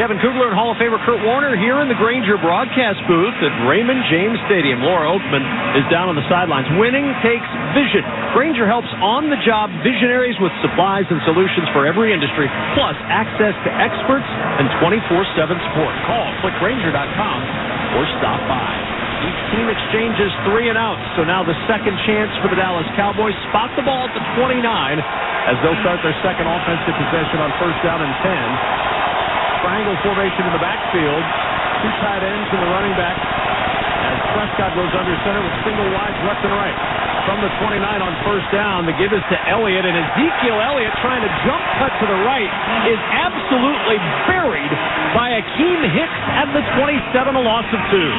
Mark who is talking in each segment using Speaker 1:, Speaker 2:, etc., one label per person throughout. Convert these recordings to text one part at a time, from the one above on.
Speaker 1: Kevin Kugler and Hall of Famer Kurt Warner here in the Grainger broadcast booth at Raymond James Stadium. Laura Oakman is down on the sidelines. Winning takes vision. Grainger helps on-the-job visionaries with supplies and solutions for every industry, plus access to experts and 24/7 support. Call, click Grainger.com, or stop by. Each team exchanges 3 and outs, so now the second chance for the Dallas Cowboys. Spot the ball at the 29 as they'll start their second offensive possession on first down and 10. Triangle formation in the backfield. 2 tight ends and the running back as Prescott goes under center with single wides left and right. From the 29 on first down, the give is to Elliott, and Ezekiel Elliott trying to jump cut to the right is absolutely buried by Akeem Hicks at the 27, a loss of 2.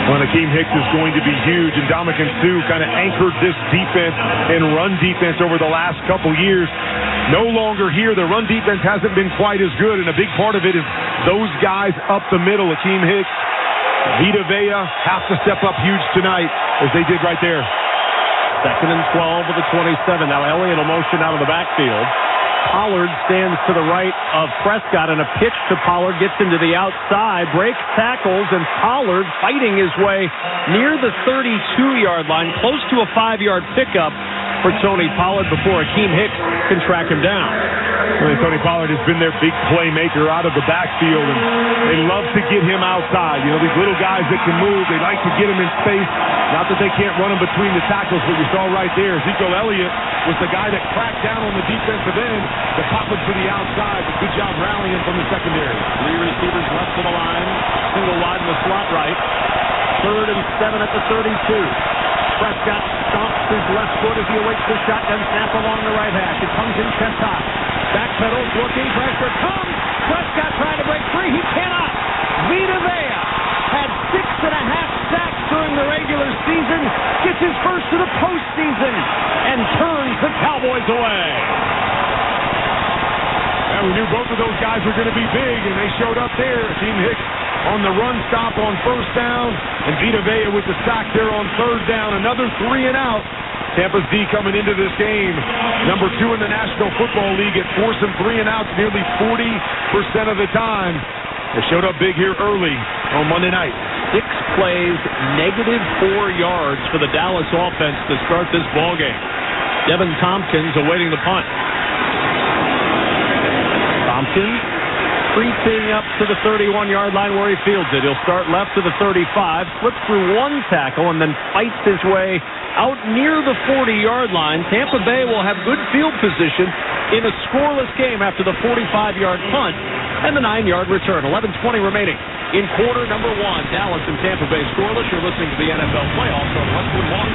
Speaker 2: Well, Akeem Hicks is going to be huge, and Dominican Sue kind of anchored this defense and run defense over the last couple years. No longer here. The run defense hasn't been quite as good, and a big part of it is those guys up the middle. Akeem Hicks, Vita Vea have to step up huge tonight, as they did right there.
Speaker 1: 2nd and 12 with the 27. Now Elliott will motion out of the backfield. Pollard stands to the right of Prescott, and a pitch to Pollard gets into the outside, breaks tackles, and Pollard fighting his way near the 32-yard line, close to a 5-yard pickup for Tony Pollard before Akeem Hicks can track him down.
Speaker 2: Well, Tony Pollard has been their big playmaker out of the backfield, and they love to get him outside. You know, these little guys that can move, they like to get him in space. Not that they can't run him between the tackles, but you saw right there, Ezekiel Elliott was the guy that cracked down on the defensive end to pop it to the outside, but good job rallying from the secondary.
Speaker 1: 3 receivers left of the line, single wide in the slot right. 3rd and 7 at the 32. Prescott stomps his left foot as he awaits the shotgun snap along the right hash. It comes in chest high. Backpedals, looking, pressure comes. Prescott trying to break free. He cannot. Vita Vea had 6.5 sacks during the regular season. Gets his first to the postseason and turns the Cowboys away.
Speaker 2: Yeah, we knew both of those guys were going to be big, and they showed up there. Akeem Hicks on the run stop on first down, and Vita Vea with the sack there on 3rd down. Another 3 and out. Tampa's D coming into this game, number 2 in the National Football League at forcing 3 and outs nearly 40% of the time. They showed up big here early on Monday night.
Speaker 1: 6 plays, -4 yards for the Dallas offense to start this ballgame. Devin Tompkins awaiting the punt. Tompkins creeping up to the 31-yard line where he fields it. He'll start left to the 35, slip through 1 tackle, and then fights his way out near the 40-yard line. Tampa Bay will have good field position in a scoreless game after the 45-yard punt and the 9-yard return. 11:20 remaining in quarter number 1. Dallas and Tampa Bay scoreless. You're listening to the NFL playoffs on Westwood One.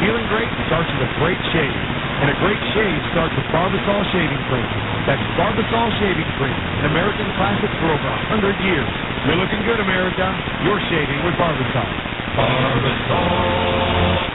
Speaker 2: Feeling great starts with a great shave, and a great shave starts with Barbasol Shaving Cream. That's Barbasol Shaving Cream, an American classic for over 100 years. You're looking good, America. You're shaving with Barbasol.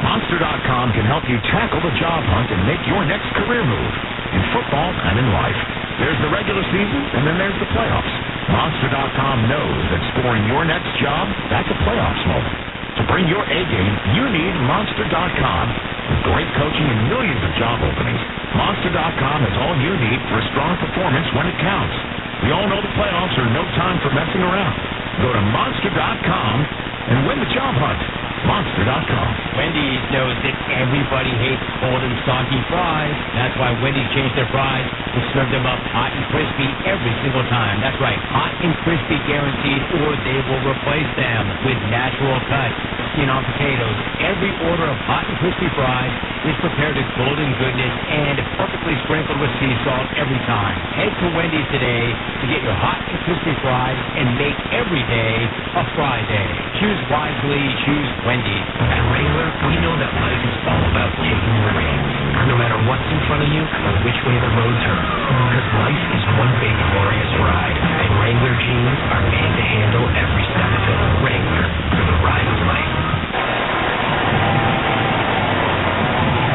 Speaker 3: Monster.com can help you tackle the job hunt and make your next career move in football and in life. There's the regular season, and then there's the playoffs. Monster.com knows that scoring your next job, that's a playoffs moment. To bring your A game, you need Monster.com. With great coaching and millions of job openings, Monster.com is all you need for a strong performance when it counts. We all know the playoffs are no time for messing around. Go to Monster.com and win the job hunt. Monster.com.
Speaker 4: Wendy's knows that everybody hates cold and soggy fries. That's why Wendy's changed their fries to serve them up hot and crispy every single time. That's right, hot and crispy guaranteed, or they will replace them with natural cuts. Skin on potatoes. Every order of hot and crispy fries is prepared with golden goodness and perfectly sprinkled with sea salt every time. Head to Wendy's today to get your hot and crispy fries and make every day a fry day. Choose wisely, choose Wendy's.
Speaker 3: At Wrangler, we know that life is all about taking the reins, no matter what's in front of you or which way the road turns. Because life is one big glorious ride, and Wrangler jeans are made to handle every step of it. Wrangler, for the ride of life.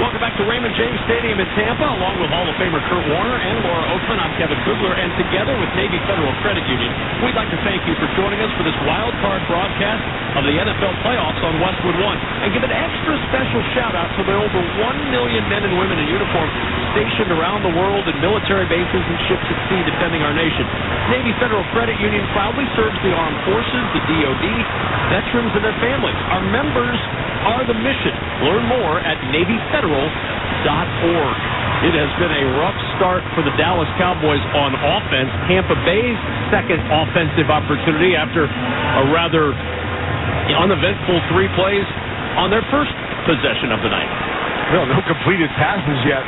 Speaker 1: Welcome back to Raymond James Stadium in Tampa, along with Hall of Famer Kurt Warner and Laura Oakman. I'm Kevin Kugler, and together with Navy Federal Credit Union, we'd like to thank you for joining us for this wild card broadcast of the NFL playoffs on Westwood One, and give an extra special shout out to the over 1 million men and women in uniform stationed around the world in military bases and ships at sea defending our nation. Navy Federal Credit Union proudly serves the armed forces, the DoD, veterans, and their families. Our members are the mission. Learn more at NavyFederal.org. It has been a rough start for the Dallas Cowboys on offense. Tampa Bay's second offensive opportunity after a rather uneventful 3 plays on their first possession of the night.
Speaker 2: Well, no completed passes yet.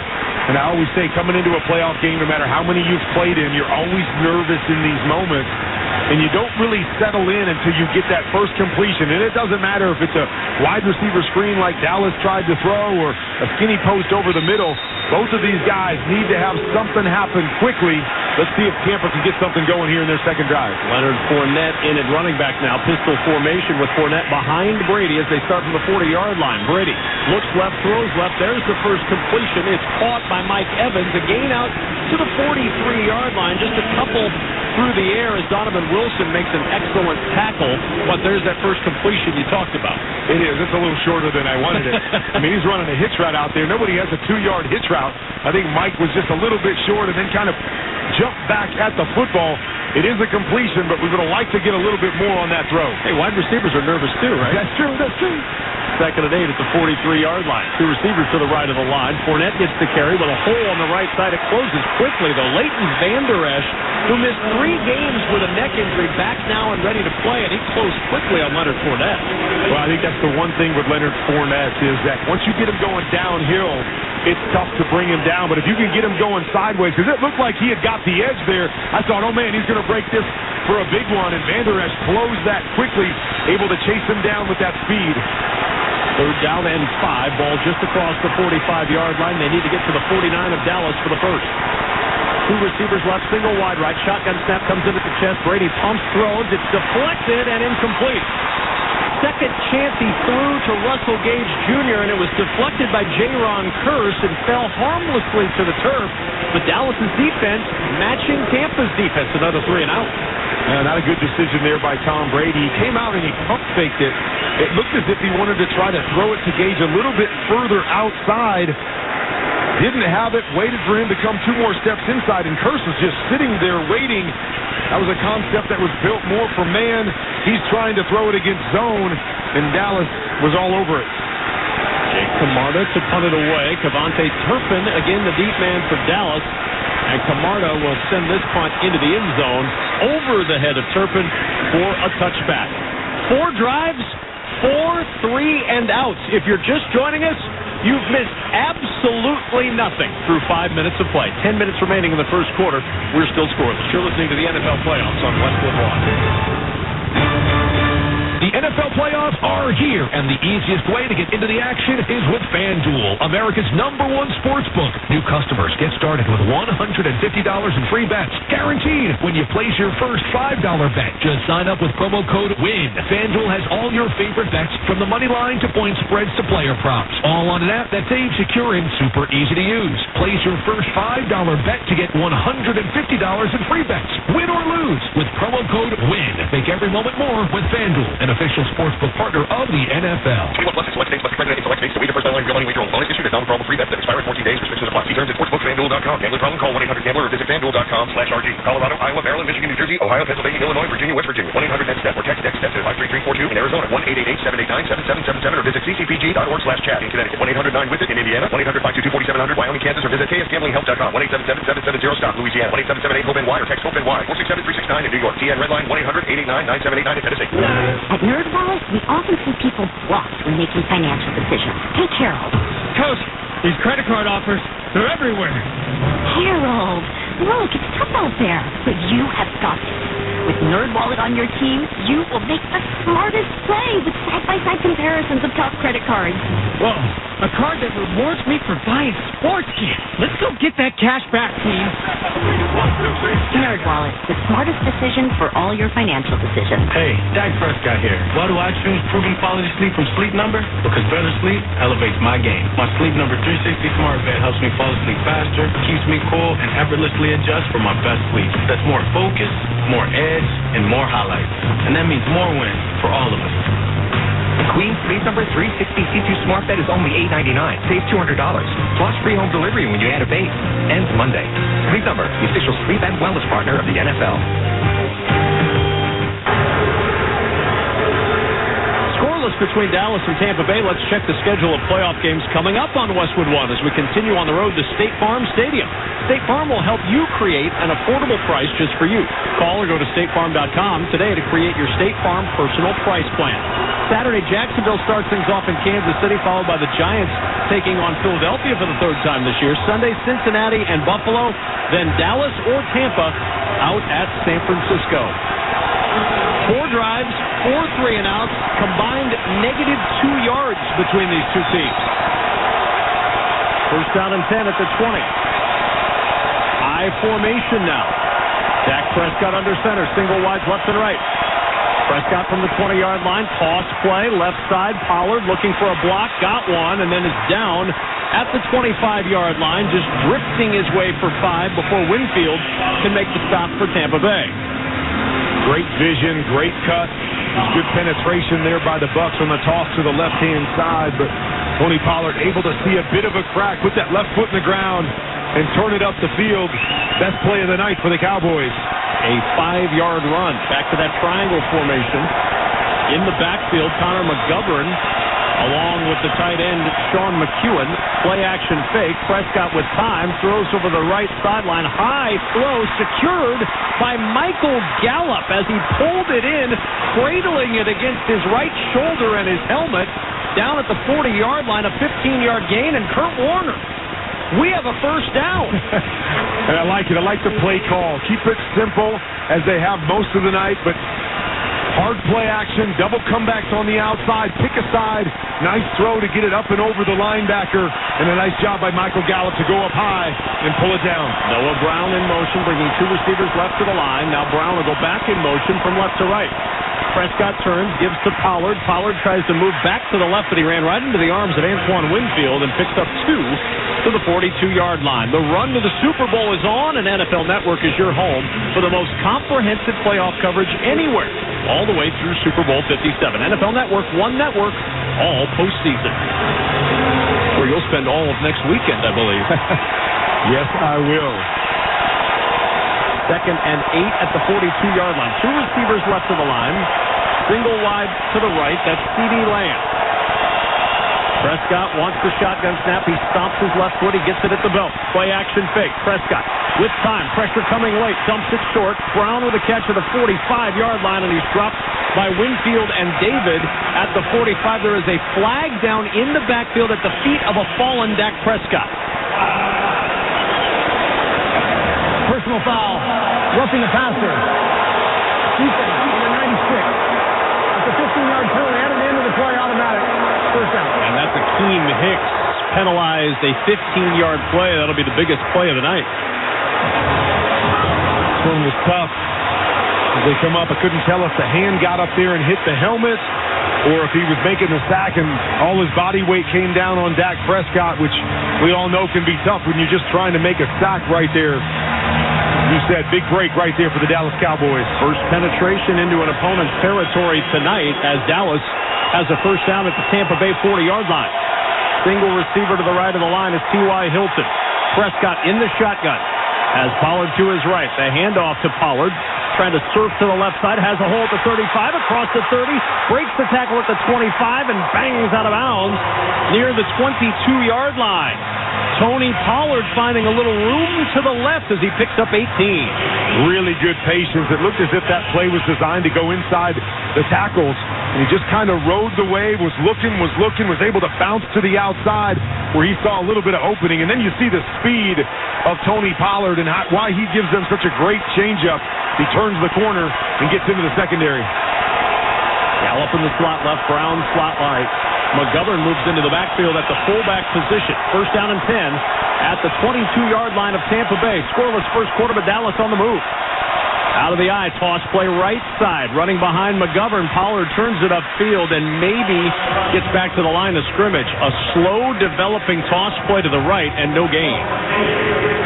Speaker 2: And I always say, coming into a playoff game, no matter how many you've played in, you're always nervous in these moments. And you don't really settle in until you get that first completion. And it doesn't matter if it's a wide receiver screen like Dallas tried to throw or a skinny post over the middle. Both of these guys need to have something happen quickly. Let's see if Tampa can get something going here in their second drive.
Speaker 1: Leonard Fournette in at running back now. Pistol formation with Fournette behind Brady as they start from the 40-yard line. Brady looks left, throws left. There's the first completion. It's caught by Mike Evans. A gain out to the 43-yard line. Just a couple through the air as Donovan Wilson makes an excellent tackle. But there's that first completion you talked about.
Speaker 2: It is. It's a little shorter than I wanted it. I mean, he's running a hitch route out there. Nobody has a 2-yard hitch route. I think Mike was just a little bit short and then kind of jumped back at the football. It is a completion, but we would have liked to get a little bit more on that throw.
Speaker 1: Hey, wide receivers are nervous too, right?
Speaker 2: That's true. That's true.
Speaker 1: Second and 8 at the 43-yard line. 2 receivers to the right of the line. Fournette gets the carry with a hole on the right side. It closes quickly, though. Leighton Vander Esch, who missed 3 games with a neck injury, back now and ready to play, and he closed quickly on Leonard Fournette.
Speaker 2: Well, I think that's the one thing with Leonard Fournette is that once you get him going downhill, it's tough to bring him down. But if you can get him going sideways, because it looked like he had got the edge there, I thought, oh, man, he's going to break this for a big one. And Vander Esch closed that quickly, able to chase him down with that speed.
Speaker 1: Third down and 5. Ball just across the 45-yard line. They need to get to the 49 of Dallas for the first. 2 receivers left, single wide right. Shotgun snap comes in at the chest. Brady pumps, throws. It's deflected and incomplete. Second chance he threw to Russell Gage Jr., and it was deflected by Jaron Kearse and fell harmlessly to the turf. But Dallas's defense matching Tampa's defense. Another 3 and out.
Speaker 2: Not a good decision there by Tom Brady. He came out and he pump faked it. It looked as if he wanted to try to throw it to Gage a little bit further outside. Didn't have it, waited for him to come 2 more steps inside, and Kearse was just sitting there waiting. That was a concept that was built more for man. He's trying to throw it against zone, and Dallas was all over it.
Speaker 1: Jake Camarda to punt it away. Cavante Turpin, again the deep man for Dallas. And Camarda will send this punt into the end zone over the head of Turpin for a touchback. 4 drives, 4 3-and-outs. If you're just joining us, you've missed absolutely nothing through 5 minutes of play. 10 minutes remaining in the first quarter. We're still scoreless. You're listening to the NFL playoffs on Westwood One.
Speaker 3: The NFL playoffs are here, and the easiest way to get into the action is with FanDuel, America's #1 sportsbook. New customers get started with $150 in free bets, guaranteed when you place your first $5 bet. Just sign up with promo code WIN. FanDuel has all your favorite bets, from the money line to point spreads to player props, all on an app that's safe, secure, and super easy to use. Place your first $5 bet to get $150 in free bets, win or lose, with promo code WIN. Make every moment more with FanDuel, an official sportsbook partner of the NFL.
Speaker 5: 21 plus in select states, must be present in select states to waive the first $1 money wager on bonus issued as non-withdrawable free bets that expire in 14 days. Restrictions apply. See terms at sportsbookfanduel.com. Gambling problem? Call 1-800-GAMBLER or visit fanduel.com/RG. Colorado, Iowa, Maryland, Michigan, New Jersey, Ohio, Pennsylvania, Illinois, Virginia, West Virginia. 1-800-NEXT-STEP or text NEXT-STEP to 53342 in Arizona. 1-888-789-7777 or visit ccpg.org/chat in Connecticut. 1-800-9-WITH-IT in Indiana. 1-800-522-4700 Wyoming, Kansas or visit ksgamblinghelp.com. 1-877-770-STOP Louisiana. 1-877-8-HOPE-NY or text HOPE-NY. 467-369 in New York. TN Redline 1-800-889-9789 in Tennessee.
Speaker 6: At NerdWallet, we often see people bluff when making financial decisions. Take Harold.
Speaker 7: Coach, these credit card offers, they're everywhere.
Speaker 6: Harold, look, it's tough out there, but you have got it. With NerdWallet on your team, you will make the smartest play with side-by-side comparisons of top credit cards.
Speaker 7: Whoa, a card that rewards me for buying sports gear. Let's go get that cash back, team.
Speaker 6: NerdWallet, the smartest decision for all your financial decisions.
Speaker 8: Hey, Dak Prescott here. Why do I choose proven quality sleep from Sleep Number? Because better sleep elevates my game. My Sleep Number 360 Smart Bed helps me fall asleep faster, keeps me cool, and effortlessly adjusts for my best sleep. That's more focus, more edge, and more highlights. And that means more wins for all of us.
Speaker 5: The Queen Sleep Number 360 C2 Smart Bed is only $8.99. Save $200. Plus free home delivery when you add a base. Ends Monday. Sleep Number, the official sleep and wellness partner of the NFL.
Speaker 1: Scoreless between Dallas and Tampa Bay. Let's check the schedule of playoff games coming up on Westwood One as we continue on the road to State Farm Stadium. State Farm will help you create an affordable price just for you. Call or go to statefarm.com today to create your State Farm personal price plan. Saturday, Jacksonville starts things off in Kansas City, followed by the Giants taking on Philadelphia for the third time this year. Sunday, Cincinnati and Buffalo. Then Dallas or Tampa out at San Francisco. 4 drives, 4 3-and-outs, combined -2 yards between these two teams. First down and 10 at the 20. I formation now. Dak Prescott under center, single wide left and right. Prescott from the 20-yard line, toss play, left side. Pollard looking for a block, got one, and then is down at the 25-yard line, just drifting his way for 5 before Winfield can make the stop for Tampa Bay.
Speaker 2: Great vision, great cut. Good penetration there by the Bucs on the toss to the left-hand side, but Tony Pollard able to see a bit of a crack, put that left foot in the ground, and turn it up the field. Best play of the night for the Cowboys.
Speaker 1: A 5-yard run back to that triangle formation. In the backfield, Connor McGovern, along with the tight end, Sean McEwen. Play action fake. Prescott with time. Throws over the right sideline. High throw secured by Michael Gallup as he pulled it in, cradling it against his right shoulder and his helmet. Down at the 40-yard line, a 15-yard gain, and Kurt Warner. We have a first down.
Speaker 2: And I like it. I like the play call. Keep it simple as they have most of the night, but hard play action, double comebacks on the outside, pick a side, nice throw to get it up and over the linebacker, and a nice job by Michael Gallup to go up high and pull it down.
Speaker 1: Noah Brown in motion, bringing 2 receivers left to the line. Now Brown will go back in motion from left to right. Prescott turns, gives to Pollard. Pollard tries to move back to the left, but he ran right into the arms of Antoine Winfield and picks up 2 to the 42-yard line. The run to the Super Bowl is on, and NFL Network is your home for the most comprehensive playoff coverage anywhere, all the way through Super Bowl 57. NFL Network, one network, all postseason. Where you'll spend all of next weekend, I believe.
Speaker 2: Yes, I will.
Speaker 1: Second and 8 at the 42-yard line. 2 receivers left to the line. Single wide to the right. That's CeeDee Lamb. Prescott wants the shotgun snap. He stomps his left foot. He gets it at the belt. Play action fake. Prescott with time. Pressure coming late. Dumps it short. Brown with a catch at the 45-yard line, and he's dropped by Winfield and David at the 45. There is a flag down in the backfield at the feet of a fallen Dak Prescott.
Speaker 7: Personal foul. Roughing the passer. Defense, number 96. It's a 15-yard penalty added into the play, automatic. First down.
Speaker 1: And that's Akeem Hicks penalized a 15-yard play. That'll be the biggest play of the night.
Speaker 2: This one was tough. As they come up, I couldn't tell if the hand got up there and hit the helmet or if he was making the sack and all his body weight came down on Dak Prescott, which we all know can be tough when you're just trying to make a sack right there. You said big break right there for the Dallas Cowboys.
Speaker 1: First penetration into an opponent's territory tonight as Dallas has a first down at the Tampa Bay 40-yard line. Single receiver to the right of the line is T.Y. Hilton. Prescott in the shotgun. Has Pollard to his right. The handoff to Pollard. Trying to surf to the left side. Has a hole at the 35. Across the 30. Breaks the tackle at the 25 and bangs out of bounds near the 22-yard line. Tony Pollard finding a little room to the left as he picks up 18.
Speaker 2: Really good patience. It looked as if that play was designed to go inside the tackles. And he just kind of rode the wave, was looking, was able to bounce to the outside where he saw a little bit of opening. And then you see the speed of Tony Pollard and why he gives them such a great changeup. He turns the corner and gets into the secondary.
Speaker 1: Gallup in the slot left, Brown slot right. McGovern moves into the backfield at the fullback position. First down and 10 at the 22-yard line of Tampa Bay. Scoreless first quarter, but Dallas on the move. Out of the eye, toss play right side. Running behind McGovern. Pollard turns it upfield and maybe gets back to the line of scrimmage. A slow developing toss play to the right and no gain.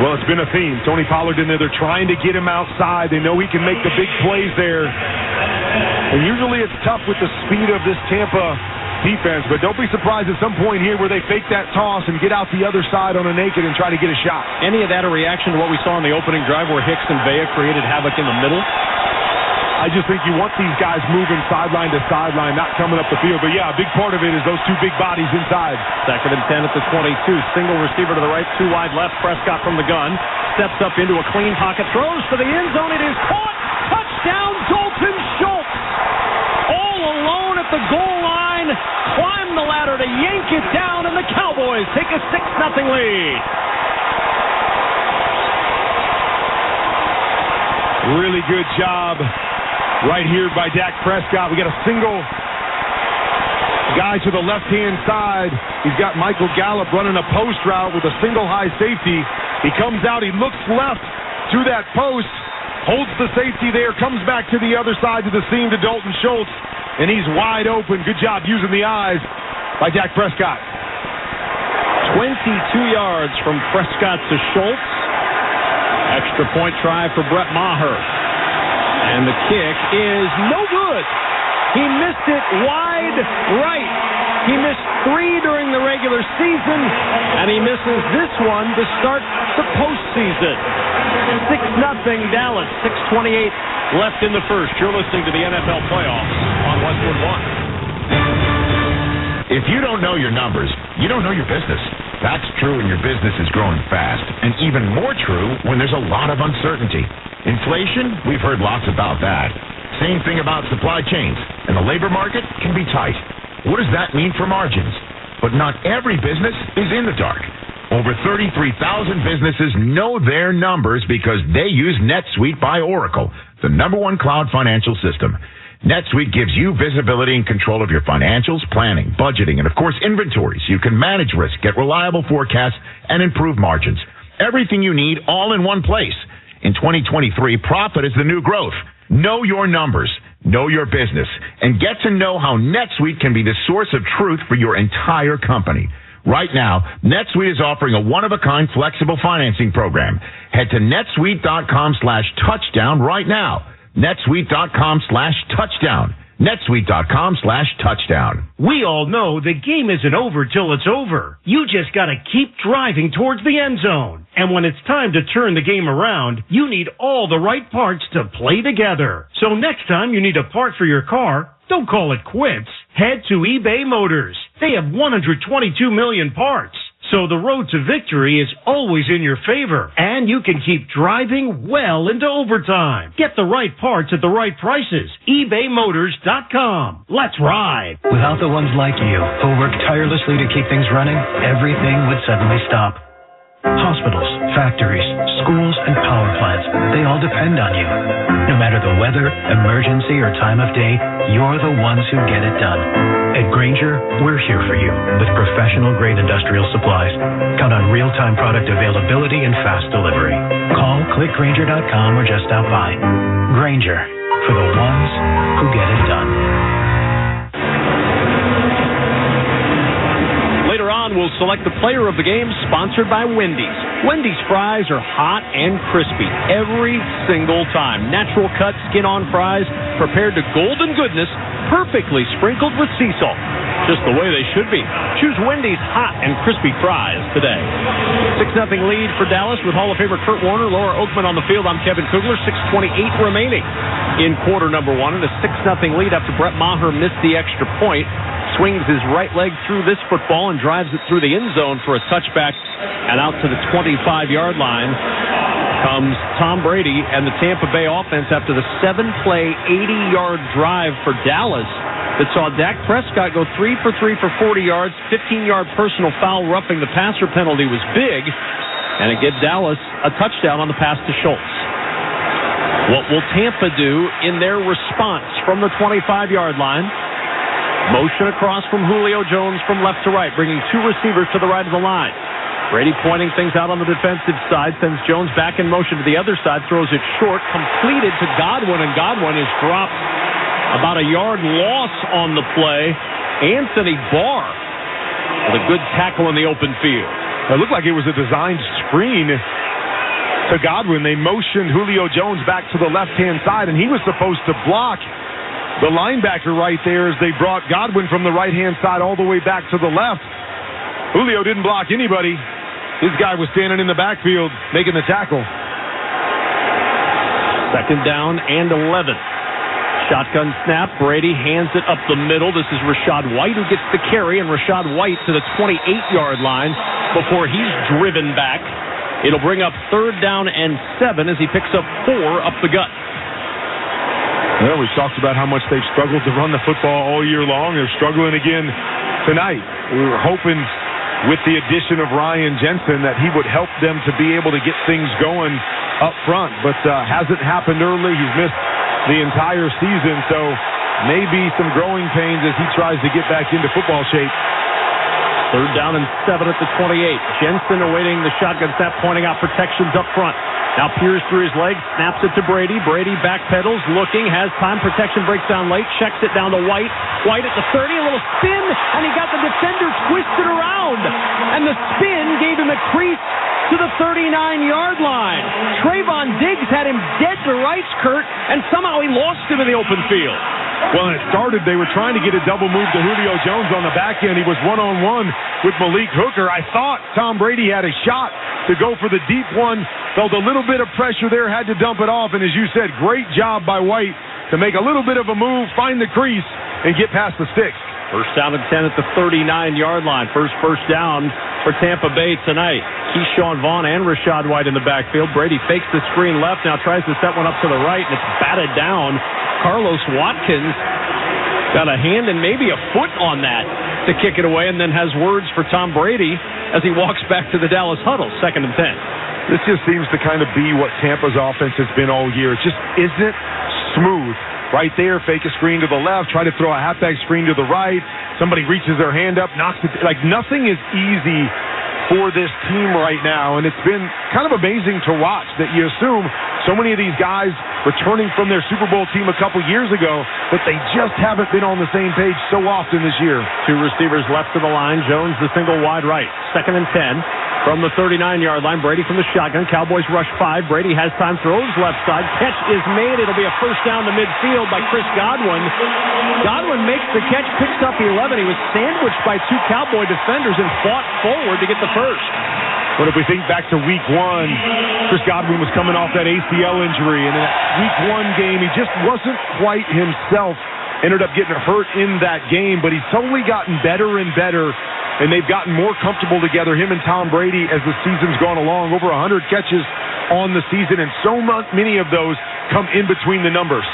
Speaker 2: Well, it's been a theme. Tony Pollard in there. They're trying to get him outside. They know he can make the big plays there. And usually it's tough with the speed of this Tampa defense, but don't be surprised at some point here where they fake that toss and get out the other side on a naked and try to get a shot.
Speaker 1: Any of that a reaction to what we saw in the opening drive where Hicks and Vea created havoc in the middle?
Speaker 2: I just think you want these guys moving sideline to sideline, not coming up the field. But, yeah, a big part of it is those two big bodies inside.
Speaker 1: 2nd and 10 at the 22. Single receiver to the right, 2 wide left. Prescott from the gun. Steps up into a clean pocket. Throws to the end zone. It is caught. Touchdown, Dalton Schultz. All alone at the goal line. Climb the ladder to yank it down, and the Cowboys take a 6-0 lead.
Speaker 2: Really good job right here by Dak Prescott. We got a single guy to the left-hand side. He's got Michael Gallup running a post route with a single high safety. He comes out, he looks left to that post, holds the safety there, comes back to the other side of the seam to Dalton Schultz, and he's wide open. Good job using the eyes by Dak Prescott.
Speaker 1: 22 yards from Prescott to Schultz. Extra point try for Brett Maher. And the kick is no good. He missed it wide right. He missed 3 during the regular season, and he misses this one to start the postseason. 6-0 Dallas, 6:28 left in the first. You're listening to the NFL Playoffs on Westwood One.
Speaker 3: If you don't know your numbers, you don't know your business. That's true when your business is growing fast, and even more true when there's a lot of uncertainty. Inflation, we've heard lots about that. Same thing about supply chains, and the labor market can be tight. What does that mean for margins? But not every business is in the dark. Over 33,000 businesses know their numbers because they use NetSuite by Oracle, the #1 cloud financial system. NetSuite gives you visibility and control of your financials, planning, budgeting, and, of course, inventory, so you can manage risk, get reliable forecasts, and improve margins. Everything you need all in one place. In 2023, profit is the new growth. Know your numbers, know your business, and get to know how NetSuite can be the source of truth for your entire company. Right now, NetSuite is offering a one-of-a-kind flexible financing program. Head to netsuite.com/touchdown right now. netsuite.com/touchdown. netsuite.com/touchdown.
Speaker 9: We all know the game isn't over till it's over. You just got to keep driving towards the end zone. And when it's time to turn the game around, you need all the right parts to play together. So next time you need a part for your car, don't call it quits. Head to eBay Motors. They have 122 million parts. So the road to victory is always in your favor, and you can keep driving well into overtime. Get the right parts at the right prices. ebaymotors.com. Let's ride.
Speaker 10: Without the ones like you who work tirelessly to keep things running, everything would suddenly stop. Hospitals, factories, schools, and power plants, they all depend on you. No matter the weather, emergency, or time of day, you're the ones who get it done. At Grainger, we're here for you with professional-grade industrial supplies. Count on real-time product availability and fast delivery. Call, click Grainger.com, or just stop by. Grainger, for the ones who get it done.
Speaker 1: Later on, we'll select the player of the game, sponsored by Wendy's. Wendy's fries are hot and crispy every single time. Natural cut, skin-on fries, prepared to golden goodness, perfectly sprinkled with sea salt. Just the way they should be. Choose Wendy's hot and crispy fries today. 6-0 lead for Dallas with Hall of Famer Kurt Warner, Laura Oakman on the field. I'm Kevin Kugler. 6:28 remaining in quarter number 1, and a 6-0 lead after Brett Maher missed the extra point. Swings his right leg through this football and drives it through the end zone for a touchback, and out to the 25-yard line comes Tom Brady and the Tampa Bay offense after the 7-play, 80-yard drive for Dallas that saw Dak Prescott go 3 for 3 for 40 yards, 15-yard personal foul, roughing the passer penalty was big, and it gives Dallas a touchdown on the pass to Schultz. What will Tampa do in their response from the 25-yard line? Motion across from Julio Jones from left to right, bringing 2 receivers to the right of the line. Brady pointing things out on the defensive side, sends Jones back in motion to the other side, throws it short, completed to Godwin, and Godwin is dropped about a yard loss on the play. Anthony Barr with a good tackle in the open field.
Speaker 2: It looked like it was a designed screen to Godwin. They motioned Julio Jones back to the left-hand side, and he was supposed to block the linebacker right there as they brought Godwin from the right-hand side all the way back to the left. Julio didn't block anybody. His guy was standing in the backfield making the tackle.
Speaker 1: 2nd down and 11. Shotgun snap. Brady hands it up the middle. This is Rachaad White who gets the carry, and Rachaad White to the 28-yard line before he's driven back. It'll bring up 3rd down and 7 as he picks up 4 up the gut.
Speaker 2: Well, we talked about how much they've struggled to run the football all year long. They're struggling again tonight. We were hoping with the addition of Ryan Jensen that he would help them to be able to get things going up front, but hasn't happened early. He's missed the entire season, so maybe some growing pains as he tries to get back into football shape.
Speaker 1: 3rd down and 7 at the 28. Jensen awaiting the shotgun snap, pointing out protections up front. Now peers through his legs, snaps it to Brady. Brady backpedals, looking, has time. Protection breaks down late, checks it down to White. White at the 30, a little spin, and he got the defender twisted around. And the spin gave him a crease to the 39-yard line. Trayvon Diggs had him dead to rights, Kurt, and somehow he lost him in the open field.
Speaker 2: Well, it started, they were trying to get a double move to Julio Jones on the back end. He was one-on-one with Malik Hooker. I thought Tom Brady had a shot to go for the deep one. Felt a little bit of pressure there, had to dump it off. And as you said, great job by White to make a little bit of a move, find the crease, and get past the sticks.
Speaker 1: 1st down and 10 at the 39-yard line. First down for Tampa Bay tonight. Keyshawn Vaughn and Rachaad White in the backfield. Brady fakes the screen left, now tries to set one up to the right, and it's batted down. Carlos Watkins got a hand and maybe a foot on that to kick it away, and then has words for Tom Brady as he walks back to the Dallas huddle. 2nd and 10.
Speaker 2: This just seems to kind of be what Tampa's offense has been all year. It just isn't smooth. Right there, fake a screen to the left, try to throw a halfback screen to the right. Somebody reaches their hand up, knocks it. Like, nothing is easy for this team right now, and it's been kind of amazing to watch that you assume so many of these guys returning from their Super Bowl team a couple years ago, but they just haven't been on the same page so often this year.
Speaker 1: 2 receivers left of the line. Jones the single wide right. 2nd and 10 from the 39-yard line. Brady from the shotgun. Cowboys rush 5. Brady has time, throws left side. Catch is made. It'll be a 1st down to midfield by Chris Godwin. Godwin makes the catch, picks up 11. He was sandwiched by 2 Cowboy defenders and fought forward to get the first.
Speaker 2: But if we think back to week 1, Chris Godwin was coming off that ACL injury, and in that week 1 game, he just wasn't quite himself. Ended up getting hurt in that game, but he's totally gotten better and better, and they've gotten more comfortable together, him and Tom Brady, as the season's gone along. Over 100 catches on the season, and so many of those come in between the numbers.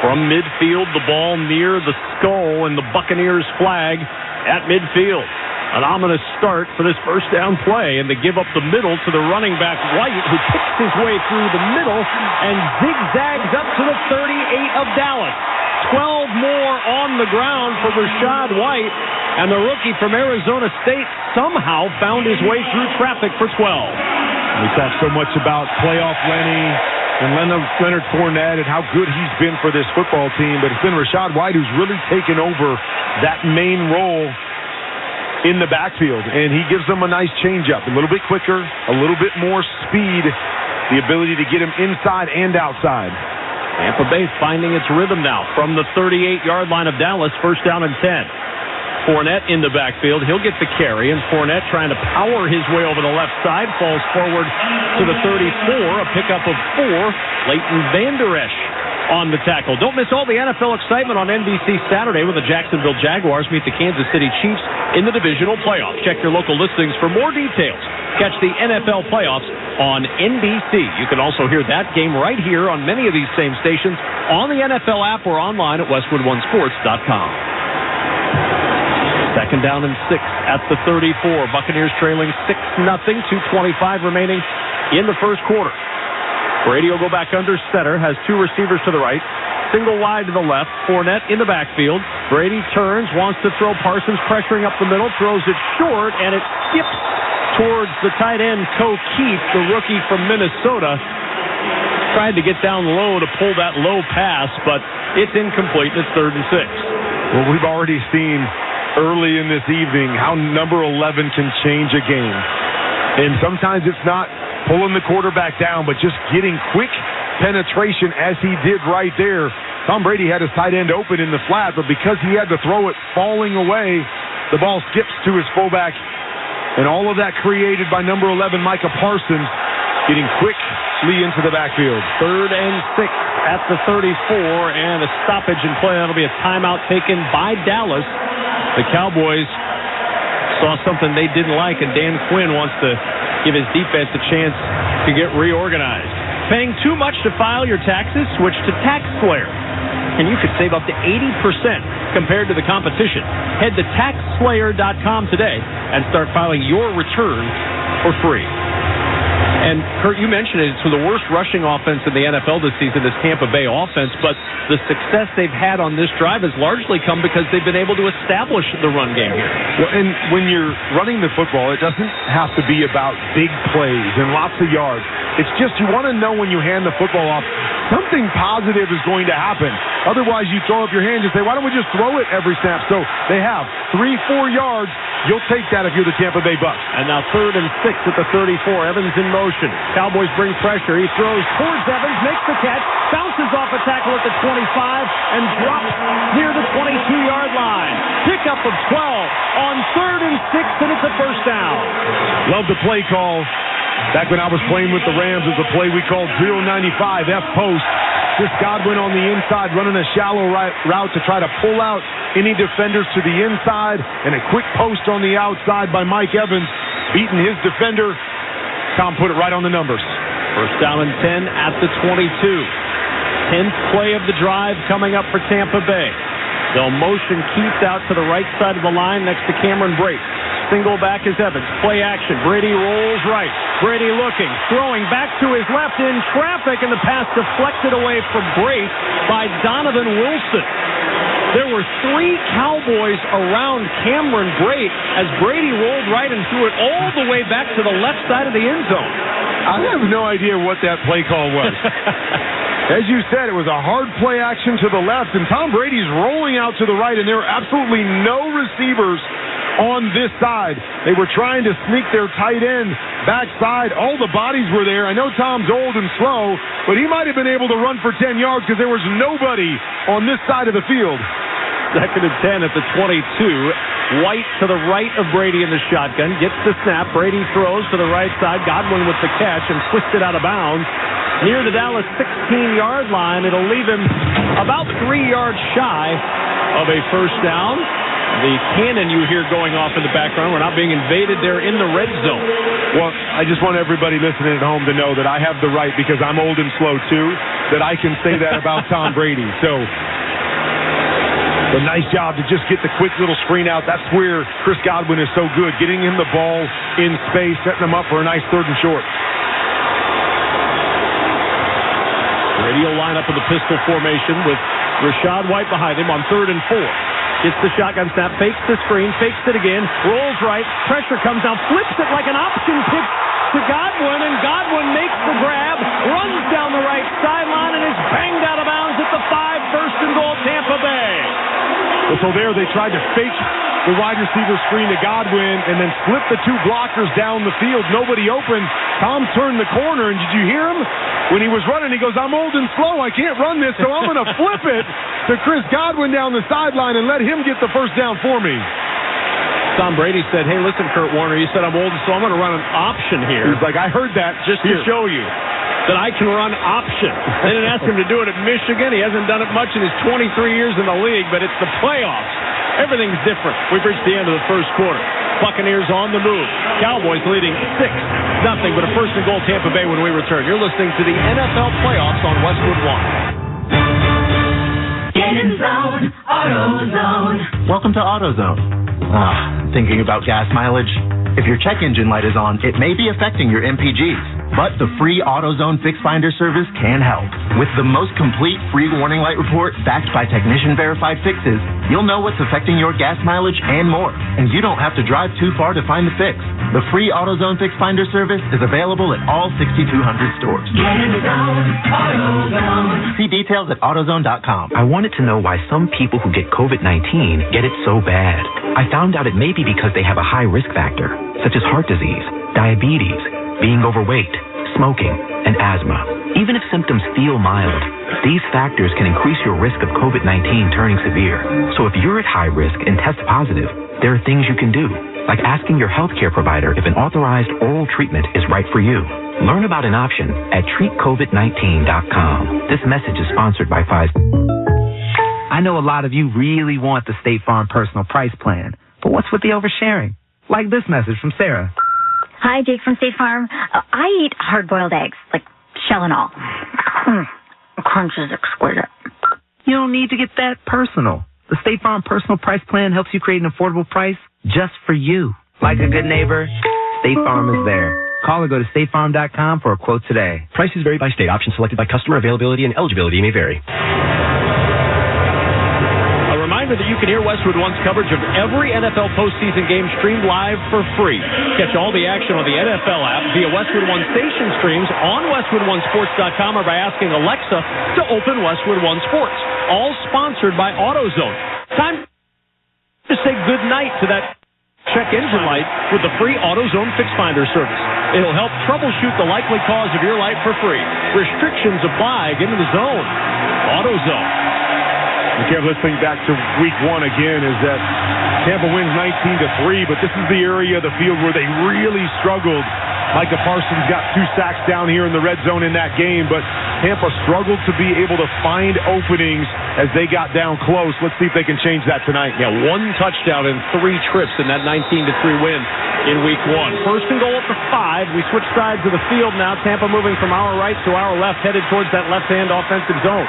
Speaker 1: From midfield, the ball near the skull, and the Buccaneers flag at midfield. An ominous start for this 1st down play, and they give up the middle to the running back White, who kicks his way through the middle and zigzags up to the 38 of Dallas. 12 more on the ground for Rachaad White, and the rookie from Arizona State somehow found his way through traffic for 12.
Speaker 2: We talk so much about playoff Lenny and Leonard Fournette and how good he's been for this football team, but it's been Rachaad White who's really taken over that main role in the backfield, and he gives them a nice changeup, a little bit quicker, a little bit more speed, the ability to get him inside and outside.
Speaker 1: Tampa Bay finding its rhythm now from the 38-yard line of Dallas. 1st down and 10. Fournette in the backfield. He'll get the carry, and Fournette trying to power his way over the left side, falls forward to the 34, a pickup of 4. Leighton Vander Esch on the tackle. Don't miss all the NFL excitement on NBC Saturday when the Jacksonville Jaguars meet the Kansas City Chiefs in the divisional playoffs. Check your local listings for more details. Catch the NFL playoffs on NBC. You can also hear that game right here on many of these same stations on the NFL app or online at westwoodonesports.com. 2nd down and 6 at the 34. Buccaneers trailing 6-0, 2:25 remaining in the 1st quarter. Brady will go back under center, has 2 receivers to the right, single wide to the left, Fournette in the backfield. Brady turns, wants to throw. Parsons pressuring up the middle, throws it short, and it skips towards the tight end, Ko Keith, the rookie from Minnesota. Tried to get down low to pull that low pass, but it's incomplete. It's 3rd and 6.
Speaker 2: Well, we've already seen early in this evening how number 11 can change a game. And sometimes it's not pulling the quarterback down, but just getting quick penetration as he did right there. Tom Brady had his tight end open in the flat, but because he had to throw it falling away, the ball skips to his fullback. And all of that created by number 11, Micah Parsons, getting quickly into the backfield.
Speaker 1: 3rd and 6 at the 34, and a stoppage in play. That'll be a timeout taken by Dallas. The Cowboys saw something they didn't like, and Dan Quinn wants to give his defense a chance to get reorganized. Paying too much to file your taxes? Switch to TaxSlayer, and you could save up to 80% compared to the competition. Head to TaxSlayer.com today and start filing your return for free. And, Kurt, you mentioned it. It's the worst rushing offense in the NFL this season, this Tampa Bay offense, but the success they've had on this drive has largely come because they've been able to establish the run game here.
Speaker 2: Well, and when you're running the football, it doesn't have to be about big plays and lots of yards. It's just you want to know when you hand the football off, something positive is going to happen. Otherwise, you throw up your hands and say, why don't we just throw it every snap? So they have 3-4 yards. You'll take that if you're the Tampa Bay Bucs.
Speaker 1: And now 3rd and 6 at the 34. Evans in motion. Cowboys bring pressure. He throws towards Evans, makes the catch, bounces off a tackle at the 25, and drops near the 22-yard line. Pickup of 12 on 3rd and 6, and it's a first down.
Speaker 2: Love the play call. Back when I was playing with the Rams, it was a play we called 095 F post. Chris Godwin on the inside running a shallow route to try to pull out any defenders to the inside, and a quick post on the outside by Mike Evans, beating his defender. Tom put it right on the numbers.
Speaker 1: First down and 10 at the 22. 10th play of the drive coming up for Tampa Bay. They'll motion Keith out to the right side of the line next to Cameron Brate. Single back is Evans. Play action. Brady rolls right. Brady looking. Throwing back to his left in traffic, and the pass deflected away from Brate by Donovan Wilson. There were 3 Cowboys around Cameron Brate as Brady rolled right and threw it all the way back to the left side of the end zone.
Speaker 2: I have no idea what that play call was. As you said, it was a hard play action to the left, and Tom Brady's rolling out to the right, and there are absolutely no receivers on this side. They were trying to sneak their tight end backside. All the bodies were there. I know Tom's old and slow, but he might have been able to run for 10 yards because there was nobody on this side of the field.
Speaker 1: 2nd and 10 at the 22. White to the right of Brady in the shotgun. Gets the snap. Brady throws to the right side. Godwin with the catch and twisted out of bounds near the Dallas 16-yard line. It'll leave him about 3 yards shy of a first down. The cannon you hear going off in the background, we're not being invaded there in the red zone.
Speaker 2: Well, I just want everybody listening at home to know that I have the right, because I'm old and slow too, that I can say that about Tom Brady. So, a nice job to just get the quick little screen out. That's where Chris Godwin is so good, getting him the ball in space, setting him up for a nice 3rd and short.
Speaker 1: Brady will line up in the pistol formation with Rashad White behind him on 3rd and 4. Gets the shotgun snap, fakes the screen, fakes it again, rolls right, pressure comes down, flips it like an option pitch to Godwin, and Godwin makes the grab, runs down the right sideline, and is banged out of bounds at the 5, 1st and goal, Tampa Bay.
Speaker 2: So there they tried to fake the wide receiver screen to Godwin and then slip the 2 blockers down the field. Nobody open. Tom turned the corner, and did you hear him? When he was running, he goes, I'm old and slow. I can't run this, so I'm going to flip it to Chris Godwin down the sideline and let him get the first down for me.
Speaker 1: Tom Brady said, hey, listen, Kurt Warner, you said I'm old and slow. I'm going to run an option here.
Speaker 2: He's like, I heard that.
Speaker 1: Just to show you that I can run option. They didn't ask him to do it at Michigan. He hasn't done it much in his 23 years in the league, but it's the playoffs. Everything's different. We've reached the end of the first quarter. Buccaneers on the move. Cowboys leading 6-0, but a 1st and goal Tampa Bay when we return. You're listening to the NFL playoffs on Westwood One.
Speaker 11: Get in zone, AutoZone.
Speaker 12: Welcome to AutoZone. Thinking about gas mileage? If your check engine light is on, it may be affecting your MPGs. But the free AutoZone Fix Finder service can help. With the most complete free warning light report backed by technician-verified fixes, you'll know what's affecting your gas mileage and more. And you don't have to drive too far to find the fix. The free AutoZone Fix Finder service is available at all 6,200 stores.
Speaker 11: Get in the zone, AutoZone.
Speaker 12: See details at AutoZone.com.
Speaker 13: I wanted to know why some people who get COVID-19 get it so bad. I found out it may be because they have a high risk factor, such as heart disease, diabetes, being overweight, smoking, and asthma. Even if symptoms feel mild, These factors can increase your risk of COVID-19 turning severe. So if you're at high risk and test positive, there are things you can do, like asking your healthcare provider if an authorized oral treatment is right for you. Learn about an option at treatcovid19.com. This message is sponsored by Pfizer.
Speaker 14: I know a lot of you really want the State Farm personal price plan, but what's with the oversharing? Like this message from Sarah.
Speaker 15: Hi, Jake from State Farm. I eat hard-boiled eggs, like shell and all. Crunch is exquisite.
Speaker 14: You don't need to get that personal. The State Farm personal price plan helps you create an affordable price just for you. Like a good neighbor, State Farm is there. Call or go to statefarm.com for a quote today.
Speaker 16: Prices vary by state. Options selected by customer. Availability and eligibility may vary.
Speaker 1: A reminder that you can hear Westwood One's coverage of every NFL postseason game streamed live for free. Catch all the action on the NFL app via Westwood One station streams on WestwoodOneSports.com or by asking Alexa to open Westwood One Sports. All sponsored by AutoZone. Time to say good night to that check engine light with the free AutoZone Fix Finder service. It'll help troubleshoot the likely cause of your light for free. Restrictions apply. Get into the zone. AutoZone.
Speaker 2: Kev, let's think back to week one again, is that Tampa wins 19-3, but this is the area of the field where they really struggled. Micah Parsons got 2 sacks down here in the red zone in that game, but Tampa struggled to be able to find openings as they got down close. Let's see if they can change that tonight.
Speaker 1: Yeah, 1 touchdown and 3 trips in that 19-3 win in week one. First and goal at the 5. We switch sides of the field now. Tampa moving from our right to our left, headed towards that left-hand offensive zone.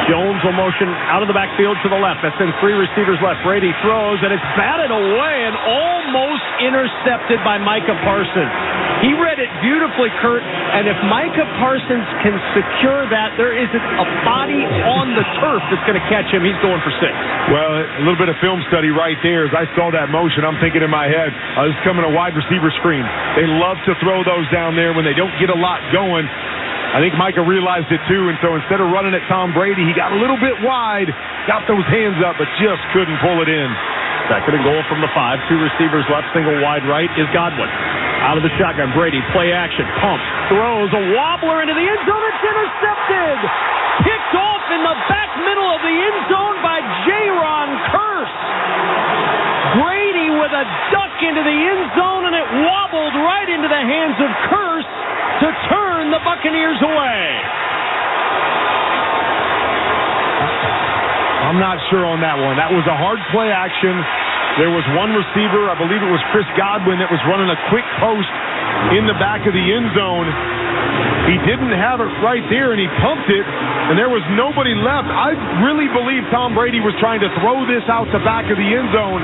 Speaker 1: Jones will motion out of the backfield to the left. That's in 3 receivers left. Brady throws, and it's batted away and almost intercepted by Micah Parsons. He read it beautifully, Kurt, and if Micah Parsons can secure that, there isn't a body on the turf that's going to catch him. He's going for 6.
Speaker 2: Well, a little bit of film study right there. As I saw that motion, I'm thinking in my head, this is coming a wide receiver screen. They love to throw those down there when they don't get a lot going. I think Micah realized it too, and so instead of running at Tom Brady, he got a little bit wide, got those hands up, but just couldn't pull it in.
Speaker 1: Second and goal from the 5. 2 receivers left, single wide right is Godwin. Out of the shotgun, Brady, play action, pumps, throws, a wobbler into the end zone, it's intercepted! Picked off in the back middle of the end zone by Jaron Kearse. Brady with a duck into the end zone, and it wobbled right into the hands of Kearse to turn the Buccaneers away.
Speaker 2: I'm not sure on that one. That was a hard play action. There was one receiver, I believe it was Chris Godwin, that was running a quick post in the back of the end zone. He didn't have it right there, and he pumped it, and there was nobody left. I really believe Tom Brady was trying to throw this out the back of the end zone,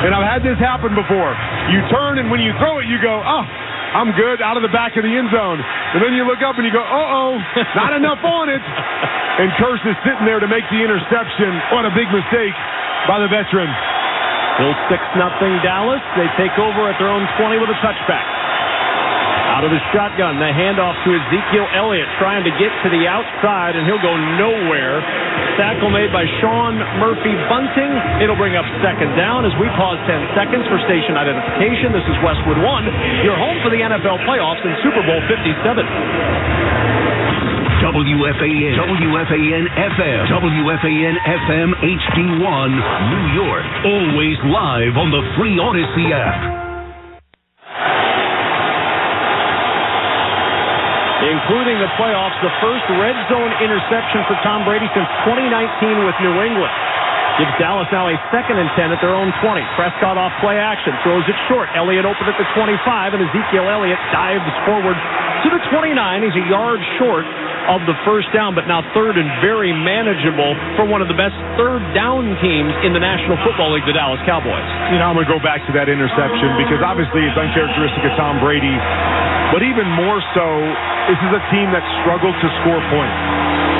Speaker 2: and I've had this happen before. You turn, and when you throw it, you go, I'm good, out of the back of the end zone. And then you look up and you go, not enough on it. And Kearse is sitting there to make the interception. What a big mistake by the veteran.
Speaker 1: Still 6-0 Dallas. They take over at their own 20 with a touchback. Out of the shotgun, the handoff to Ezekiel Elliott, trying to get to the outside, and he'll go nowhere. Tackle made by Sean Murphy-Bunting. It'll bring up second down as we pause 10 seconds for station identification. This is Westwood One, your home for the NFL playoffs in Super Bowl 57.
Speaker 17: WFAN, WFAN FM, WFAN FM HD1, New York. Always live on the free Odyssey app.
Speaker 1: Including the playoffs, the first red zone interception for Tom Brady since 2019 with New England. Gives Dallas now a 2nd and 10 at their own 20. Prescott off play action, throws it short. Elliott open at the 25, and Ezekiel Elliott dives forward to the 29. He's a yard short of the first down, but now 3rd and very manageable for one of the best 3rd down teams in the National Football League, the Dallas Cowboys.
Speaker 2: You know, I'm going to go back to that interception because obviously it's uncharacteristic of Tom Brady, but even more so, this is a team that struggled to score points.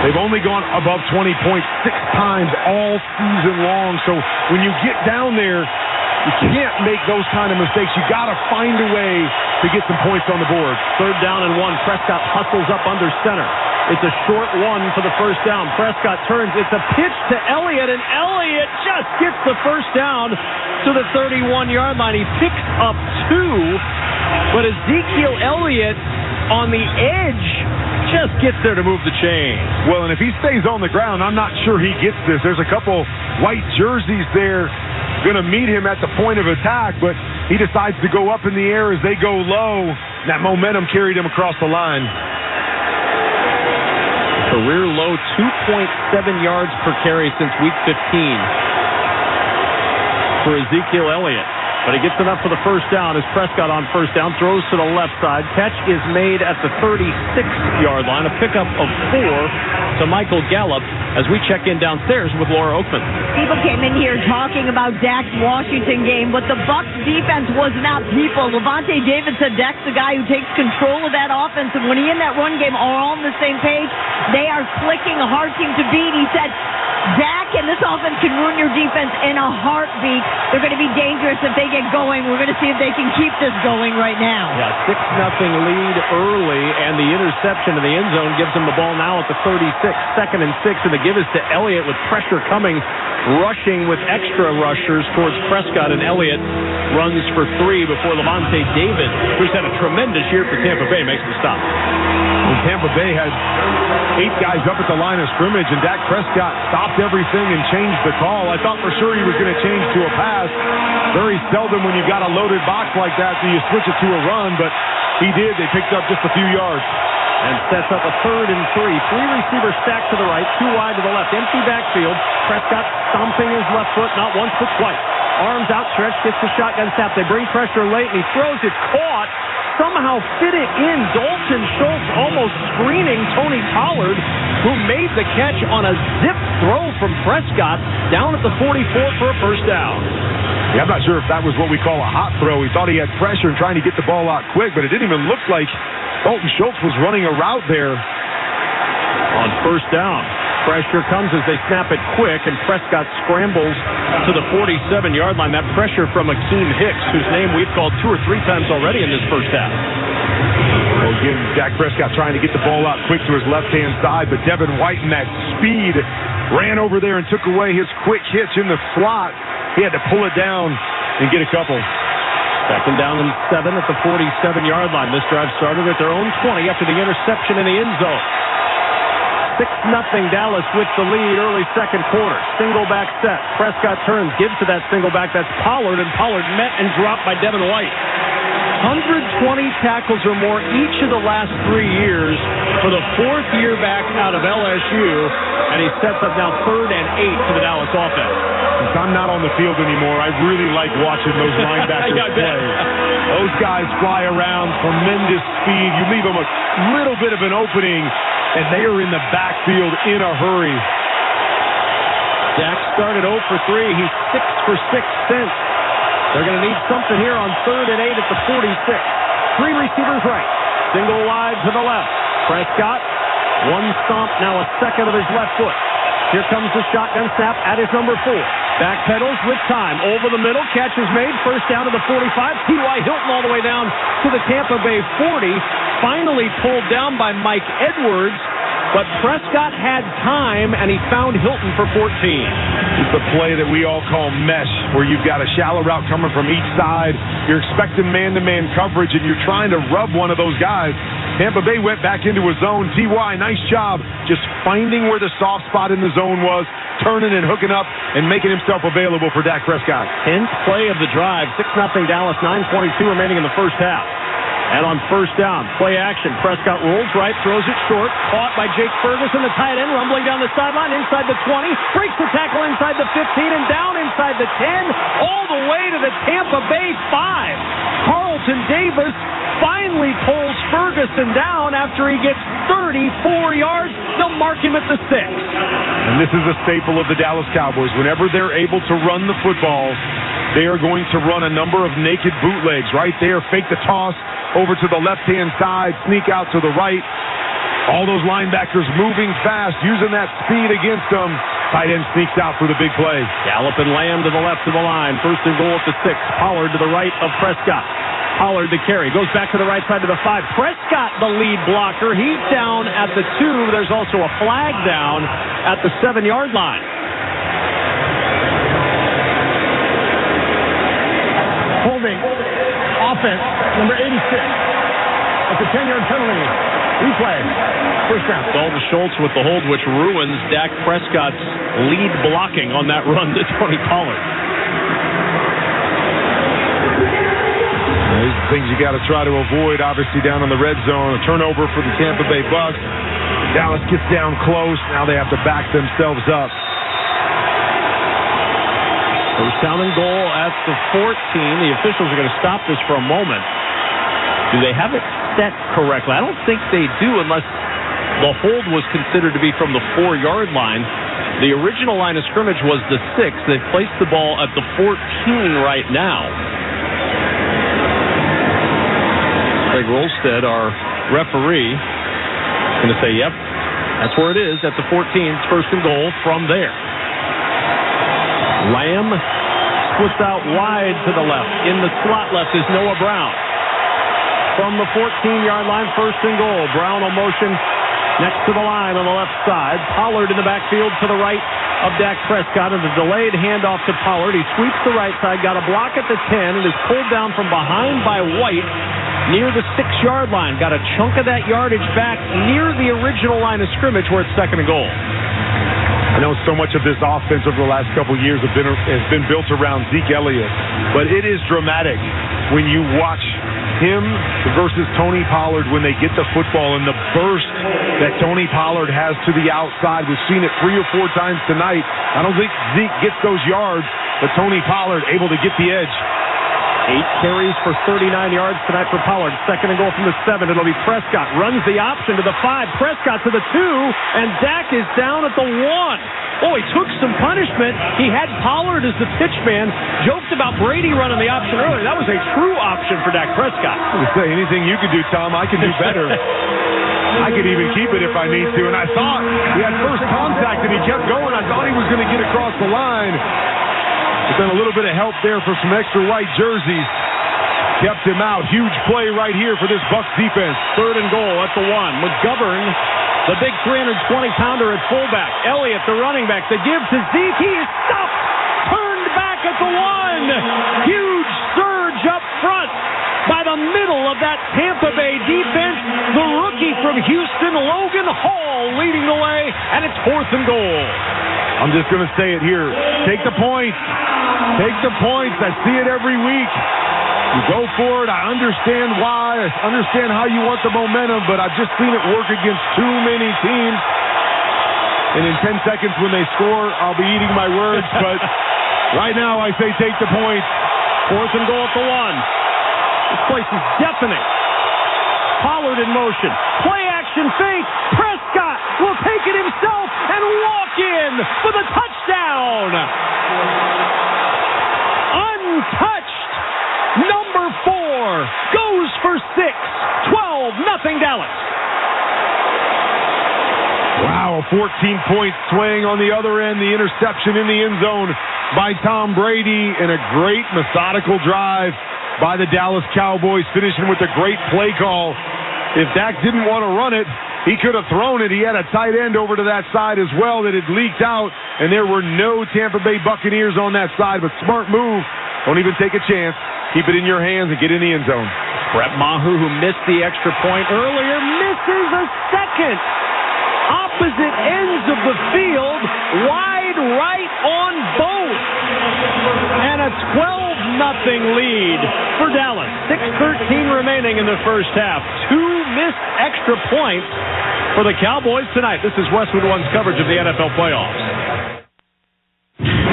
Speaker 2: They've only gone above 20 points 6 times all season long, so when you get down there, you can't make those kind of mistakes. You got to find a way to get some points on the board.
Speaker 1: 3rd down and 1. Prescott hustles up under center. It's a short one for the first down. Prescott turns. It's a pitch to Elliott, and Elliott just gets the first down to the 31-yard line. He picks up 2, but Ezekiel Elliott on the edge just gets there to move the chain.
Speaker 2: Well, and if he stays on the ground, I'm not sure he gets this. There's a couple white jerseys there going to meet him at the point of attack, but he decides to go up in the air as they go low. That momentum carried him across the line.
Speaker 1: Career low 2.7 yards per carry since week 15 for Ezekiel Elliott. But he gets enough for the first down as Prescott on first down throws to the left side. Catch is made at the 36-yard line. A pickup of 4 to Michael Gallup as we check in downstairs with Laura Oakman.
Speaker 18: People came in here talking about Dak's Washington game, but the Bucs defense was not people. Levante David said Dak's the guy who takes control of that offense, and when he in that run game are all on the same page, they are clicking, a hard team to beat. He said, Dak and this offense can ruin your defense in a heartbeat. They're going to be dangerous if they get going. We're going to see if they can keep this going right now.
Speaker 1: Yeah, 6-0 lead early, and the interception in the end zone gives them the ball now at the 36. 2nd and 6, and the give is to Elliott with pressure coming, rushing with extra rushers towards Prescott, and Elliott runs for 3 before Levante David, who's had a tremendous year for Tampa Bay, makes the stop.
Speaker 2: Well, Tampa Bay had 8 guys up at the line of scrimmage, and Dak Prescott stopped everything and changed the call. I thought for sure he was going to change to a pass. Very seldom when you've got a loaded box like that do you switch it to a run, but he did. They picked up just a few yards.
Speaker 1: And sets up a 3rd and 3. 3 receivers stacked to the right, 2 wide to the left. Empty backfield. Prescott stomping his left foot, not once but twice. Arms outstretched, gets the shotgun snap. They bring pressure late, and he throws it. Caught. Somehow fit it in. Dalton Schultz almost screening Tony Pollard, who made the catch on a zip throw from Prescott down at the 44 for a first down.
Speaker 2: Yeah, I'm not sure if that was what we call a hot throw. He thought he had pressure and trying to get the ball out quick, but it didn't even look like Dalton Schultz was running a route there.
Speaker 1: On first down, pressure comes as they snap it quick, and Prescott scrambles to the 47-yard line. That pressure from Akeem Hicks, whose name we've called 2 or 3 times already in this first half.
Speaker 2: Well, again, Dak Prescott trying to get the ball out quick to his left-hand side, but Devin White in that speed ran over there and took away his quick hitch in the slot. He had to pull it down and get a couple.
Speaker 1: 2nd down and 7 at the 47-yard line. This drive started at their own 20 after the interception in the end zone. 6-0 Dallas with the lead early second quarter. Single back set. Prescott turns, gives to that single back. That's Pollard, and Pollard met and dropped by Devin White. 120 tackles or more each of the last 3 years for the 4th year back out of LSU, and he sets up now 3rd and 8 for the Dallas offense.
Speaker 2: Since I'm not on the field anymore, I really like watching those linebackers play. Those guys fly around, tremendous speed. You leave them a little bit of an opening, and they are in the backfield in a hurry.
Speaker 1: Dak started 0 for 3. He's 6 for 6 since. They're going to need something here on 3rd and 8 at the 46. 3 receivers right. Single wide to the left. Prescott, 1 stomp, now a 2nd of his left foot. Here comes the shotgun snap at his number 4. Backpedals with time. Over the middle. Catch is made. First down to the 45. T.Y. Hilton all the way down to the Tampa Bay 40. Finally pulled down by Mike Edwards. But Prescott had time, and he found Hilton for 14.
Speaker 2: It's the play that we all call mesh, where you've got a shallow route coming from each side. You're expecting man-to-man coverage, and you're trying to rub one of those guys. Tampa Bay went back into a zone. T.Y., nice job just finding where the soft spot in the zone was, turning and hooking up, and making himself available for Dak Prescott.
Speaker 1: 10th play of the drive. 6-0 Dallas, 9:22 remaining in the first half. And on first down, play action. Prescott rolls right, throws it short. Caught by Jake Ferguson, the tight end, rumbling down the sideline, inside the 20. Breaks the tackle inside the 15 and down inside the 10. All the way to the Tampa Bay 5. Carlton Davis finally pulls Ferguson down after he gets 34 yards. They'll mark him at the 6.
Speaker 2: And this is a staple of the Dallas Cowboys. Whenever they're able to run the football, they are going to run a number of naked bootlegs right there. Fake the toss over to the left-hand side, sneak out to the right. All those linebackers moving fast, using that speed against them. Tight end sneaks out for the big play.
Speaker 1: Gallup and Lamb to the left of the line. 1st and goal at the 6. Pollard to the right of Prescott. Pollard the carry. Goes back to the right side to the 5. Prescott the lead blocker. He's down at the 2. There's also a flag down at the 7-yard line.
Speaker 7: Holding offense, number 86. That's a 10-yard penalty. Replay. First down.
Speaker 1: Dalton Schultz with the hold, which ruins Dak Prescott's lead blocking on that run to Tony Pollard.
Speaker 2: These are things you got to try to avoid, obviously, down in the red zone. A turnover for the Tampa Bay Bucs. Dallas gets down close. Now they have to back themselves up.
Speaker 1: First down and goal at the 14. The officials are going to stop this for a moment. Do they have it set correctly? I don't think they do unless the hold was considered to be from the 4-yard line. The original line of scrimmage was the 6. They've placed the ball at the 14 right now. Greg Rolstead, our referee, is going to say, yep, that's where it is at the 14. It's first and goal from there. Lamb splits out wide to the left. In the slot left is Noah Brown. From the 14-yard line, first and goal. Brown on motion next to the line on the left side. Pollard in the backfield to the right of Dak Prescott. And a delayed handoff to Pollard. He sweeps the right side, got a block at the 10, and is pulled down from behind by White near the 6-yard line. Got a chunk of that yardage back near the original line of scrimmage where it's second and goal.
Speaker 2: I know so much of this offense over the last couple of years has been built around Zeke Elliott, but it is dramatic when you watch him versus Tony Pollard when they get the football and the burst that Tony Pollard has to the outside. We've seen it 3 or 4 times tonight. I don't think Zeke gets those yards, but Tony Pollard able to get the edge.
Speaker 1: 8 carries for 39 yards tonight for Pollard. Second and goal from the 7. It'll be Prescott. Runs the option to the 5. Prescott to the 2. And Dak is down at the 1. Oh, he took some punishment. He had Pollard as the pitch man. Joked about Brady running the option earlier. That was a true option for Dak Prescott.
Speaker 2: I would say anything you could do, Tom, I can do better. I could even keep it if I need to. And I thought he had first contact and he kept going. I thought he was going to get across the line. But then a little bit of help there for some extra white jerseys. Kept him out. Huge play right here for this Bucs defense.
Speaker 1: Third and goal at the 1. McGovern, the big 320-pounder at fullback. Elliott, the running back. The give to Zeke. He is stopped. Turned back at the 1. Huge surge up front by the middle of that Tampa Bay defense. The rookie from Houston, Logan Hall, leading the way. And it's fourth and goal.
Speaker 2: I'm just going to say it here. Take the points. Take the points. I see it every week. You go for it. I understand why. I understand how you want the momentum, but I've just seen it work against too many teams. And in 10 seconds when they score, I'll be eating my words. But right now I say take the points.
Speaker 1: Fourth and goal at the 1. This place is deafening. Pollard in motion. Play action fake. Prescott will take it himself and walk in for the touchdown. Untouched. Number 4 goes for 6. 12-0 Dallas.
Speaker 2: Wow, a 14-point swing on the other end. The interception in the end zone by Tom Brady, and a great methodical drive by the Dallas Cowboys, finishing with a great play call. If Dak didn't want to run it, he could have thrown it. He had a tight end over to that side as well that had leaked out, and there were no Tampa Bay Buccaneers on that side. But smart move. Don't even take a chance. Keep it in your hands and get in the end zone.
Speaker 1: Brett Maher, who missed the extra point earlier, misses a second. Opposite ends of the field, wide right on both. And a 12-0 lead for Dallas. 6:13 remaining in the first half. 2 missed extra points for the Cowboys tonight. This is Westwood One's coverage of the NFL playoffs.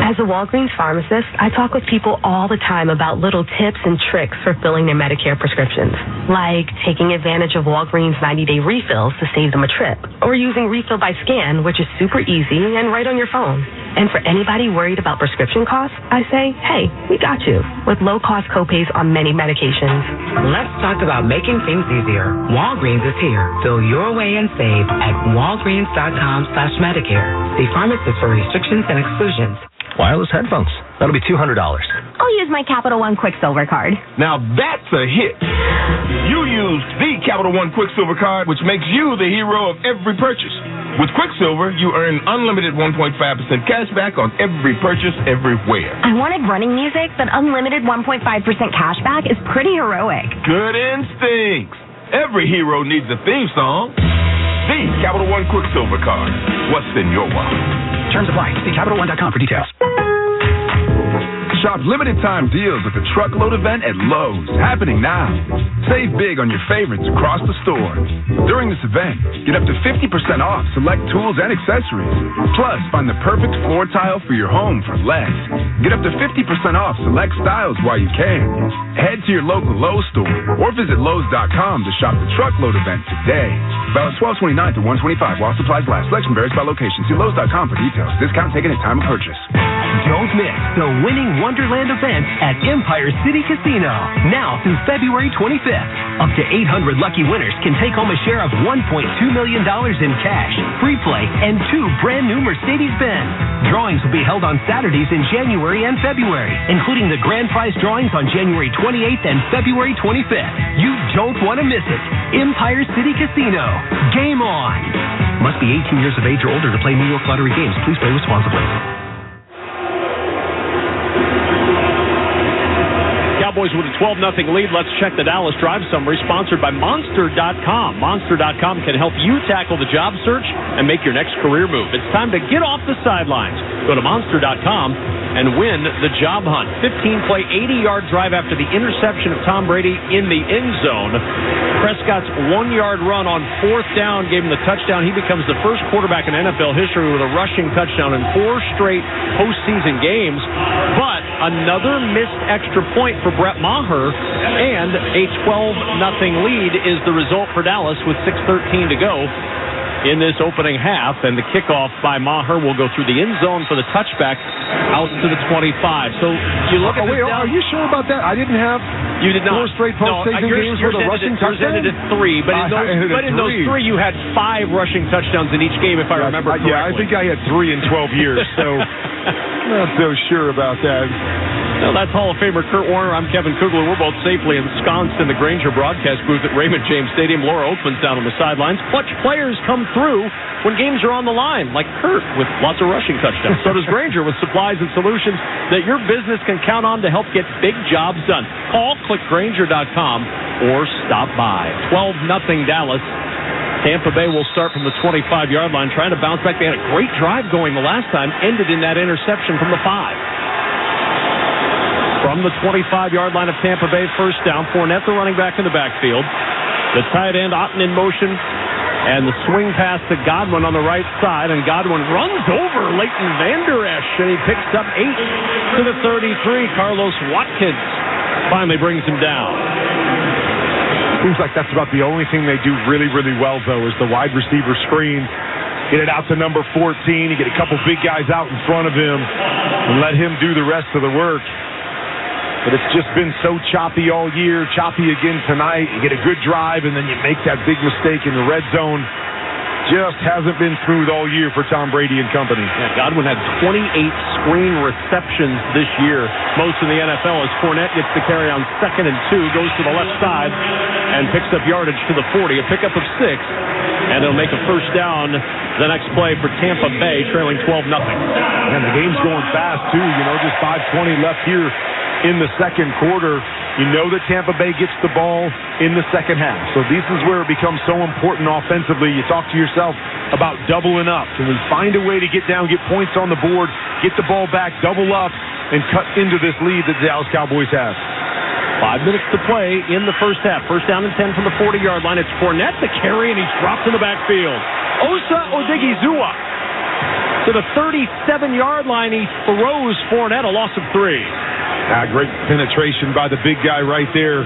Speaker 19: As a Walgreens pharmacist, I talk with people all the time about little tips and tricks for filling their Medicare prescriptions, like taking advantage of Walgreens 90-day refills to save them a trip, or using Refill by Scan, which is super easy and right on your phone. And for anybody worried about prescription costs, I say, hey, we got you, with low-cost copays on many medications.
Speaker 14: Let's talk about making things easier. Walgreens is here. Fill your way and save at walgreens.com/Medicare. See pharmacist for restrictions and exclusions.
Speaker 16: Wireless headphones. That'll be $200.
Speaker 15: I'll use my Capital One Quicksilver card.
Speaker 20: Now that's a hit. You used the Capital One Quicksilver card, which makes you the hero of every purchase. With Quicksilver, you earn unlimited 1.5% cash back on every purchase everywhere.
Speaker 15: I wanted running music, but unlimited 1.5% cash back is pretty heroic.
Speaker 20: Good instincts. Every hero needs a theme song. The Capital One Quicksilver Card. What's in your wallet?
Speaker 10: Terms apply. See CapitalOne.com for details.
Speaker 21: Shop limited-time deals at the Truckload event at Lowe's, happening now. Save big on your favorites across the store. During this event, get up to 50% off select tools and accessories. Plus, find the perfect floor tile for your home for less. Get up to 50% off select styles while you can. Head to your local Lowe's store or visit Lowes.com to shop the Truckload event today. Valid 12/29 to 1/25 while supplies last. Selection varies by location. See Lowes.com for details. Discount taken at time of purchase.
Speaker 22: Don't miss the Winning Wonderland event at Empire City Casino, now through February 25th. Up to 800 lucky winners can take home a share of $1.2 million in cash, free play, and 2 brand new Mercedes-Benz. Drawings will be held on Saturdays in January and February, including the grand prize drawings on January 28th and February 25th. You don't want to miss it. Empire City Casino. Game on. Must be 18 years of age or older to play New York Lottery games. Please play responsibly.
Speaker 1: Cowboys with a 12-0 lead. Let's check the Dallas Drive Summary, sponsored by Monster.com. Monster.com can help you tackle the job search and make your next career move. It's time to get off the sidelines. Go to Monster.com and win the job hunt. 15-play, 80-yard drive after the interception of Tom Brady in the end zone. Prescott's 1-yard run on 4th down gave him the touchdown. He becomes the first quarterback in NFL history with a rushing touchdown in 4 straight postseason games. But another missed extra point for Brett Maher, and a 12-0 lead is the result for Dallas with 6:13 to go in this opening half, and the kickoff by Maher will go through the end zone for the touchback out to the 25. So you look at this.
Speaker 2: Are you sure about that? I didn't have.
Speaker 1: You did not.
Speaker 2: 4 straight postseason games with a rushing touchdown?
Speaker 1: Yours ended at 3, but in those 3 you had 5 rushing touchdowns in each game, if I remember correctly.
Speaker 2: Yeah, I think I had 3 in 12 years, so not so sure about that.
Speaker 1: So that's Hall of Famer Kurt Warner. I'm Kevin Kugler. We're both safely ensconced in the Grainger broadcast booth at Raymond James Stadium. Laura Oakman's down on the sidelines. Clutch players come through when games are on the line, like Kurt with lots of rushing touchdowns. So does Grainger with supplies and solutions that your business can count on to help get big jobs done. Call, click Grainger.com, or stop by. 12-0 Dallas. Tampa Bay will start from the 25-yard line, trying to bounce back. They had a great drive going the last time, ended in that interception from the 5. From the 25-yard line of Tampa Bay, first down. Fournette, the running back, in the backfield. The tight end, Otten in motion. And the swing pass to Godwin on the right side. And Godwin runs over Leighton Vander Esch. And he picks up 8 to the 33. Carlos Watkins finally brings him down.
Speaker 2: Seems like that's about the only thing they do really, really well, though, is the wide receiver screen. Get it out to number 14. You get a couple big guys out in front of him and let him do the rest of the work. But it's just been so choppy all year, choppy again tonight. You get a good drive, and then you make that big mistake in the red zone. Just hasn't been smooth all year for Tom Brady and company.
Speaker 1: Yeah, Godwin had 28 screen receptions this year, most in the NFL, as Fournette gets the carry on 2nd and 2, goes to the left side, and picks up yardage to the 40, a pickup of 6, and it'll make a first down the next play for Tampa Bay, trailing 12-0.
Speaker 2: And the game's going fast, too. You know, just 5:20 left here in the second quarter. You know that Tampa Bay gets the ball in the second half. So this is where it becomes so important offensively. You talk to yourself about doubling up. Can we find a way to get down, get points on the board, get the ball back, double up, and cut into this lead that the Dallas Cowboys have?
Speaker 1: 5 minutes to play in the first half. First down and 10 from the 40-yard line. It's Fournette the carry, and he's dropped in the backfield. Osa Odigizua to the 37-yard line. He throws Fournette, a loss of 3.
Speaker 2: Great penetration by the big guy right there.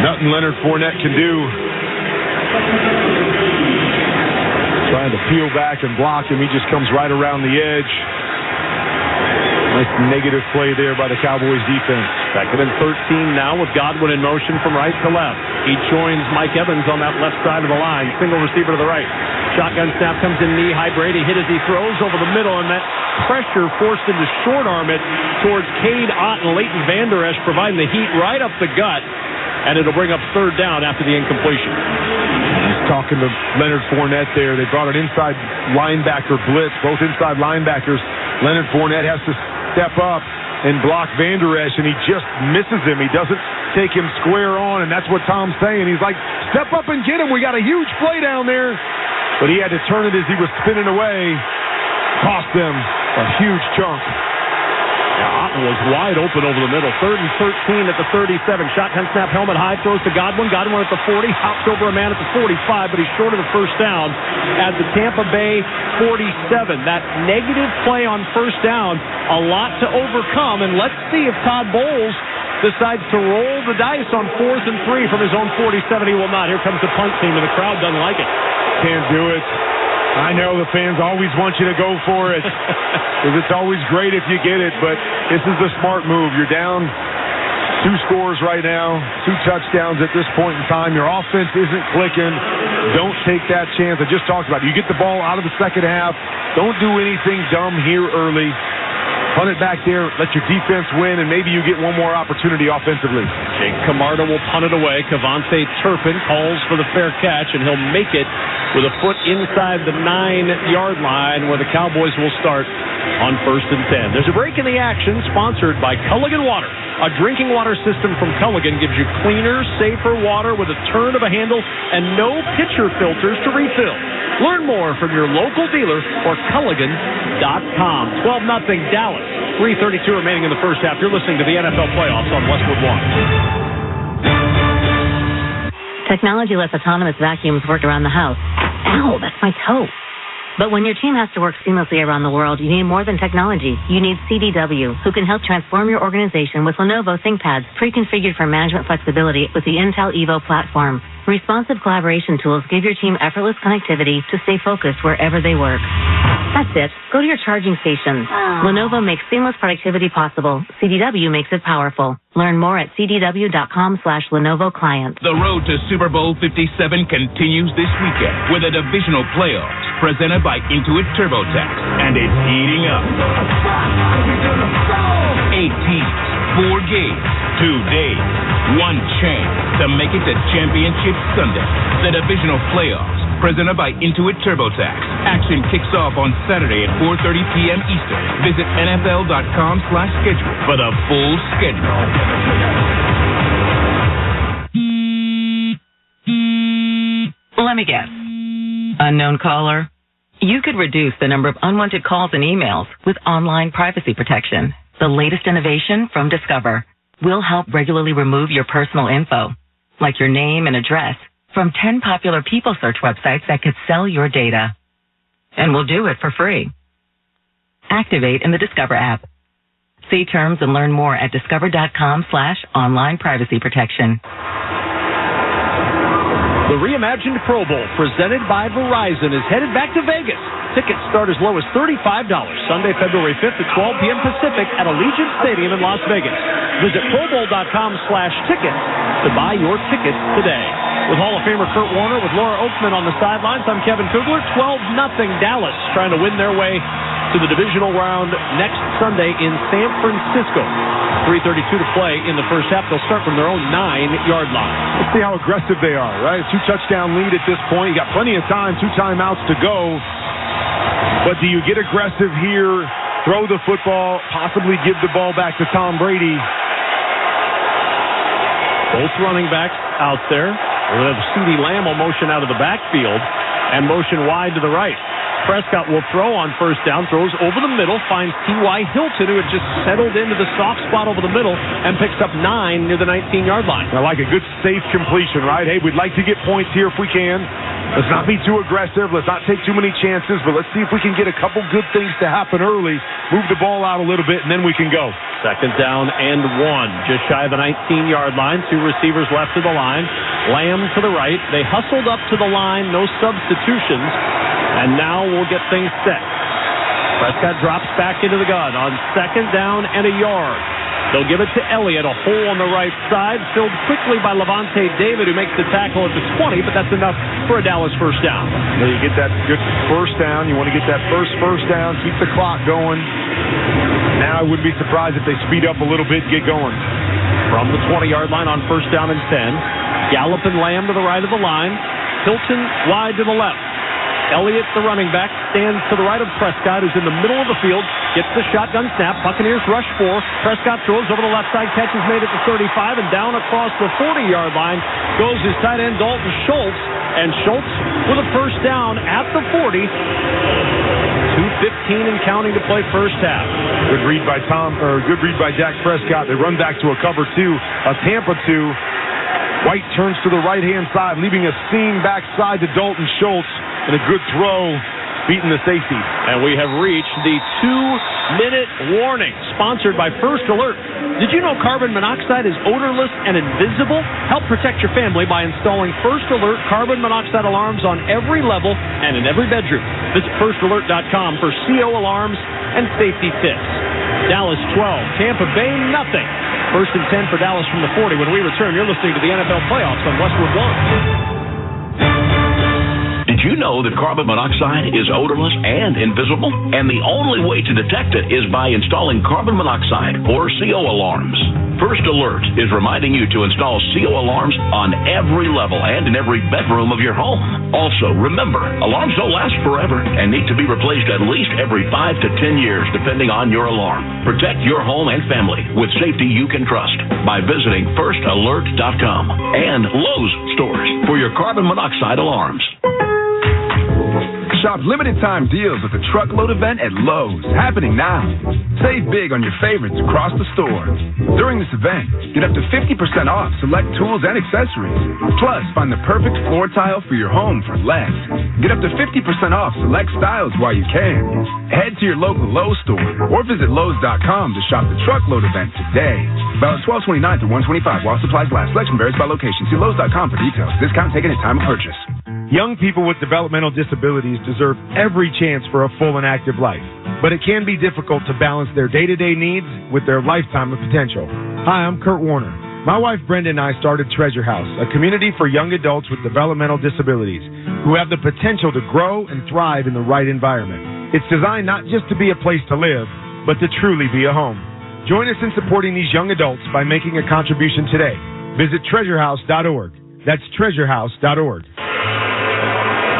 Speaker 2: Nothing Leonard Fournette can do. Trying to peel back and block him. He just comes right around the edge. Nice negative play there by the Cowboys defense.
Speaker 1: Second and 13 now with Godwin in motion from right to left. He joins Mike Evans on that left side of the line. Single receiver to the right. Shotgun snap comes in knee-high. Brady hit as he throws over the middle, and that pressure forced him to short-arm it towards Cade Otten. Leighton Vander Esch providing the heat right up the gut, and it'll bring up third down after the incompletion.
Speaker 2: He's talking to Leonard Fournette there. They brought an inside linebacker blitz, both inside linebackers. Leonard Fournette has to step up and block Van Der Esch, and he just misses him. He doesn't take him square on, and that's what Tom's saying. He's like, step up and get him. We got a huge play down there. But he had to turn it as he was spinning away. Cost them a huge chunk.
Speaker 1: Otten was wide open over the middle. 3rd and 13 at the 37. Shotgun snap, helmet high, throws to Godwin. Godwin at the 40, hops over a man at the 45, but he's short of the first down at the Tampa Bay 47. That negative play on first down, a lot to overcome, and let's see if Todd Bowles decides to roll the dice on 4th and 3 from his own 47. He will not. Here comes the punt team, and the crowd doesn't like it.
Speaker 2: Can't do it. I know the fans always want you to go for it because it's always great if you get it, but this is the smart move. You're down 2 scores right now, 2 touchdowns at this point in time. Your offense isn't clicking. Don't take that chance. I just talked about it. You get the ball out of the second half. Don't do anything dumb here early. Punt it back there, let your defense win, and maybe you get one more opportunity offensively.
Speaker 1: Jake Camarda will punt it away. Cavante Turpin calls for the fair catch, and he'll make it with a foot inside the 9-yard line where the Cowboys will start on 1st and 10. There's a break in the action sponsored by Culligan Water. A drinking water system from Culligan gives you cleaner, safer water with a turn of a handle and no pitcher filters to refill. Learn more from your local dealer or Culligan.com. 12-0 Dallas. 3:32 remaining in the first half. You're listening to the NFL Playoffs on Westwood One.
Speaker 4: Technology lets autonomous vacuums work around the house. Ow, that's my toe. But when your team has to work seamlessly around the world, you need more than technology. You need CDW, who can help transform your organization with Lenovo ThinkPads, pre-configured for management flexibility with the Intel Evo platform. Responsive collaboration tools give your team effortless connectivity to stay focused wherever they work. That's it. Go to your charging station. Lenovo makes seamless productivity possible. CDW makes it powerful. Learn more at cdw.com/Lenovo Client.
Speaker 6: The road to Super Bowl 57 continues this weekend with a divisional playoffs presented by Intuit TurboTax, and it's heating up. 8 teams, 4 games, 2 days, 1 chance to make it to Championship Sunday. The divisional playoffs presented by Intuit TurboTax. Action kicks off on Saturday at 4:30 p.m. Eastern. Visit NFL.com/schedule for the full schedule.
Speaker 23: Let me guess. Unknown caller? You could reduce the number of unwanted calls and emails with online privacy protection. The latest innovation from Discover will help regularly remove your personal info, like your name and address, from 10 popular people search websites that could sell your data. And we'll do it for free. Activate in the Discover app. See terms and learn more at discover.com/online privacy protection.
Speaker 1: The reimagined Pro Bowl, presented by Verizon, is headed back to Vegas. Tickets start as low as $35. Sunday, February 5th at 12 p.m. Pacific at Allegiant Stadium in Las Vegas. Visit ProBowl.com/tickets to buy your tickets today. With Hall of Famer Kurt Warner, with Laura Oakman on the sidelines, I'm Kevin Kugler. 12-0 Dallas trying to win their way to the divisional round next Sunday in San Francisco. 3:32 to play in the first half. They'll start from their own 9-yard line.
Speaker 2: Let's see how aggressive they are, right? A 2-touchdown lead at this point. You got plenty of time, 2 timeouts to go. But do you get aggressive here, throw the football, possibly give the ball back to Tom Brady?
Speaker 1: Both running backs out there. We'll have CeeDee Lamb will motion out of the backfield and motion wide to the right. Prescott will throw on first down, throws over the middle, finds T.Y. Hilton, who had just settled into the soft spot over the middle, and picks up 9 near the 19-yard line.
Speaker 2: I like a good, safe completion, right? Hey, we'd like to get points here if we can. Let's not be too aggressive. Let's not take too many chances, but let's see if we can get a couple good things to happen early, move the ball out a little bit, and then we can go.
Speaker 1: 2nd down and 1, just shy of the 19-yard line. 2 receivers left of the line. Lamb to the right. They hustled up to the line, no substitutions. And now we'll get things set. Prescott drops back into the gun on 2nd down and 1 yard. They'll give it to Elliott, a hole on the right side, filled quickly by Levante David, who makes the tackle at the 20, but that's enough for a Dallas first down.
Speaker 2: You get that good first down. You want to get that first down, keep the clock going. Now I wouldn't be surprised if they speed up a little bit, get going.
Speaker 1: From the 20-yard line on 1st down and 10, Gallup and Lamb to the right of the line, Hilton wide to the left. Elliott, the running back, stands to the right of Prescott, who's in the middle of the field, gets the shotgun snap. Buccaneers rush 4. Prescott throws over the left side, catch is made at the 35, and down across the 40-yard line goes his tight end Dalton Schultz, and Schultz with a first down at the 40. 2:15 and counting to play first half.
Speaker 2: Good read by Dak Prescott. They run back to a cover 2, a Tampa 2. White turns to the right-hand side, leaving a seam backside to Dalton Schultz, and a good throw, beating the safety.
Speaker 1: And we have reached the 2-minute warning, sponsored by First Alert. Did you know carbon monoxide is odorless and invisible? Help protect your family by installing First Alert carbon monoxide alarms on every level and in every bedroom. Visit firstalert.com for CO alarms and safety tips. Dallas 12, Tampa Bay nothing. First and 10 for Dallas from the 40. When we return, you're listening to the NFL Playoffs on Westwood One.
Speaker 3: Did you know that carbon monoxide is odorless and invisible? And the only way to detect it is by installing carbon monoxide or CO alarms. First Alert is reminding you to install CO alarms on every level and in every bedroom of your home. Also, remember, alarms don't last forever and need to be replaced at least every 5 to 10 years, depending on your alarm. Protect your home and family with safety you can trust by visiting firstalert.com and Lowe's stores for your carbon monoxide alarms.
Speaker 21: Shop limited-time deals at the Truckload event at Lowe's, happening now. Save big on your favorites across the store. During this event, get up to 50% off select tools and accessories. Plus, find the perfect floor tile for your home for less. Get up to 50% off select styles while you can. Head to your local Lowe's store or visit Lowes.com to shop the Truckload event today. Valid 12/29 to 1/25 while supplies last. Selection varies by location. See Lowes.com for details. Discount taken at time of purchase.
Speaker 2: Young people with developmental disabilities deserve every chance for a full and active life, but it can be difficult to balance their day-to-day needs with their lifetime of potential. Hi, I'm Kurt Warner. My wife Brenda and I started Treasure House, a community for young adults with developmental disabilities who have the potential to grow and thrive in the right environment. It's designed not just to be a place to live, but to truly be a home. Join us in supporting these young adults by making a contribution today. Visit treasurehouse.org. That's treasurehouse.org.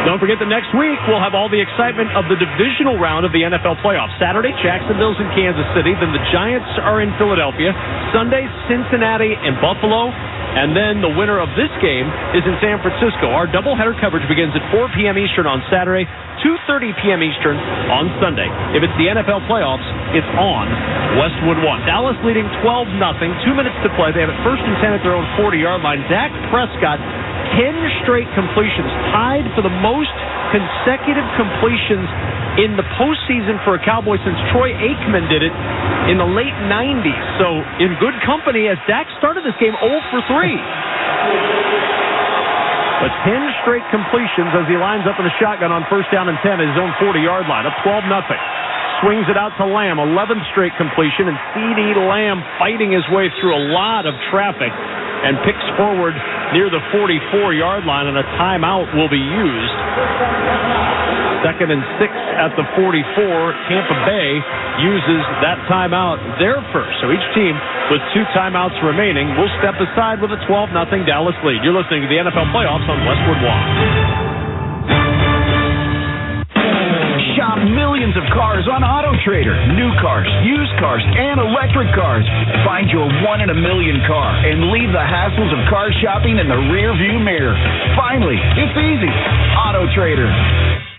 Speaker 1: Don't forget that next week we'll have all the excitement of the divisional round of the NFL playoffs. Saturday, Jacksonville's in Kansas City. Then the Giants are in Philadelphia. Sunday, Cincinnati and Buffalo. And then the winner of this game is in San Francisco. Our doubleheader coverage begins at 4 p.m. Eastern on Saturday, 2:30 p.m. Eastern on Sunday. If it's the NFL playoffs, it's on Westwood One. Dallas leading 12-0. 2 minutes to play. They have it first and 10 at their own 40-yard line. Dak Prescott, 10 straight completions, tied for the most consecutive completions in the postseason for a Cowboy since Troy Aikman did it in the late 90s. So in good company as Dak started this game 0 for 3. But 10 straight completions as he lines up in the shotgun on first down and 10 at his own 40-yard line, up 12-0. Swings it out to Lamb, 11th straight completion, and C.D. Lamb fighting his way through a lot of traffic and picks forward near the 44-yard line, and a timeout will be used. 2nd and 6 at the 44. Tampa Bay uses that timeout there first. So each team with 2 timeouts remaining will step aside with a 12-0 Dallas lead. You're listening to the NFL Playoffs on Westwood One.
Speaker 5: Shop millions of cars on AutoTrader. New cars, used cars, and electric cars. Find your 1 in a million car and leave the hassles of car shopping in the rear-view mirror. Finally, it's easy. AutoTrader.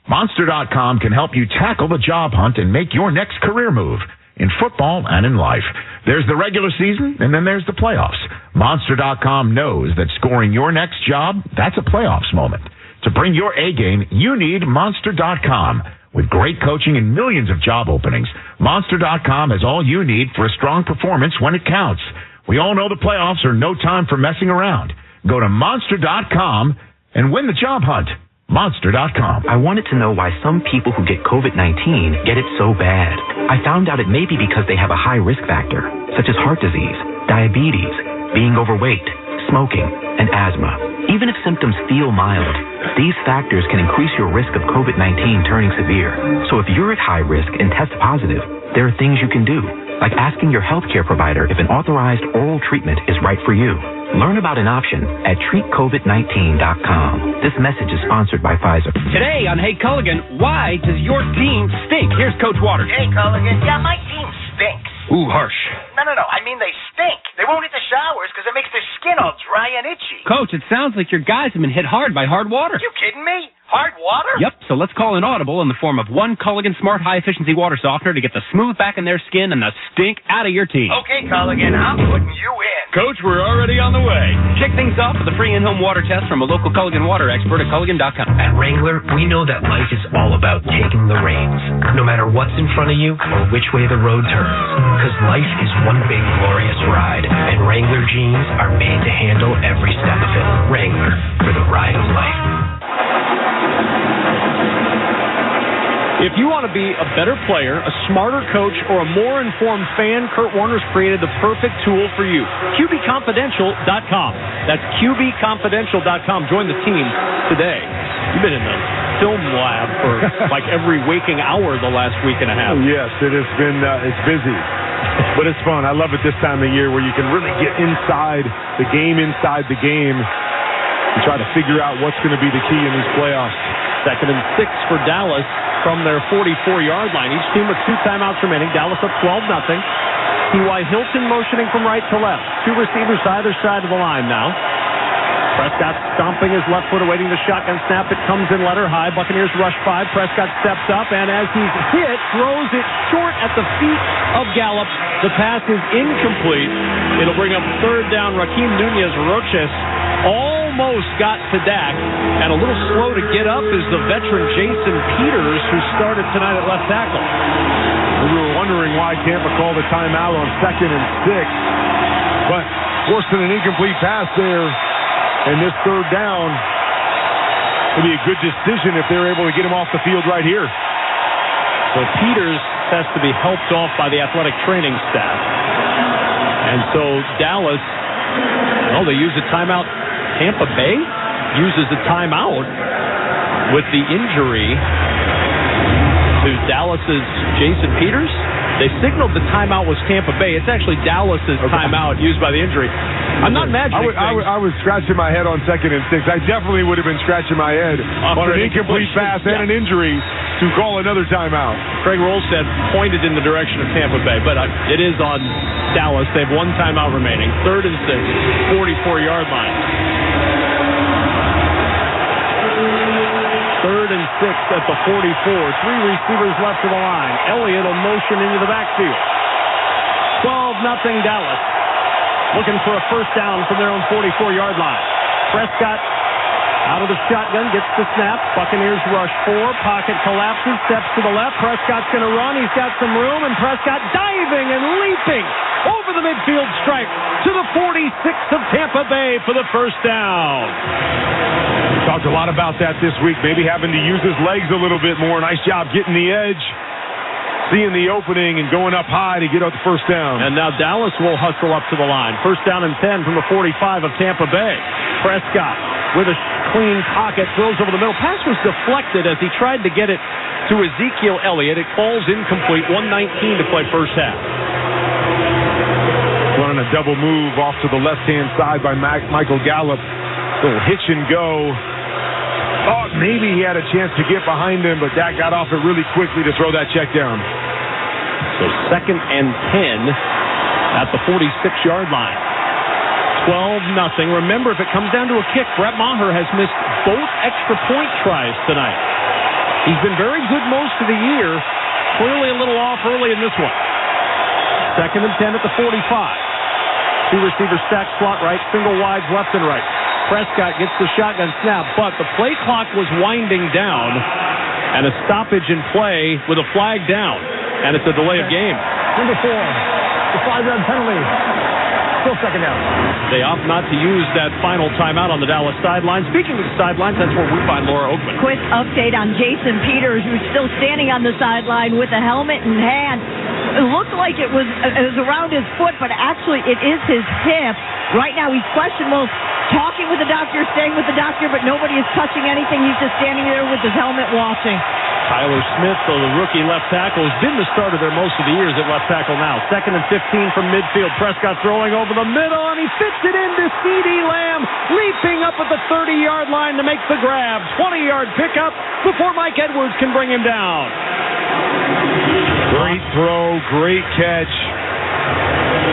Speaker 8: Monster.com can help you tackle the job hunt and make your next career move in football and in life. There's the regular season, and then there's the playoffs. Monster.com knows that scoring your next job, that's a playoffs moment. To bring your A game, you need Monster.com. With great coaching and millions of job openings, Monster.com has all you need for a strong performance when it counts. We all know the playoffs are no time for messing around. Go to Monster.com and win the job hunt. Monster.com.
Speaker 13: I wanted to know why some people who get COVID-19 get it so bad. I found out it may be because they have a high risk factor, such as heart disease, diabetes, being overweight, smoking, and asthma. Even if symptoms feel mild, these factors can increase your risk of COVID-19 turning severe. So if you're at high risk and test positive, there are things you can do, like asking your healthcare provider if an authorized oral treatment is right for you. Learn about an option at treatcovid19.com. This message is sponsored by Pfizer.
Speaker 9: Today on Hey Culligan, why does your team stink? Here's Coach Waters.
Speaker 11: Hey Culligan, yeah, my team stinks.
Speaker 9: Ooh, harsh.
Speaker 11: No, I mean they stink. They won't hit the showers because it makes their skin all dry and itchy.
Speaker 9: Coach, it sounds like your guys have been hit hard by hard water.
Speaker 11: You kidding me? Hard water?
Speaker 9: Yep, so let's call an audible in the form of one Culligan Smart High-Efficiency Water Softener to get the smooth back in their skin and the stink out of your team.
Speaker 11: Okay, Culligan, I'm putting you in.
Speaker 9: Coach, we're already on the way. Kick things off with a free in-home water test from a local Culligan water expert at Culligan.com.
Speaker 10: At Wrangler, we know that life is all about taking the reins, no matter what's in front of you or which way the road turns. Because life is one big glorious ride, and Wrangler jeans are made to handle every step of it. Wrangler, for the ride of life.
Speaker 1: If you want to be a better player, a smarter coach, or a more informed fan, Kurt Warner's created the perfect tool for you. QBConfidential.com. That's QBConfidential.com. Join the team today. You've been in the film lab for like every waking hour the last week and a half.
Speaker 2: Yes, it has been it's busy, but it's fun. I love it this time of year where you can really get inside the game, and try to figure out what's going to be the key in these playoffs.
Speaker 1: 2nd and 6 for Dallas from their 44-yard line. Each team with 2 timeouts remaining. Dallas up 12-0. T.Y. Hilton motioning from right to left. 2 receivers either side of the line now. Prescott stomping his left foot, awaiting the shotgun snap. It comes in letter high. Buccaneers rush 5. Prescott steps up, and as he's hit, throws it short at the feet of Gallup. The pass is incomplete. It'll bring up 3rd down. Raheem Nunez-Roches almost got to Dak, and a little slow to get up is the veteran Jason Peters, who started tonight at left tackle.
Speaker 2: We were wondering why Tampa called a timeout on 2nd and 6, but forcing an incomplete pass there, and this 3rd down will be a good decision if they're able to get him off the field right here.
Speaker 1: So Peters has to be helped off by the athletic training staff. And so Dallas, they use a timeout. Tampa Bay uses a timeout with the injury to Dallas's Jason Peters. They signaled the timeout was Tampa Bay. It's actually Dallas's timeout used by the injury. I'm not imagining
Speaker 2: I was scratching my head on 2nd and 6. I definitely would have been scratching my head on an incomplete pass and an injury to call another timeout.
Speaker 1: Craig Rolstad pointed in the direction of Tampa Bay, but it is on Dallas. They have 1 timeout remaining. 3rd and 6, 44-yard line. 3rd and 6 at the 44. 3 receivers left to the line. Elliott will motion into the backfield. 12-0 Dallas. Looking for a 1st down from their own 44-yard line. Prescott out of the shotgun, gets the snap. Buccaneers rush 4. Pocket collapses, steps to the left. Prescott's going to run. He's got some room, and Prescott diving and leaping over the midfield stripe to the 46 of Tampa Bay for the 1st down.
Speaker 2: We talked a lot about that this week, maybe having to use his legs a little bit more. Nice job getting the edge, seeing the opening, and going up high to get out the 1st down.
Speaker 1: And now Dallas will hustle up to the line. 1st down and 10 from the 45 of Tampa Bay. Prescott with a clean pocket, throws over the middle. Pass was deflected as he tried to get it to Ezekiel Elliott. It falls incomplete. 1:19 to play 1st half.
Speaker 2: Running a double move off to the left-hand side by Michael Gallup. Little hitch and go. Thought maybe he had a chance to get behind him, but Dak got off it really quickly to throw that check down.
Speaker 1: So 2nd and 10 at the 46-yard line. 12-0. Remember, if it comes down to a kick, Brett Maher has missed both extra point tries tonight. He's been very good most of the year. Clearly a little off early in this one. 2nd and 10 at the 45. 2 receivers stack slot right, single wides left and right. Prescott gets the shotgun snap, but the play clock was winding down, and a stoppage in play with a flag down, and it's a delay of game.
Speaker 7: Number 4, the 5-yard penalty. Still 2nd down.
Speaker 1: They opt not to use that final timeout on the Dallas sideline. Speaking of the sidelines, that's where we find Laura Oakman.
Speaker 18: Quick update on Jason Peters, who's still standing on the sideline with a helmet in hand. It looked like it was around his foot, but actually it is his hip. Right now he's questionable, talking with the doctor, staying with the doctor, but nobody is touching anything. He's just standing there with his helmet watching.
Speaker 1: Tyler Smith, the rookie left tackle, has been the starter there most of the years at left tackle now. 2nd and 15 from midfield. Prescott throwing over the middle, and he fits it into CeeDee Lamb, leaping up at the 30-yard line to make the grab. 20-yard pickup before Mike Edwards can bring him down.
Speaker 2: Great throw, great catch.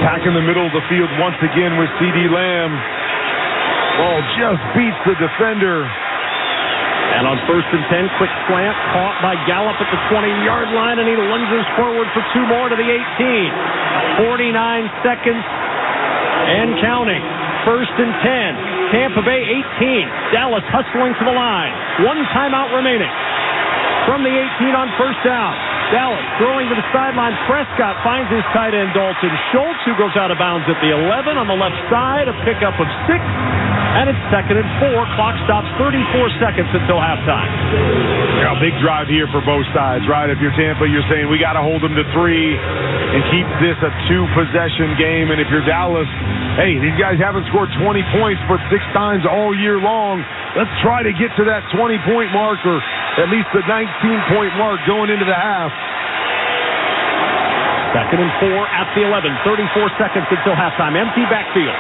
Speaker 2: Back in the middle of the field once again with CeeDee Lamb. Ball just beats the defender.
Speaker 1: And on 1st and 10, quick slant, caught by Gallup at the 20-yard line, and he lunges forward for 2 more to the 18. 49 seconds and counting. 1st and 10, Tampa Bay 18. Dallas hustling to the line. 1 timeout remaining. From the 18 on 1st down. Dallas throwing to the sideline. Prescott finds his tight end Dalton Schultz, who goes out of bounds at the 11 on the left side. A pickup of 6. And it's 2nd and 4. Clock stops 34 seconds until halftime.
Speaker 2: Yeah, big drive here for both sides, right? If you're Tampa, you're saying we got to hold them to 3 and keep this a 2-possession game. And if you're Dallas, hey, these guys haven't scored 20 points but 6 times all year long. Let's try to get to that 20-point mark, or at least the 19-point mark going into the half.
Speaker 1: 2nd and 4 at the 11. 34 seconds until halftime. Empty backfield.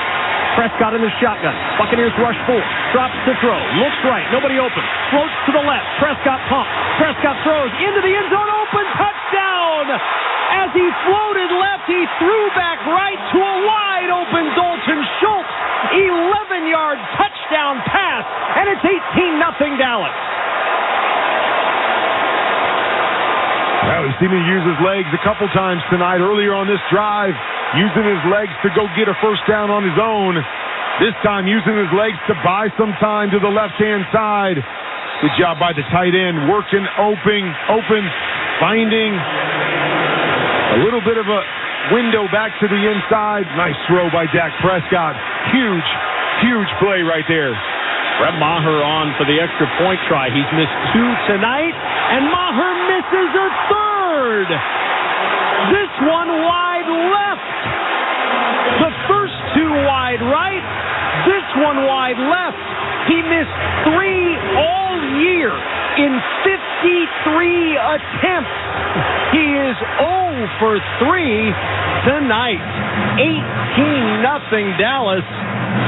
Speaker 1: Prescott in the shotgun. Buccaneers rush 4. Drops to throw. Looks right. Nobody open. Floats to the left. Prescott pumps. Prescott throws into the end zone. Open. Touchdown. As he floated left, he threw back right to a wide open Dalton Schultz. 11-yard touchdown pass. And it's 18-0 Dallas.
Speaker 2: Well, we've seen him use his legs a couple times tonight. Earlier on this drive, using his legs to go get a first down on his own. This time using his legs to buy some time to the left-hand side. Good job by the tight end, working open, finding a little bit of a window back to the inside. Nice throw by Dak Prescott. Huge play right there.
Speaker 1: Brett Maher on for the extra point try. He's missed 2 tonight, and Maher misses a 3rd. This one wide left. The first 2 wide right. This one wide left. He missed 3 all year in 53 attempts. He is 0 for 3 tonight. 18-0 Dallas.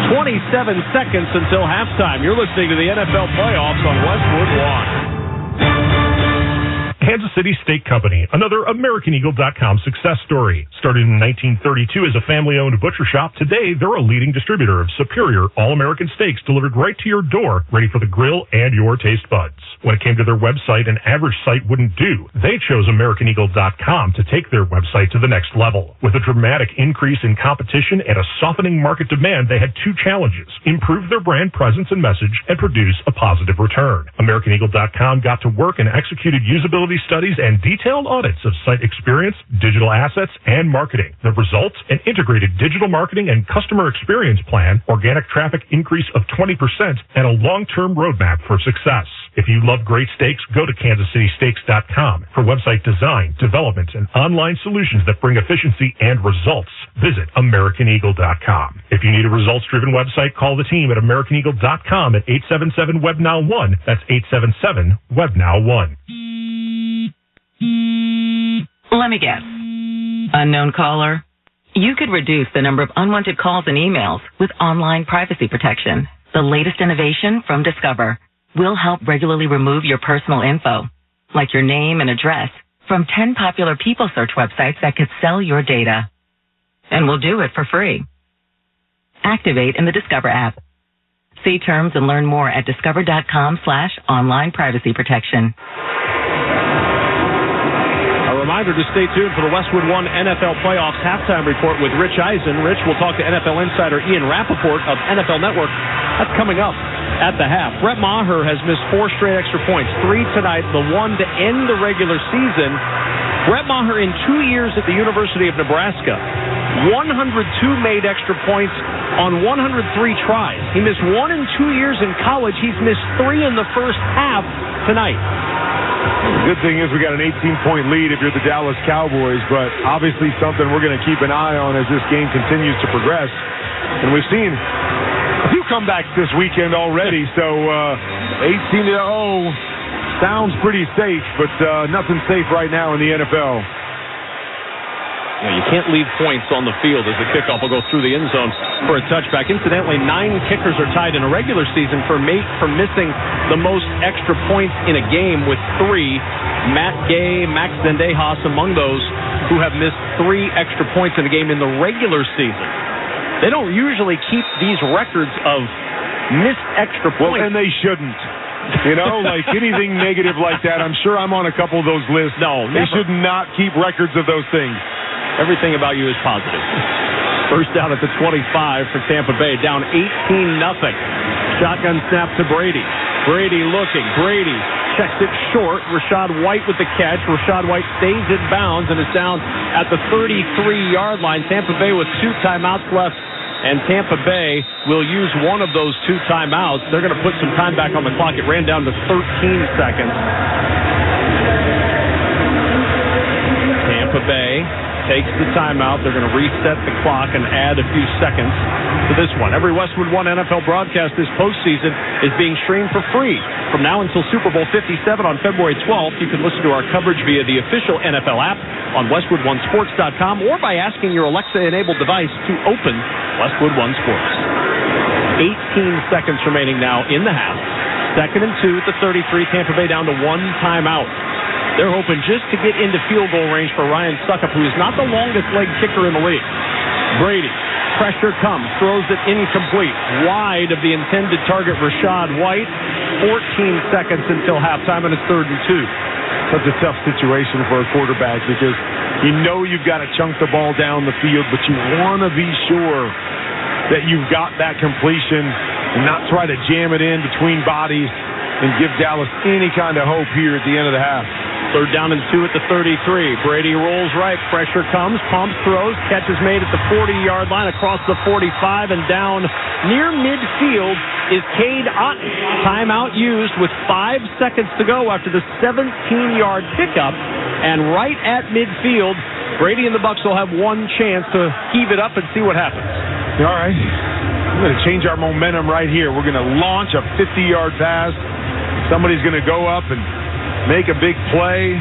Speaker 1: 27 seconds until halftime. You're listening to the NFL playoffs on Westwood One.
Speaker 12: Kansas City Steak Company, another AmericanEagle.com success story. Started in 1932 as a family-owned butcher shop, today they're a leading distributor of superior all-American steaks delivered right to your door, ready for the grill and your taste buds. When it came to their website, an average site wouldn't do. They chose AmericanEagle.com to take their website to the next level. With a dramatic increase in competition and a softening market demand, they had 2 challenges: improve their brand presence and message, and produce a positive return. AmericanEagle.com got to work and executed usability studies and detailed audits of site experience, digital assets, and marketing. The results? An integrated digital marketing and customer experience plan, organic traffic increase of 20%, and a long-term roadmap for success. If you love great steaks, go to KansasCitySteaks.com for website design, development, and online solutions that bring efficiency and results. Visit AmericanEagle.com. If you need a results-driven website, call the team at AmericanEagle.com at 877-WebNow1. That's 877-WebNow1.
Speaker 23: Let me guess. Unknown caller? You could reduce the number of unwanted calls and emails with online privacy protection. The latest innovation from Discover will help regularly remove your personal info, like your name and address, from 10 popular people search websites that could sell your data. And we'll do it for free. Activate in the Discover app. See terms and learn more at discover.com/online privacy protection.
Speaker 1: Reminder to stay tuned for the Westwood One NFL Playoffs halftime report with Rich Eisen. Rich will talk to NFL insider Ian Rappaport of NFL Network. That's coming up at the half. Brett Maher has missed 4 straight extra points, 3 tonight, the 1 to end the regular season. Brett Maher in 2 years at the University of Nebraska, 102 made extra points on 103 tries. He missed 1 in 2 years in college. He's missed 3 in the first half tonight.
Speaker 2: The good thing is we got an 18-point lead if you're the Dallas Cowboys, but obviously something we're going to keep an eye on as this game continues to progress. And we've seen a few comebacks this weekend already, so 18-0 sounds pretty safe, but nothing safe right now in the NFL.
Speaker 1: You can't leave points on the field as the kickoff will go through the end zone for a touchback. Incidentally, 9 kickers are tied in a regular season for missing the most extra points in a game with 3. Matt Gay, Max Zendejas among those who have missed 3 extra points in a game in the regular season. They don't usually keep these records of missed extra points.
Speaker 2: Well, and they shouldn't. Like anything negative like that, I'm sure I'm on a couple of those lists.
Speaker 1: No,
Speaker 2: they should not keep records of those things.
Speaker 1: Everything about you is positive. First down at the 25 for Tampa Bay, down 18-0. Shotgun snap to Brady. Brady looking. Brady checks it short. Rachaad White with the catch. Rachaad White stays in bounds and is down at the 33-yard line. Tampa Bay with 2 timeouts left, and Tampa Bay will use one of those 2 timeouts. They're going to put some time back on the clock. It ran down to 13 seconds. Tampa Bay takes the timeout. They're going to reset the clock and add a few seconds to this one. Every Westwood One NFL broadcast this postseason is being streamed for free. From now until Super Bowl 57 on February 12th, you can listen to our coverage via the official NFL app on WestwoodOneSports.com or by asking your Alexa-enabled device to open Westwood One Sports. 18 seconds remaining now in the half. 2nd and 2 at the 33. Tampa Bay down to 1 timeout. They're hoping just to get into field goal range for Ryan Suckup, who is not the longest leg kicker in the league. Brady, pressure comes, throws it incomplete. Wide of the intended target, Rachaad White. 14 seconds until halftime, and it's 3rd and 2.
Speaker 2: Such a tough situation for a quarterback because you've got to chunk the ball down the field, but you want to be sure that you've got that completion and not try to jam it in between bodies and give Dallas any kind of hope here at the end of the half.
Speaker 1: 3rd down and 2 at the 33. Brady rolls right. Pressure comes. Pumps, throws. Catch is made at the 40-yard line across the 45 and down near midfield is Cade Otton. Timeout used with 5 seconds to go after the 17-yard pickup. And right at midfield, Brady and the Bucs will have one chance to heave it up and see what happens.
Speaker 2: All right. We're going to change our momentum right here. We're going to launch a 50-yard pass. Somebody's going to go up and make a big play.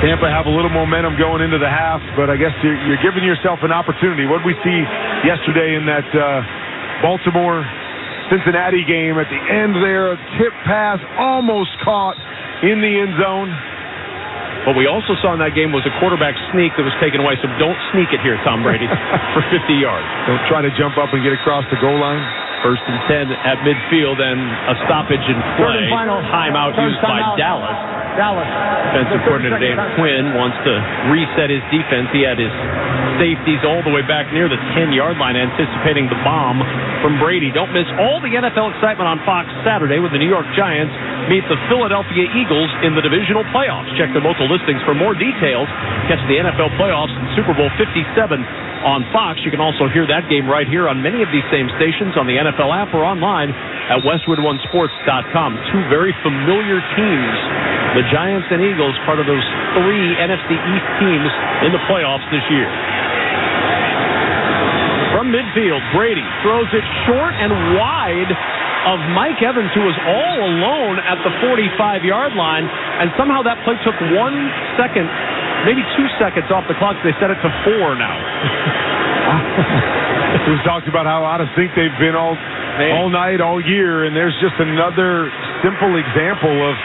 Speaker 2: Tampa have a little momentum going into the half, but I guess you're giving yourself an opportunity. What did we see yesterday in that Baltimore-Cincinnati game at the end there? A tip pass almost caught in the end zone.
Speaker 1: What we also saw in that game was a quarterback sneak that was taken away, so don't sneak it here, Tom Brady, for 50 yards.
Speaker 2: Don't try to jump up and get across the goal line.
Speaker 1: 1st and 10 at midfield, and a stoppage in play. Timeout used by Dallas. Defensive coordinator Dan Quinn wants to reset his defense. He had his safeties all the way back near the 10-yard line, anticipating the bomb from Brady. Don't miss all the NFL excitement on Fox Saturday when the New York Giants meet the Philadelphia Eagles in the divisional playoffs. Check the local listings for more details. Catch the NFL playoffs in Super Bowl 57 on Fox. You can also hear that game right here on many of these same stations on the NFL app or online at WestwoodOneSports.com. 2 very familiar teams, the Giants and Eagles, part of those 3 NFC East teams in the playoffs this year. From midfield, Brady throws it short and wide of Mike Evans, who was all alone at the 45-yard line, and somehow that play took 1 second, maybe 2 seconds off the clock. They set it to 4 now.
Speaker 2: We've talked about how out of sync they've been all night, all year, and there's just another simple example of,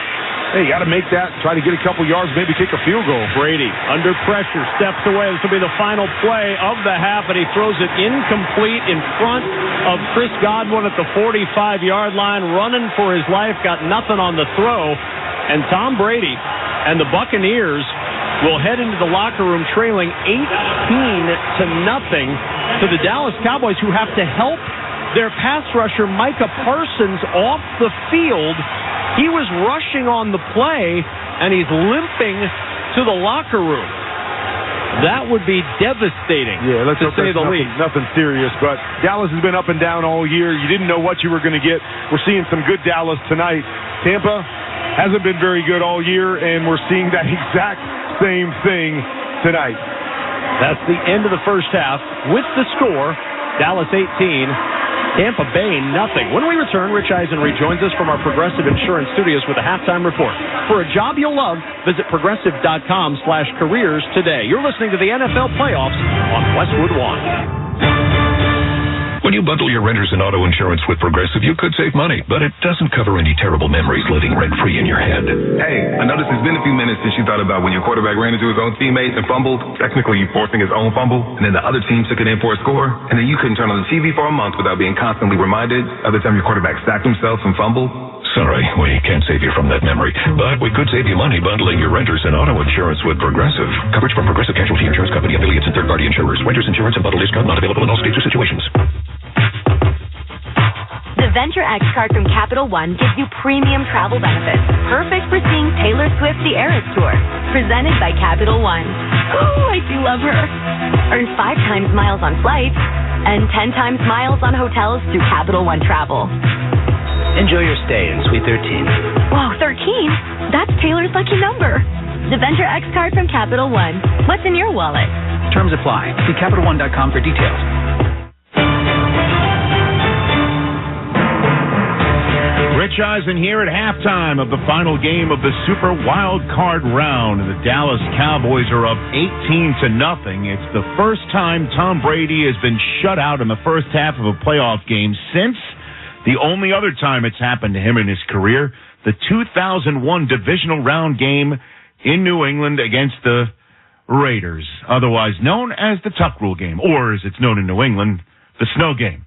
Speaker 2: hey, you got to make that, try to get a couple yards, maybe kick a field goal.
Speaker 1: Brady, under pressure, steps away. This will be the final play of the half, and he throws it incomplete in front of Chris Godwin at the 45-yard line, running for his life, got nothing on the throw, and Tom Brady and the Buccaneers will head into the locker room trailing 18-0 to the Dallas Cowboys, who have to help their pass rusher Micah Parsons off the field. He was rushing on the play, and he's limping to the locker room. That would be devastating, to say the least.
Speaker 2: Nothing serious, but Dallas has been up and down all year. You didn't know what you were going to get. We're seeing some good Dallas tonight. Tampa hasn't been very good all year, and we're seeing that exact same thing tonight.
Speaker 1: That's the end of the first half with the score, Dallas 18, Tampa Bay, nothing. When we return, Rich Eisen rejoins us from our Progressive Insurance Studios with a halftime report. For a job you'll love, visit progressive.com/careers today. You're listening to the NFL playoffs on Westwood One.
Speaker 14: When you bundle your renters and auto insurance with Progressive, you could save money, but it doesn't cover any terrible memories living rent-free in your head.
Speaker 21: Hey, I noticed it's been a few minutes since you thought about when your quarterback ran into his own teammate and fumbled, technically forcing his own fumble, and then the other team took it in for a score, and then you couldn't turn on the TV for a month without being constantly reminded of the time your quarterback sacked himself and fumbled.
Speaker 14: Sorry, we can't save you from that memory, but we could save you money bundling your renters and auto insurance with Progressive. Coverage from Progressive Casualty Insurance Company, affiliates, and third-party insurers. Renters insurance and bundle discount not available in all states or situations.
Speaker 17: The Venture X card from Capital One gives you premium travel benefits, perfect for seeing Taylor Swift the Eras Tour. Presented by Capital One. Oh, I do love her. Earn 5 times miles on flights and 10 times miles on hotels through Capital One Travel.
Speaker 19: Enjoy your stay in Suite 13.
Speaker 17: Whoa, 13? That's Taylor's lucky number. The Venture X card from Capital One. What's in your wallet?
Speaker 19: Terms apply. See CapitalOne.com for details.
Speaker 8: Rich Eisen here at halftime of the final game of the Super Wild Card round. The Dallas Cowboys are up 18-0. It's the first time Tom Brady has been shut out in the first half of a playoff game since the only other time it's happened to him in his career, the 2001 divisional round game in New England against the Raiders, otherwise known as the Tuck Rule game, or as it's known in New England, the Snow game.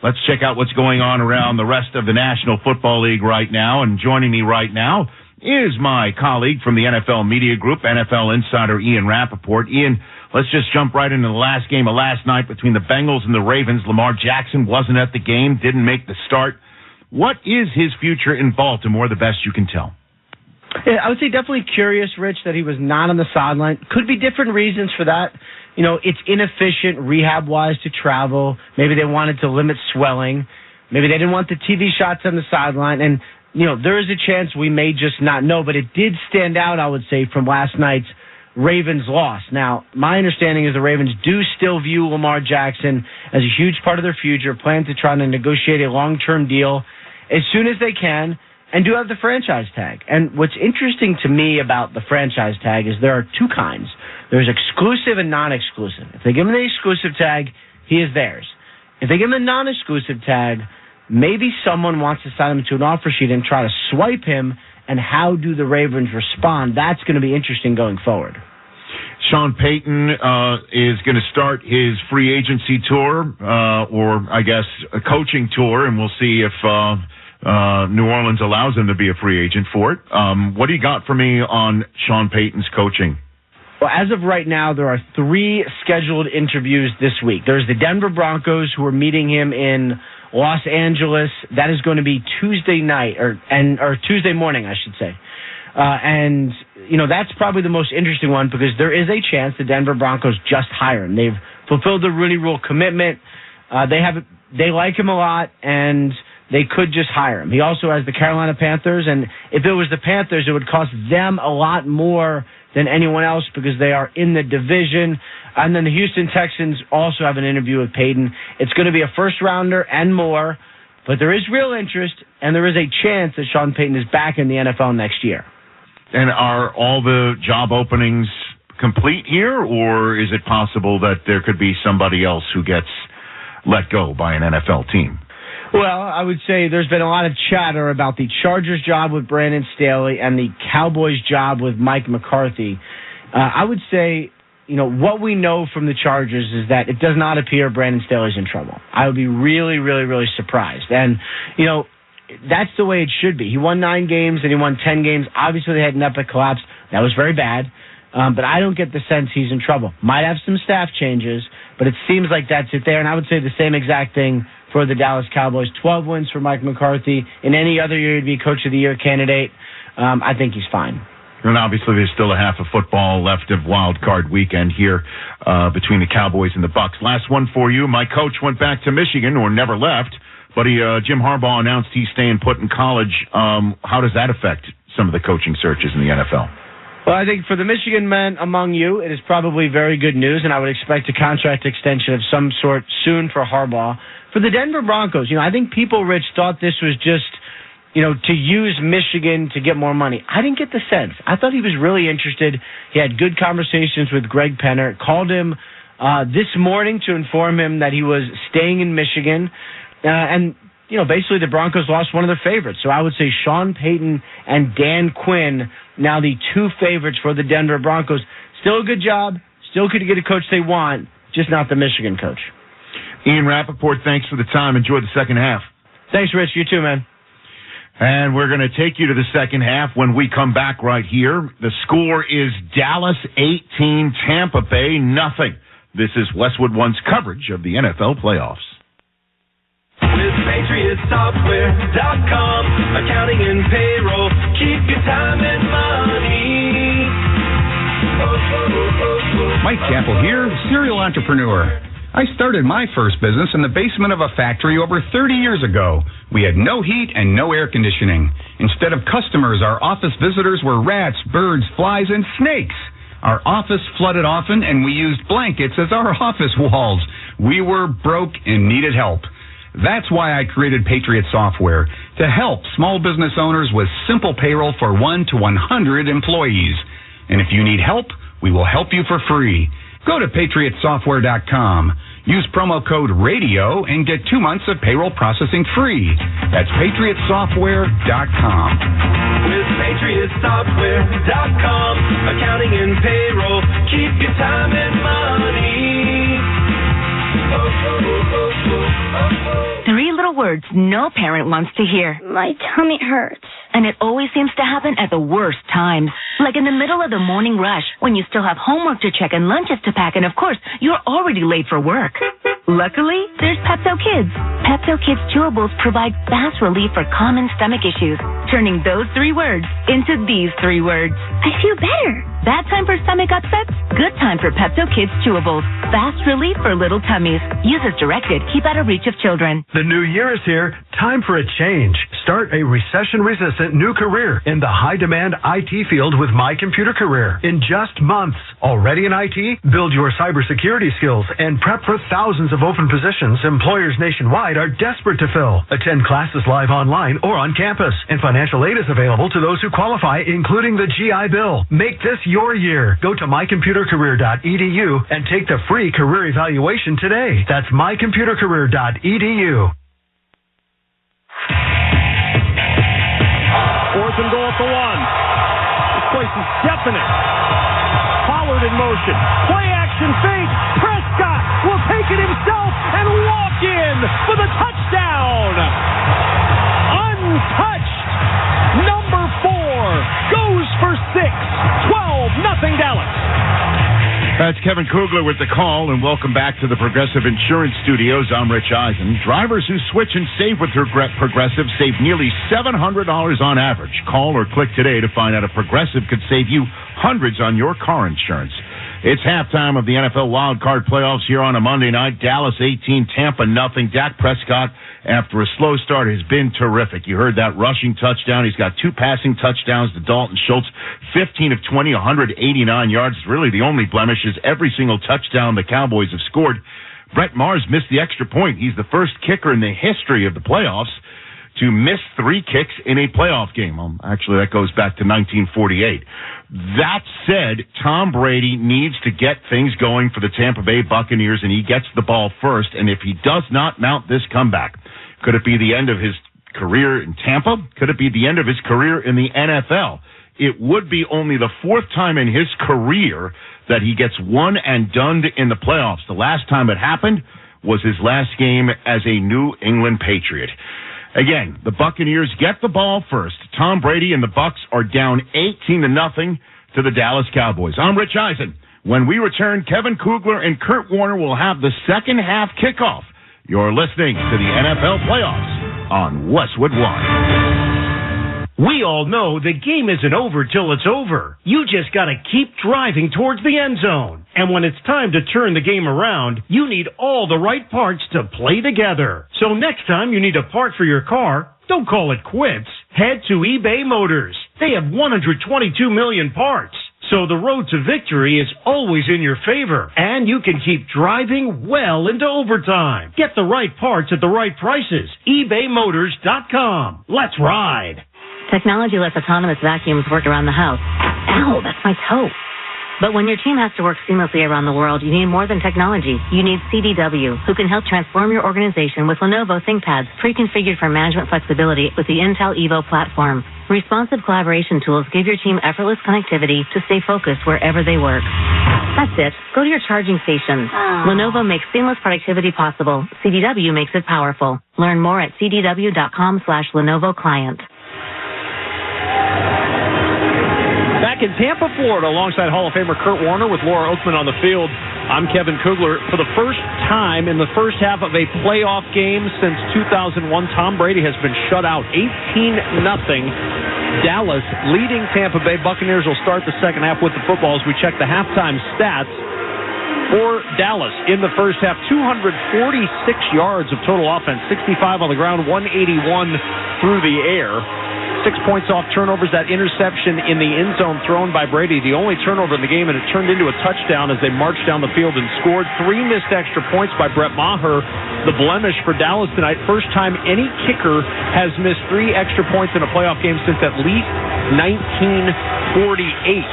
Speaker 8: Let's check out what's going on around the rest of the National Football League right now. And joining me right now is my colleague from the NFL Media Group, NFL insider Ian Rappaport. Ian, let's just jump right into the last game of last night between the Bengals and the Ravens. Lamar Jackson wasn't at the game, didn't make the start. What is his future in Baltimore, the best you can tell?
Speaker 24: Yeah, I would say definitely curious, Rich, that he was not on the sideline. Could be different reasons for that. You know, it's inefficient rehab-wise to travel. Maybe they wanted to limit swelling. Maybe they didn't want the TV shots on the sideline. And, you know, there is a chance we may just not know. But it did stand out, I would say, from last night's Ravens loss. Now, my understanding is the Ravens do still view Lamar Jackson as a huge part of their future, plan to try to negotiate a long-term deal as soon as they can, and do have the franchise tag. And what's interesting to me about the franchise tag is there are two kinds. There's exclusive and non-exclusive. If they give him the exclusive tag, he is theirs. If they give him the non-exclusive tag, maybe someone wants to sign him to an offer sheet and try to swipe him, and how do the Ravens respond? That's going to be interesting going forward.
Speaker 8: Sean Payton is going to start his free agency tour, or I guess a coaching tour, and we'll see if New Orleans allows him to be a free agent for it. What do you got for me on Sean Payton's coaching?
Speaker 24: Well, as of right now, there are 3 scheduled interviews this week. There's the Denver Broncos, who are meeting him in Los Angeles. That is going to be Tuesday night, or Tuesday morning, I should say. And, you know, that's probably the most interesting one because there is a chance the Denver Broncos just hire him. They've fulfilled the Rooney Rule commitment. They like him a lot, and they could just hire him. He also has the Carolina Panthers, and if it was the Panthers, it would cost them a lot more than anyone else because they are in the division. And then the Houston Texans also have an interview with Payton. It's going to be a first-rounder and more, but there is real interest, and there is a chance that Sean Payton is back in the NFL next year.
Speaker 8: And are all the job openings complete here, or is it possible that there could be somebody else who gets let go by an NFL team?
Speaker 24: Well, I would say there's been a lot of chatter about the Chargers job with Brandon Staley and the Cowboys job with Mike McCarthy. I would say, you know, what we know from the Chargers is that it does not appear Brandon Staley's in trouble. I would be really, really, really surprised. And, you know, that's the way it should be. He won 9 games and he won 10 games. Obviously, they had an epic collapse. That was very bad. But I don't get the sense he's in trouble. Might have some staff changes, but it seems like that's it there. And I would say the same exact thing for the Dallas Cowboys. 12 wins for Mike McCarthy. In any other year, he'd be Coach of the Year candidate. I think he's fine.
Speaker 8: And obviously, there's still a half of football left of Wild Card weekend here between the Cowboys and the Bucs. Last one for you. My coach went back to Michigan, or never left, but Jim Harbaugh announced he's staying put in college. How does that affect some of the coaching searches in the NFL?
Speaker 24: Well, I think for the Michigan men among you, it is probably very good news, and I would expect a contract extension of some sort soon for Harbaugh. For the Denver Broncos, I think people, Rich, thought this was just, to use Michigan to get more money. I didn't get the sense. I thought he was really interested. He had good conversations with Greg Penner, called him this morning to inform him that he was staying in Michigan, and basically the Broncos lost one of their favorites. So I would say Sean Payton and Dan Quinn, now the two favorites for the Denver Broncos. Still a good job. Still could get a coach they want, just not the Michigan coach.
Speaker 8: Ian Rappaport, thanks for the time. Enjoy the second half.
Speaker 24: Thanks, Rich. You too, man.
Speaker 8: And we're going to take you to the second half when we come back right here. The score is Dallas 18, Tampa Bay nothing. This is Westwood One's coverage of the NFL playoffs.
Speaker 15: With PatriotSoftware.com, accounting and payroll, keep your time and money.
Speaker 16: Mike Capel here, serial entrepreneur. I started my first business in the basement of a factory over 30 years ago. We had no heat and no air conditioning. Instead of customers, our office visitors were rats, birds, flies, and snakes. Our office flooded often, and we used blankets as our office walls. We were broke and needed help. That's why I created Patriot Software, to help small business owners with simple payroll for 1 to 100 employees. And if you need help, we will help you for free. Go to PatriotSoftware.com. Use promo code RADIO and get 2 months of payroll processing free. That's PatriotSoftware.com.
Speaker 15: With PatriotSoftware.com, accounting and payroll, keep your time and money.
Speaker 20: 3 little words no parent wants to hear.
Speaker 22: My tummy hurts.
Speaker 20: And it always seems to happen at the worst times. Like in the middle of the morning rush, when you still have homework to check and lunches to pack, and of course, you're already late for work. Luckily, there's Pepto Kids. Pepto Kids Chewables provide fast relief for common stomach issues, turning those 3 words into these 3 words.
Speaker 22: I feel better.
Speaker 20: Bad time for stomach upsets? Good time for Pepto Kids Chewables. Fast relief for little tummies. Use as directed. Keep out of reach of children.
Speaker 25: The new year is here. Time for a change. Start a recession-resistant new career in the high-demand IT field with My Computer Career in just months. Already in IT? Build your cybersecurity skills and prep for thousands of open positions employers nationwide are desperate to fill. Attend classes live online or on campus. And financial aid is available to those who qualify, including the GI Bill. Make this your year. Go to mycomputercareer.edu and take the free career evaluation today. That's mycomputercareer.edu.
Speaker 1: 4th and goal at the 1. This place is deafening. Pollard in motion. Play action fake. Prescott will take it himself and walk in for the touchdown. Untouched. Number 4 goes for 6. 12-0 Dallas.
Speaker 8: That's Kevin Kugler with the call, and welcome back to the Progressive Insurance Studios. I'm Rich Eisen. Drivers who switch and save with Progressive save nearly $700 on average. Call or click today to find out if Progressive could save you hundreds on your car insurance. It's halftime of the NFL Wild Card playoffs here on a Monday night. Dallas 18, Tampa 0. Dak Prescott, after a slow start, has been terrific. You heard that rushing touchdown. He's got 2 passing touchdowns to Dalton Schultz, 15 of 20, 189 yards. Really the only blemish is every single touchdown the Cowboys have scored. Brett Mars missed the extra point. He's the first kicker in the history of the playoffs to miss 3 kicks in a playoff game. Actually, that goes back to 1948. That said, Tom Brady needs to get things going for the Tampa Bay Buccaneers, and he gets the ball first. And if he does not mount this comeback, could it be the end of his career in Tampa? Could it be the end of his career in the NFL? It would be only the 4th time in his career that he gets one and done in the playoffs. The last time it happened was his last game as a New England Patriot. Again, the Buccaneers get the ball first. Tom Brady and the Bucs are down 18-0 to the Dallas Cowboys. I'm Rich Eisen. When we return, Kevin Kugler and Kurt Warner will have the second half kickoff. You're listening to the NFL playoffs on Westwood One.
Speaker 26: We all know the game isn't over till it's over. You just got to keep driving towards the end zone. And when it's time to turn the game around, you need all the right parts to play together. So next time you need a part for your car, don't call it quits. Head to eBay Motors. They have 122 million parts. So the road to victory is always in your favor, and you can keep driving well into overtime. Get the right parts at the right prices. ebaymotors.com. Let's ride.
Speaker 3: Technology lets autonomous vacuums work around the house. Ow, that's my toe. But when your team has to work seamlessly around the world, you need more than technology. You need CDW, who can help transform your organization with Lenovo ThinkPads, pre-configured for management flexibility with the Intel Evo platform. Responsive collaboration tools give your team effortless connectivity to stay focused wherever they work. That's it. Go to your charging station. Lenovo makes seamless productivity possible. CDW makes it powerful. Learn more at cdw.com/Lenovo Client.
Speaker 1: Back in Tampa, Florida, alongside Hall of Famer Kurt Warner with Laura Oakman on the field. I'm Kevin Kugler. For the first time in the first half of a playoff game since 2001, Tom Brady has been shut out 18-0. Dallas leading Tampa Bay. Buccaneers will start the second half with the football as we check the halftime stats for Dallas in the first half. 246 yards of total offense, 65 on the ground, 181 through the air. 6 points off turnovers. That interception in the end zone thrown by Brady, the only turnover in the game, and it turned into a touchdown as they marched down the field and scored. 3 missed extra points by Brett Maher, the blemish for Dallas tonight. First time any kicker has missed 3 extra points in a playoff game since at least 1948.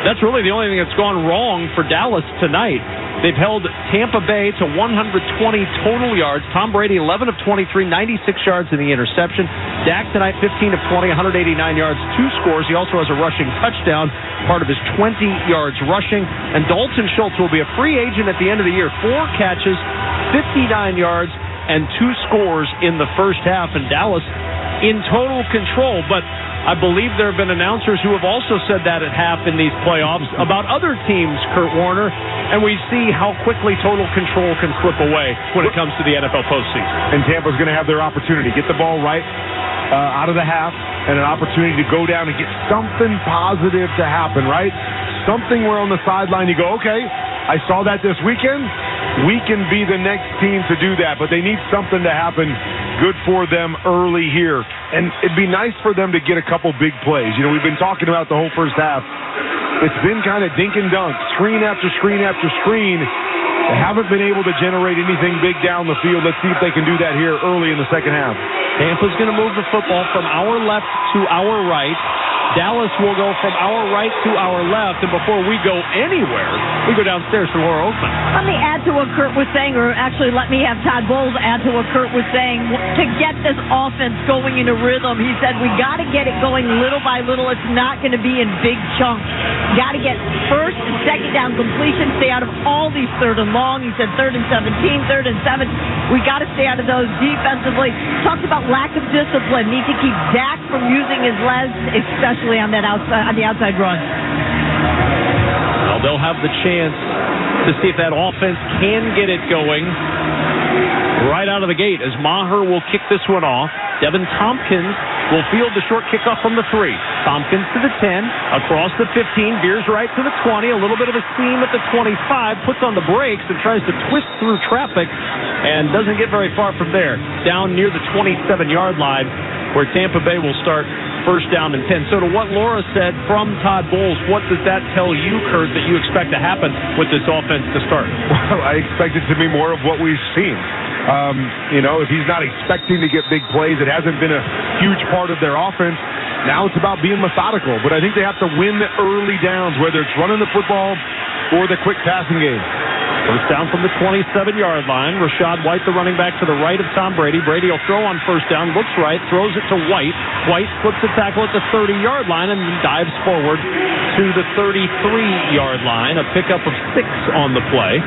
Speaker 1: That's really the only thing that's gone wrong for Dallas tonight. They've held Tampa Bay to 120 total yards. Tom Brady, 11 of 23, 96 yards in the interception. Dak tonight, 15 of 20, 189 yards, 2 scores. He also has a rushing touchdown, part of his 20 yards rushing. And Dalton Schultz will be a free agent at the end of the year. 4 catches, 59 yards, and 2 scores in the first half. And Dallas in total control, but I believe there have been announcers who have also said that at half in these playoffs about other teams, Kurt Warner, and we see how quickly total control can slip away when it comes to the NFL postseason.
Speaker 2: And Tampa's going to have their opportunity. Get the ball right out of the half and an opportunity to go down and get something positive to happen, right? Something where on the sideline you go, okay, I saw that this weekend. We can be the next team to do that, but they need something to happen good for them early here. And it'd be nice for them to get a couple big plays. You know, we've been talking about the whole first half. It's been kind of dink and dunk, screen after screen after screen. They haven't been able to generate anything big down the field. Let's see if they can do that here early in the second half.
Speaker 1: Tampa's going to move the football from our left to our right. Dallas will go from our right to our left, and before we go anywhere, we go downstairs to Laura Oakman.
Speaker 18: Let me add to what Kurt was saying, or actually let me have Todd Bowles add to what Kurt was saying. To get this offense going in a rhythm, he said, we got to get it going little by little. It's not going to be in big chunks. Got to get first and second down completion, stay out of all these third and long. He said 3rd and 17, 3rd and 7. We got to stay out of those defensively. Talked about lack of discipline. Need to keep Dak from using his legs, especially on that outside, on the outside run.
Speaker 1: Well, they'll have the chance to see if that offense can get it going right out of the gate as Maher will kick this one off. Devin Tompkins will field the short kickoff from the 3. Tompkins to the 10, across the 15, veers right to the 20, a little bit of a seam at the 25, puts on the brakes and tries to twist through traffic and doesn't get very far from there. Down near the 27-yard line where Tampa Bay will start first down and 10. So to what Laura said from Todd Bowles, what does that tell you, Kurt, that you expect to happen with this offense to start?
Speaker 2: Well, I expect it to be more of what we've seen. You know, if he's not expecting to get big plays, it hasn't been a huge part of their offense. Now it's about being methodical. But I think they have to win the early downs, whether it's running the football or the quick passing game.
Speaker 1: First down from the 27-yard line. Rachaad White, the running back, to the right of Tom Brady. Brady will throw on first down, looks right, throws it to White. White flips the tackle at the 30-yard line and dives forward to the 33-yard line. A pickup of 6 on the play.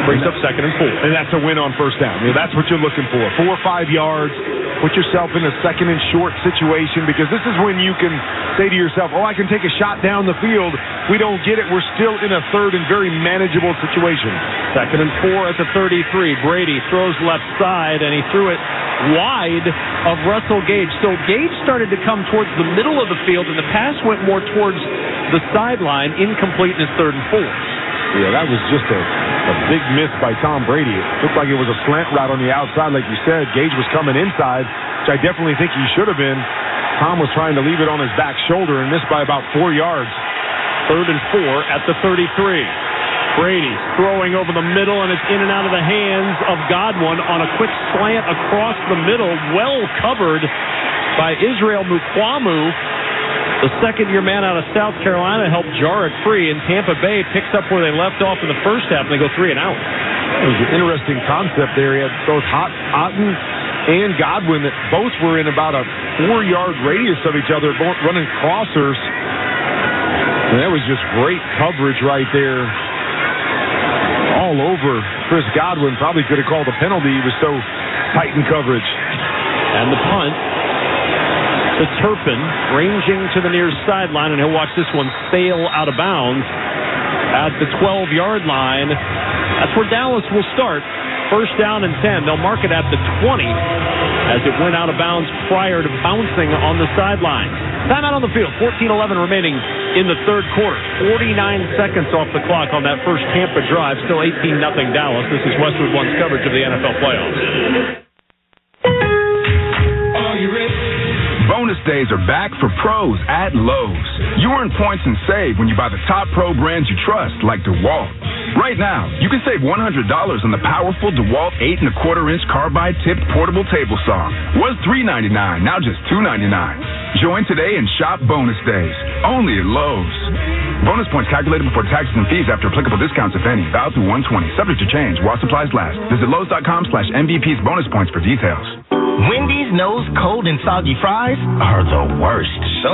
Speaker 1: Brings up 2nd and 4.
Speaker 2: And that's a win on first down. You know, that's what you're looking for. 4 or 5 yards. Put yourself in a 2nd and short situation, because this is when you can say to yourself, oh, I can take a shot down the field. We don't get it. We're still in a 3rd and very manageable situation.
Speaker 1: 2nd and 4 at the 33. Brady throws left side, and he threw it wide of Russell Gage. So Gage started to come towards the middle of the field, and the pass went more towards the sideline. Incomplete in his 3rd and 4.
Speaker 2: Yeah, that was just a big miss by Tom Brady. It looked like it was a slant route on the outside, like you said. Gage was coming inside, which I definitely think he should have been. Tom was trying to leave it on his back shoulder and missed by about 4 yards.
Speaker 1: 3rd and 4 at the 33. Brady throwing over the middle, and it's in and out of the hands of Godwin on a quick slant across the middle, well covered by Israel Mukwamu. The second-year man out of South Carolina helped jar it free, and Tampa Bay picks up where they left off in the first half, and they go 3 and out.
Speaker 2: It was an interesting concept there. He had both Otten and Godwin that both were in about a 4-yard radius of each other, both running crossers. And that was just great coverage right there. All over Chris Godwin. Probably could have called a penalty. He was so tight in coverage.
Speaker 1: And the punt to Turpin, ranging to the near sideline, and he'll watch this one sail out of bounds at the 12-yard line. That's where Dallas will start. 1st down and 10. They'll mark it at the 20 as it went out of bounds prior to bouncing on the sideline. Timeout on the field. 14-11 remaining in the third quarter. 49 seconds off the clock on that first Tampa drive. Still 18-0 Dallas. This is Westwood One's coverage of the NFL playoffs.
Speaker 21: Are you ready? Bonus days are back for pros at Lowe's. You earn points and save when you buy the top pro brands you trust, like DeWalt. Right now, you can save $100 on the powerful DeWalt 8 1/4-inch carbide tipped portable table saw. Was $3.99, now just $2.99. Join today and shop bonus days, only at Lowe's. Bonus points calculated before taxes and fees after applicable discounts, if any. Valid through 1/20, subject to change while supplies last. Visit Lowe's.com/MVP's bonus points for details.
Speaker 4: Wendy's knows cold and soggy fries are the worst. So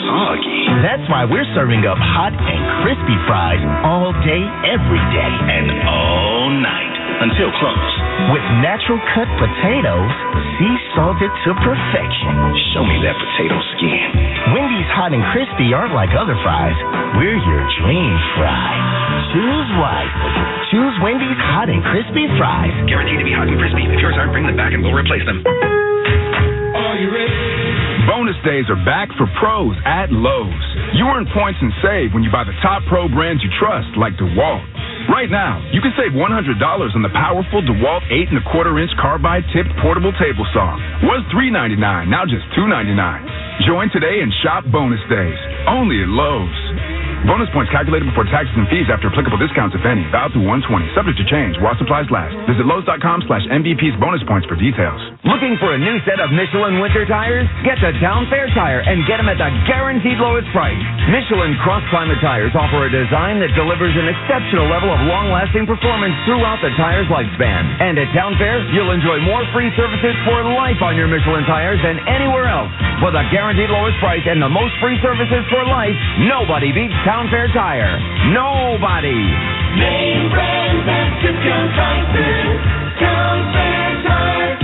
Speaker 4: soggy. That's why we're serving up hot and crispy fries all day, every day. And all night until close. With natural cut potatoes, sea salted to perfection. Show me that potato skin. Wendy's hot and crispy aren't like other fries. We're your dream fry. Choose wisely. Choose Wendy's hot and crispy fries.
Speaker 19: Guaranteed to be hot and crispy. If yours aren't, bring them back and we'll replace them.
Speaker 21: Are you ready? Bonus days are back for pros at Lowe's. You earn points and save when you buy the top pro brands you trust, like DeWalt. Right now, you can save $100 on the powerful DeWalt 8 1/4-inch carbide tipped portable table saw. Was $3.99, now just $2.99. Join today and shop bonus days, only at Lowe's. Bonus points calculated before taxes and fees after applicable discounts, if any. Valid through 1/20, subject to change while supplies last. Visit Lowe's.com/MVP's bonus points for details.
Speaker 5: Looking for a new set of Michelin winter tires? Get to Town Fair Tire and get them at the guaranteed lowest price. Michelin cross-climate tires offer a design that delivers an exceptional level of long-lasting performance throughout the tire's lifespan. And at Town Fair, you'll enjoy more free services for life on your Michelin tires than anywhere else. For the guaranteed lowest price and the most free services for life, nobody beats Town Fair Tire. Nobody.
Speaker 15: Name brands and discount prices. Town Fair Tire.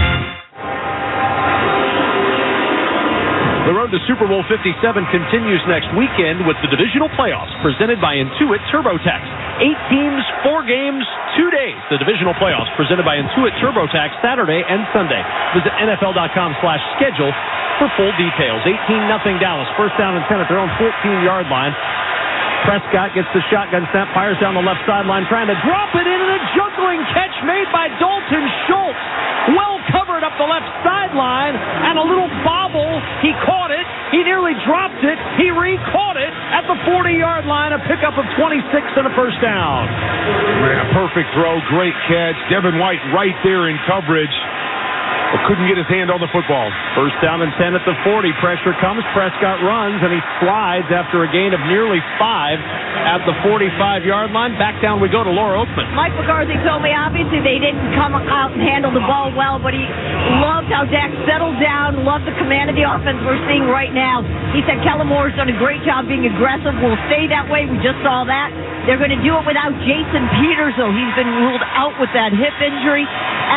Speaker 1: The road to Super Bowl 57 continues next weekend with the divisional playoffs presented by Intuit TurboTax. 8 teams, 4 games, 2 days. The divisional playoffs presented by Intuit TurboTax Saturday and Sunday. Visit NFL.com/schedule for full details. 18-0 Dallas. 1st down and 10 at their own 14-yard line. Prescott gets the shotgun snap, fires down the left sideline, trying to drop it in, and a juggling catch made by Dalton Schultz. Well covered up the left sideline, and a little bobble. He caught it. He nearly dropped it. He re-caught it at the 40-yard line, a pickup of 26 and a 1st down.
Speaker 2: Man, perfect throw, great catch. Devin White right there in coverage, but couldn't get his hand on the football.
Speaker 1: 1st down and 10 at the 40. Pressure comes. Prescott runs, and he slides after a gain of nearly 5 at the 45-yard line. Back down we go to Laura Oakman.
Speaker 18: Mike McCarthy told me, obviously, they didn't come out and handle the ball well, but he loved how Dak settled down, loved the command of the offense we're seeing right now. He said Kellen Moore's done a great job being aggressive. Will stay that way. We just saw that. They're going to do it without Jason Peters, though. He's been ruled out with that hip injury.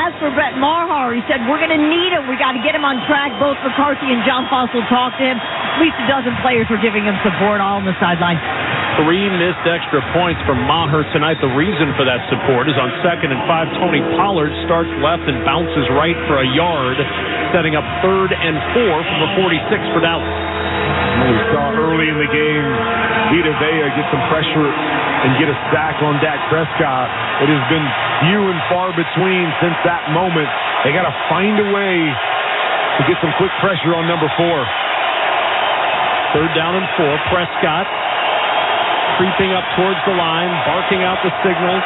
Speaker 18: As for Brett Maher, he said, we're going to need him. We got to get him on track. Both McCarthy and John Fossil talked to him. At least a dozen players were giving him support all on the sideline.
Speaker 1: 3 missed extra points from Maher tonight. The reason for that support is on 2nd and 5, Tony Pollard starts left and bounces right for a yard, setting up 3rd and 4 from the 46 for Dallas.
Speaker 2: We saw early in the game Vita Vea get some pressure and get a sack on Dak Prescott. It has been few and far between since that moment. They got to find a way to get some quick pressure on number 4.
Speaker 1: 3rd down and 4. Prescott creeping up towards the line, barking out the signals.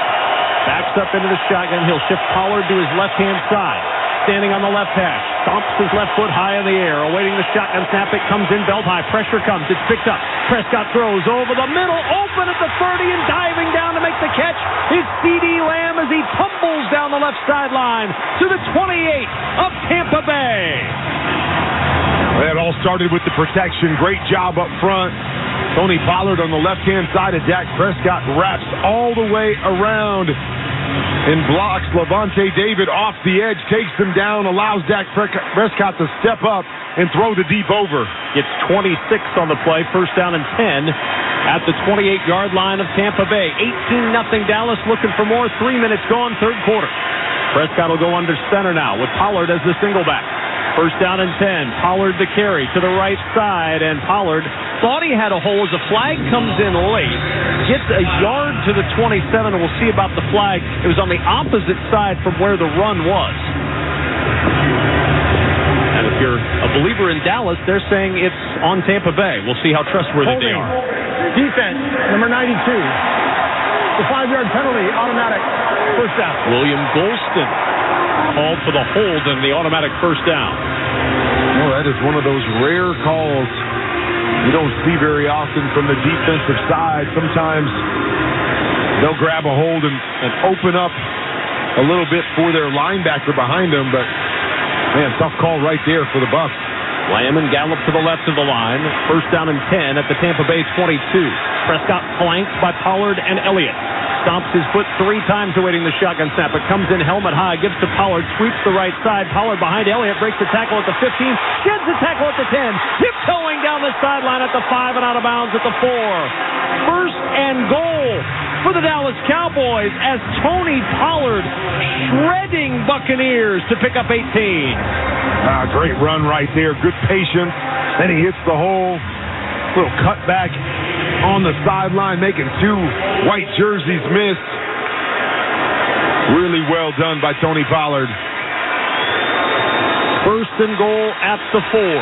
Speaker 1: Backs up into the shotgun. He'll shift Pollard to his left-hand side. Standing on the left hash. Stomps his left foot high in the air. Awaiting the shotgun snap. It comes in belt high. Pressure comes. It's picked up. Prescott throws over the middle. Open at the 30 and diving down to make the catch is C.D. Lamb as he tumbles down the left sideline to the 28 of Tampa Bay.
Speaker 2: That all started with the protection. Great job up front. Tony Pollard on the left-hand side of Dak Prescott wraps all the way around and blocks Levante David off the edge, takes him down, allows Dak Prescott to step up and throw the deep over.
Speaker 1: Gets 26 on the play, first down and 10 at the 28-yard line of Tampa Bay. 18-0 Dallas, looking for more. 3 minutes gone, third quarter. Prescott will go under center now with Pollard as the single back. First down and 10. Pollard the carry to the right side, and Pollard thought he had a hole as a flag comes in late. Gets a yard to the 27, and we'll see about the flag. It was on the opposite side from where the run was. And if you're a believer in Dallas, they're saying it's on Tampa Bay. We'll see how trustworthy they are.
Speaker 6: Defense, number 92. The 5-yard penalty, automatic first down.
Speaker 1: William Golston called for the hold and the automatic first down.
Speaker 2: Well, that is one of those rare calls you don't see very often from the defensive side. Sometimes they'll grab a hold and open up a little bit for their linebacker behind them, but man, tough call right there for the Bucs.
Speaker 1: Lamb and Gallup to the left of the line. First down and 10 at the Tampa Bay 22. Prescott flanked by Pollard and Elliott. Stomps his foot 3 times awaiting the shotgun snap. It comes in helmet high, gives to Pollard, sweeps the right side. Pollard behind Elliott, breaks the tackle at the 15, sheds the tackle at the 10, tiptoeing down the sideline at the 5 and out of bounds at the 4. First and goal for the Dallas Cowboys as Tony Pollard shredding Buccaneers to pick up 18.
Speaker 2: Great run right there. Good patience. Then he hits the hole. Little cutback on the sideline, making 2 white jerseys miss. Really well done by Tony Pollard.
Speaker 1: First and goal at the 4.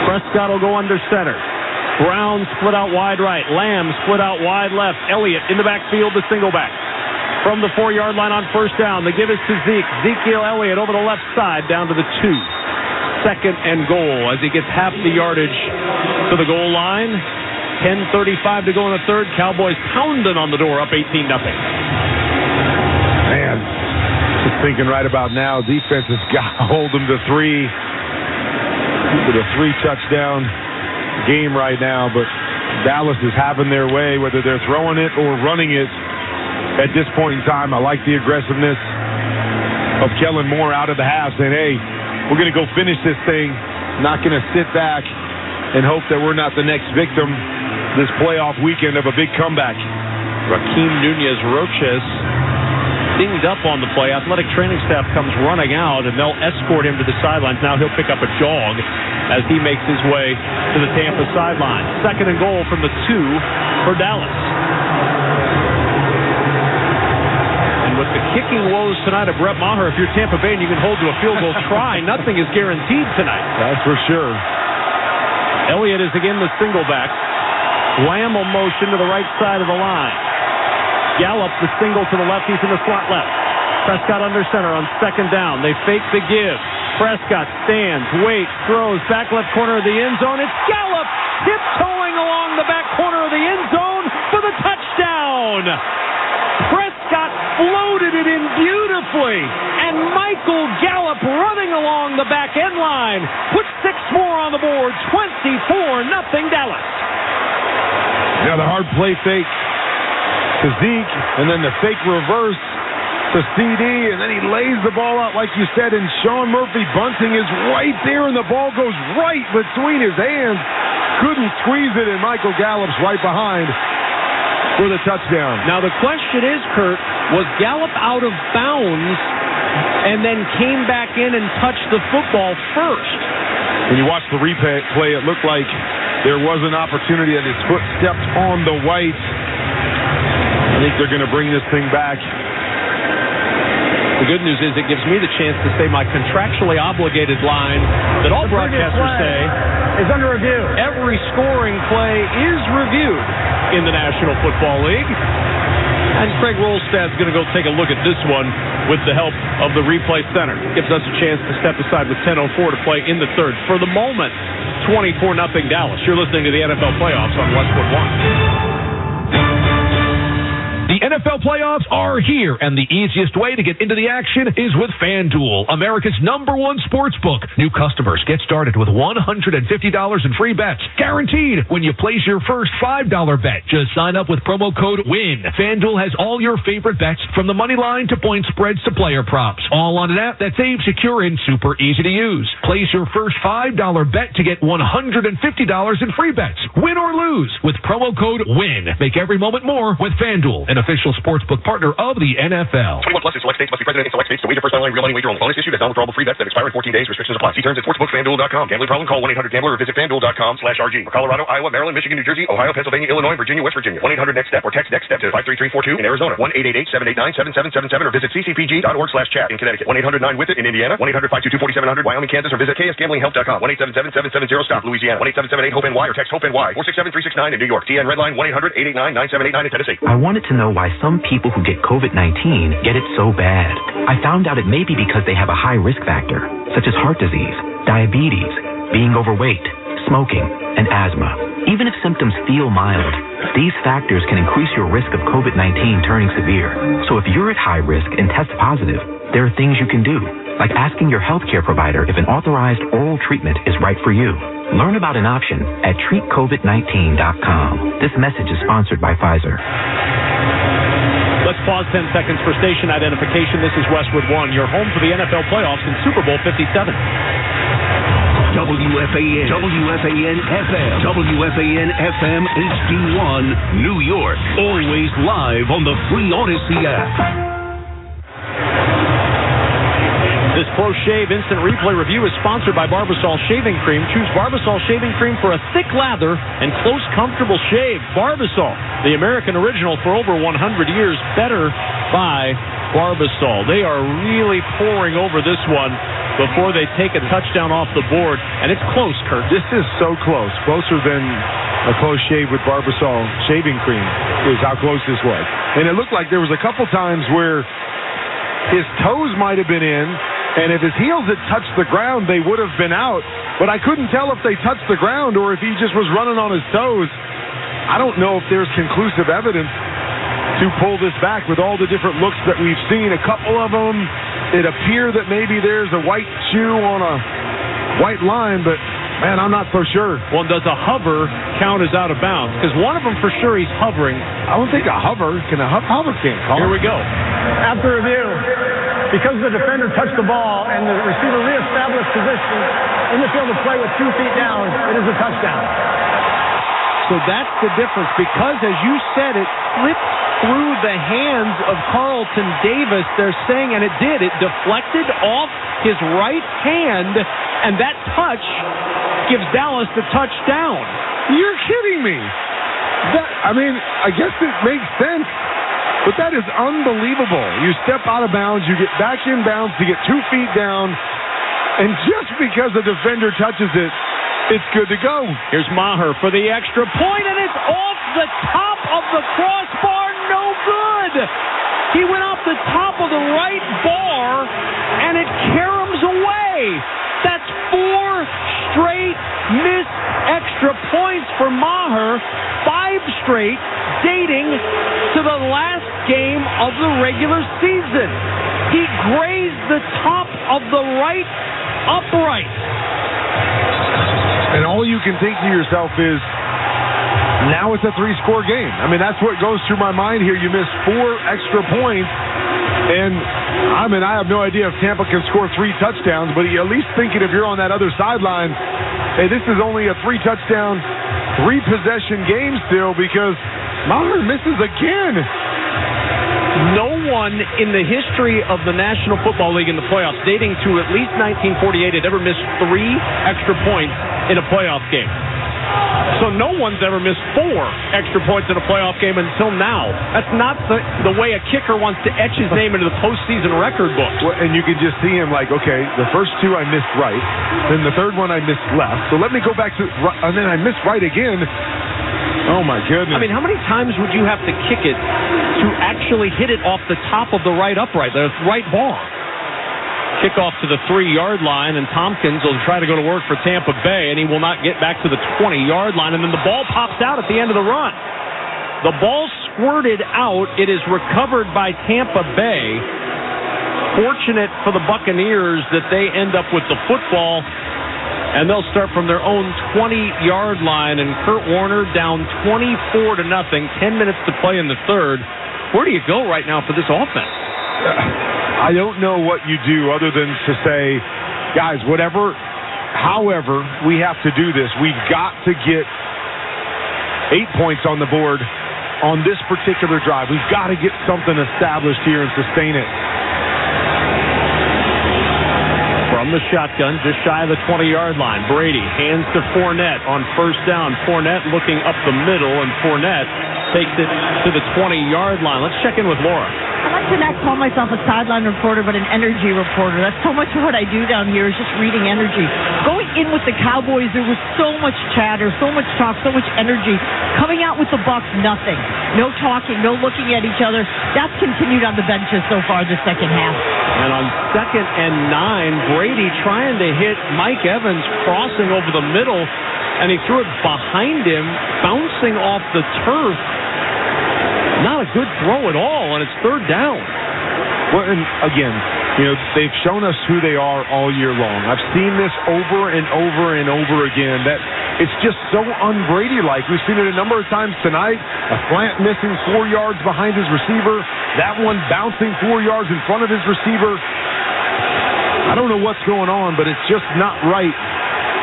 Speaker 1: Prescott will go under center. Brown split out wide right. Lamb split out wide left. Elliott in the backfield, the single back. From the 4-yard line on first down, the give is to Zeke. Ezekiel Elliott over the left side down to the 2. Second and goal as he gets half the yardage to the goal line. 10:35 to go in the third. Cowboys pounding on the door, up 18-0.
Speaker 2: Man, just thinking right about now, defense has got to hold them to 3. Keep it a 3-touchdown game right now, but Dallas is having their way, whether they're throwing it or running it. At this point in time, I like the aggressiveness of Kellen Moore out of the half, saying, hey, we're going to go finish this thing, not going to sit back and hope that we're not the next victim this playoff weekend of a big comeback.
Speaker 1: Raheem Nunez-Roches dinged up on the play. Athletic training staff comes running out, and they'll escort him to the sidelines. Now he'll pick up a jog as he makes his way to the Tampa sideline. Second and goal from the 2 for Dallas. With the kicking woes tonight of Brett Maher, if you're Tampa Bay and you can hold to a field goal try, nothing is guaranteed tonight.
Speaker 2: That's for sure.
Speaker 1: Elliott is again the single back. Lamb will motion to the right side of the line. Gallup the single to the left. He's in the slot left. Prescott under center on second down. They fake the give. Prescott stands, waits, throws, back left corner of the end zone. It's Gallup tiptoeing along the back corner of the end zone for the touchdown. Prescott floated it in beautifully, and Michael Gallup running along the back end line puts 6 more on the board. 24-0 Dallas.
Speaker 2: Yeah, the hard play fake to Zeke, and then the fake reverse to CD, and then he lays the ball out like you said, and Sean Murphy Bunting is right there, and the ball goes right between his hands. Couldn't squeeze it, and Michael Gallup's right behind for the touchdown.
Speaker 1: Now the question is, Kurt, was Gallup out of bounds and then came back in and touched the football first?
Speaker 2: When you watch the replay, it looked like there was an opportunity that his foot stepped on the white. I think they're going to bring this thing back.
Speaker 1: The good news is it gives me the chance to say my contractually obligated line that all broadcasters say
Speaker 6: is under review.
Speaker 1: Every scoring play is reviewed in the National Football League. And Craig Rolstad's going to go take a look at this one with the help of the replay center. Gives us a chance to step aside with 10:04 to play in the third. For the moment, 24-0 Dallas. You're listening to the NFL Playoffs on Westwood One.
Speaker 7: The NFL playoffs are here, and the easiest way to get into the action is with FanDuel, America's #1 sports book. New customers get started with $150 in free bets, guaranteed when you place your first $5 bet. Just sign up with promo code WIN. FanDuel has all your favorite bets, from the money line to point spreads to player props, all on an app that's safe, secure, and super easy to use. Place your first $5 bet to get $150 in free bets. Win or lose with promo code WIN. Make every moment more with FanDuel, an official sportsbook partner of the NFL.
Speaker 14: 21 plus in select states, must be present in select states to wager. First online real money wager only. Bonus issued as non-withdrawable free bets that expire in 14 days. Restrictions apply. See terms at sportsbookfanduel.com. Gambling problem? Call 1-800-GAMBLER or visit fanduel.com/RG. For Colorado, Iowa, Maryland, Michigan, New Jersey, Ohio, Pennsylvania, Illinois, Virginia, West Virginia. 1-800-NEXT-STEP or text NEXT-STEP to 53342 in Arizona. 1-888-789-7777 or visit ccpg.org/chat in Connecticut. 1-800-9-WITH-IT in Indiana. 1-800-522-4700 Wyoming, Kansas, or visit ksgamblinghelp.com. 1-877-770-STOP Louisiana. 1-877-8-HOPE-NY or text HOPE-NY 467-369 in New York. TN Redline 1-800-889-9789 in Tennessee.
Speaker 9: I wanted to know why some people who get COVID-19 get it so bad. I found out it may be because they have a high risk factor, such as heart disease, diabetes, being overweight, smoking, and asthma. Even if symptoms feel mild, these factors can increase your risk of COVID-19 turning severe. So if you're at high risk and test positive, there are things you can do, like asking your healthcare provider if an authorized oral treatment is right for you. Learn about an option at treatcovid19.com. This message is sponsored by Pfizer.
Speaker 1: Let's pause 10 seconds for station identification. This is Westwood One, your home for the NFL playoffs in Super Bowl 57.
Speaker 10: WFAN, WFAN FM, WFAN FM HD1, New York. Always live on the free Odyssey app.
Speaker 1: This Pro Shave Instant Replay review is sponsored by Barbasol Shaving Cream. Choose Barbasol Shaving Cream for a thick lather and close, comfortable shave. Barbasol, the American original for over 100 years. Better by Barbasol. They are really pouring over this one before they take a touchdown off the board. And it's close, Kurt.
Speaker 2: This is so close. Closer than a close shave with Barbasol Shaving Cream is how close this was. And it looked like there was a couple times where his toes might have been in, and if his heels had touched the ground, they would have been out. But I couldn't tell if they touched the ground or if he just was running on his toes. I don't know if there's conclusive evidence to pull this back with all the different looks that we've seen. A couple of them, it appear that maybe there's a white shoe on a white line, but man, I'm not so sure.
Speaker 1: Well, does a hover count as out of bounds? Because one of them for sure he's hovering.
Speaker 2: I don't think a hover can. A hover can't call.
Speaker 1: Here we go.
Speaker 6: After review, because the defender touched the ball and the receiver reestablished position in the field of play with 2 feet down, it is a touchdown.
Speaker 1: So that's the difference. Because, as you said, it slipped through the hands of Carlton Davis. They're saying, and it did. It deflected off his right hand, and that touch gives Dallas the touchdown.
Speaker 2: You're kidding me. I guess it makes sense. But that is unbelievable. You step out of bounds, you get back in bounds to get 2 feet down, and just because the defender touches it, it's good to go.
Speaker 1: Here's Maher for the extra point, and it's off the top of the crossbar. No good. He went off the top of the right bar, and it caroms away. That's 4 straight missed extra points for Maher. 5 straight, dating to the last game of the regular season. He grazed the top of the right upright.
Speaker 2: And all you can think to yourself is, now it's a 3-score game. I mean, that's what goes through my mind here. You miss 4 extra points, and I have no idea if Tampa can score 3 touchdowns, but you're at least thinking if you're on that other sideline, hey, this is only a 3-touchdown, 3-possession game still, because Maher misses again.
Speaker 1: No one in the history of the National Football League in the playoffs, dating to at least 1948, had ever missed 3 extra points in a playoff game. So no one's ever missed 4 extra points in a playoff game until now. That's not the way a kicker wants to etch his name into the postseason record book.
Speaker 2: Well, and you can just see him like, okay, the first 2 I missed right, then the third one I missed left. So let me go back to, and then I missed right again. Oh, my goodness.
Speaker 1: I mean, how many times would you have to kick it to actually hit it off the top of the right upright, the right bar? Kickoff to the 3-yard line, and Tompkins will try to go to work for Tampa Bay, and he will not get back to the 20-yard line, and then the ball pops out at the end of the run. The ball squirted out. It is recovered by Tampa Bay. Fortunate for the Buccaneers that they end up with the football, and they'll start from their own 20-yard line, and Kurt Warner down 24-0, 10 minutes to play in the third. Where do you go right now for this offense?
Speaker 2: I don't know what you do other than to say, guys, however we have to do this, we've got to get 8 points on the board on this particular drive. We've got to get something established here and sustain it.
Speaker 1: From the shotgun, just shy of the 20-yard line, Brady hands to Fournette on first down. Fournette looking up the middle, and Fournette takes it to the 20-yard line. Let's check in with Laura.
Speaker 18: I like to not call myself a sideline reporter, but an energy reporter. That's so much of what I do down here is just reading energy. Going in with the Cowboys, there was so much chatter, so much talk, so much energy. Coming out with the Bucs, nothing. No talking, no looking at each other. That's continued on the benches so far this second half.
Speaker 1: And on 2nd and 9, Brady trying to hit Mike Evans crossing over the middle, and he threw it behind him, bouncing off the turf. Not a good throw at all, and it's third down.
Speaker 2: Well, and again, they've shown us who they are all year long. I've seen this over and over and over again. That it's just so un-Brady-like. We've seen it a number of times tonight. A slant missing 4 yards behind his receiver. That one bouncing 4 yards in front of his receiver. I don't know what's going on, but it's just not right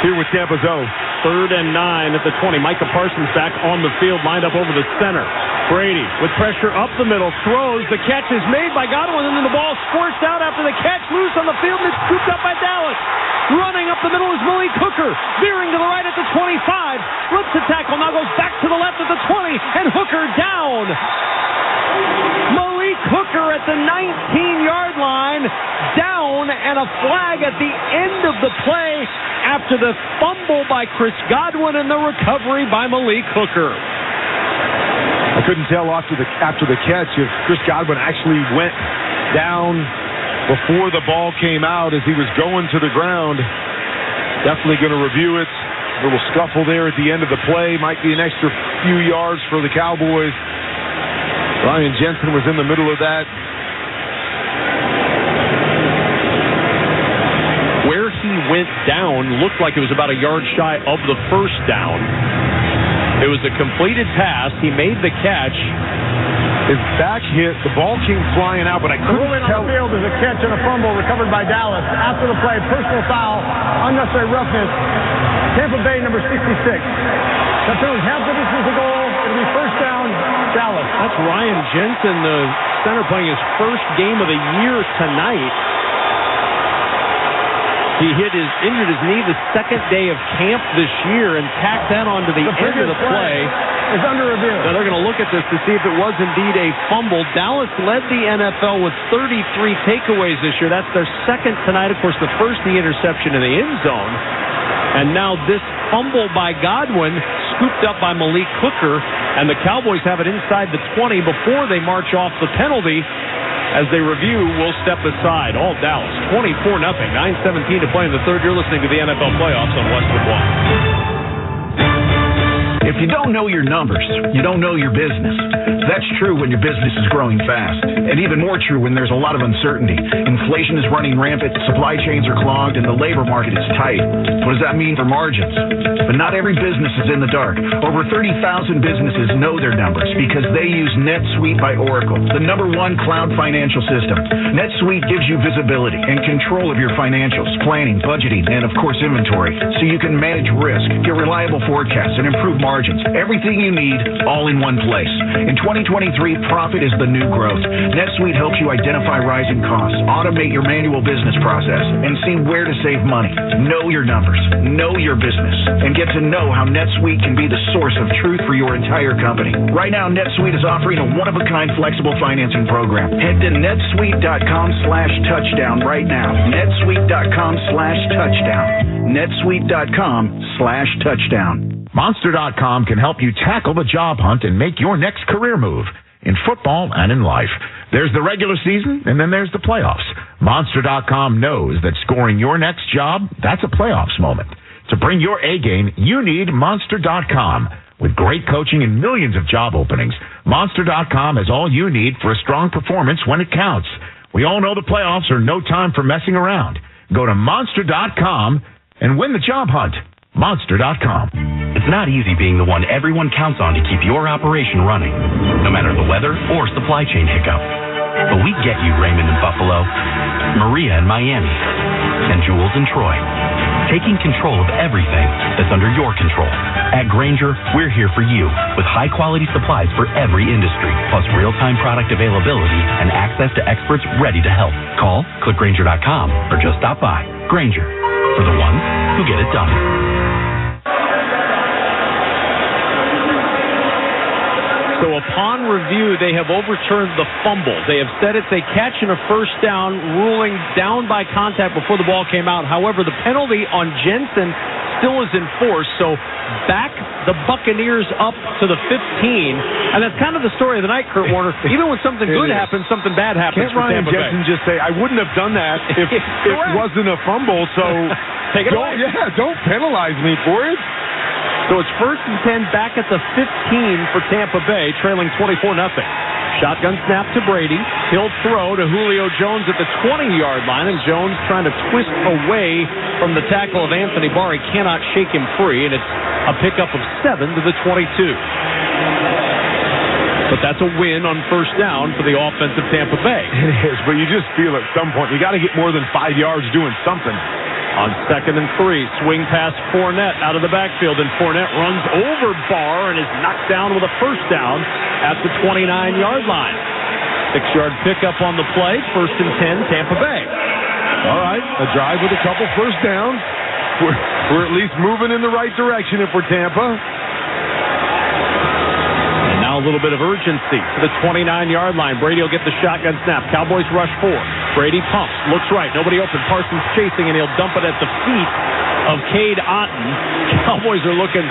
Speaker 2: here with Tampa's O.
Speaker 1: 3rd and 9 at the 20. Micah Parsons back on the field, lined up over the center. Brady with pressure up the middle, throws. The catch is made by Godwin, and then the ball squirts out after the catch, loose on the field, and it's scooped up by Dallas. Running up the middle is Malik Hooker, veering to the right at the 25, flips the tackle, now goes back to the left at the 20, and Hooker down. Malik Hooker at the 19-yard line, down, and a flag at the end of the play after the fumble by Chris Godwin and the recovery by Malik Hooker.
Speaker 2: I couldn't tell after the catch if Chris Godwin actually went down before the ball came out as he was going to the ground. Definitely going to review it. A little scuffle there at the end of the play. Might be an extra few yards for the Cowboys. Ryan Jensen was in the middle of that.
Speaker 1: Where he went down looked like it was about a yard shy of the first down. It was a completed pass. He made the catch.
Speaker 2: His back hit. The ball came flying out, but I couldn't tell.
Speaker 6: On the field is a catch and a fumble recovered by Dallas. After the play, personal foul, unnecessary roughness. Tampa Bay, number 66. That throws half the distance to goal. It'll be first down, Dallas.
Speaker 1: That's Ryan Jensen, the center, playing his first game of the year tonight. He injured his knee the second day of camp this year and tacked that on to the end of the play.
Speaker 6: It's under review.
Speaker 1: Now they're going to look at this to see if it was indeed a fumble. Dallas led the NFL with 33 takeaways this year. That's their second tonight. Of course, the first, the interception in the end zone. And now this fumble by Godwin, scooped up by Malik Hooker, and the Cowboys have it inside the 20 before they march off the penalty. As they review, we'll step aside. All Dallas, 24-0, 9:17 to play in the third. You're listening to the NFL Playoffs on Westwood One.
Speaker 11: If you don't know your numbers, you don't know your business. That's true when your business is growing fast, and even more true when there's a lot of uncertainty. Inflation is running rampant, supply chains are clogged, and the labor market is tight. What does that mean for margins? But not every business is in the dark. Over 30,000 businesses know their numbers because they use NetSuite by Oracle, the #1 cloud financial system. NetSuite gives you visibility and control of your financials, planning, budgeting, and of course inventory, so you can manage risk, get reliable forecasts, and improve margins. Everything you need, all in one place. In 2023, profit is the new growth. NetSuite helps you identify rising costs, automate your manual business process, and see where to save money. Know your numbers, know your business, and get to know how NetSuite can be the source of truth for your entire company. Right now, NetSuite is offering a one-of-a-kind flexible financing program. Head to netsuite.com/touchdown right now. netsuite.com/touchdown. netsuite.com/touchdown.
Speaker 8: Monster.com can help you tackle the job hunt and make your next career move in football and in life. There's the regular season, and then there's the playoffs. Monster.com knows that scoring your next job, that's a playoffs moment. To bring your A game, you need Monster.com. With great coaching and millions of job openings, Monster.com has all you need for a strong performance when it counts. We all know the playoffs are no time for messing around. Go to Monster.com and win the job hunt. Monster.com.
Speaker 9: It's not easy being the one everyone counts on to keep your operation running, no matter the weather or supply chain hiccup. But we get you, Raymond in Buffalo, Maria in Miami, and Jules in Troy. Taking control of everything that's under your control. At Grainger, we're here for you with high-quality supplies for every industry, plus real-time product availability and access to experts ready to help. Call, click Grainger.com, or just stop by. Grainger, for the ones who get it done.
Speaker 1: So upon review, they have overturned the fumble. They have said it's a catch and a first down, ruling down by contact before the ball came out. However, the penalty on Jensen still is in force. So back the Buccaneers up to the 15. And that's kind of the story of the night, Kurt Warner. Even when something good happens, something bad happens.
Speaker 2: Can't
Speaker 1: for
Speaker 2: Ryan
Speaker 1: Tampa
Speaker 2: Jensen
Speaker 1: Bay.
Speaker 2: just say, I wouldn't have done that if it wasn't a fumble, so
Speaker 1: Take it away.
Speaker 2: Don't penalize me for it.
Speaker 1: So it's 1st and 10 back at the 15 for Tampa Bay, trailing 24-0. Shotgun snap to Brady. He'll throw to Julio Jones at the 20-yard line, and Jones trying to twist away from the tackle of Anthony Barr. He cannot shake him free, and it's a pickup of 7 to the 22. But that's a win on first down for the offense of Tampa Bay.
Speaker 2: It is, but you just feel at some point you got to get more than 5 yards doing something.
Speaker 1: On 2nd and 3, swing past Fournette out of the backfield, and Fournette runs over Barr and is knocked down with a first down at the 29-yard line. 6-yard pickup on the play, 1st and 10, Tampa Bay.
Speaker 2: All right, a drive with a couple first downs. We're at least moving in the right direction if we're Tampa.
Speaker 1: And now a little bit of urgency to the 29-yard line. Brady will get the shotgun snap. Cowboys rush 4. Brady pumps, looks right, nobody open. Parsons chasing, and he'll dump it at the feet of Cade Otton. Cowboys are looking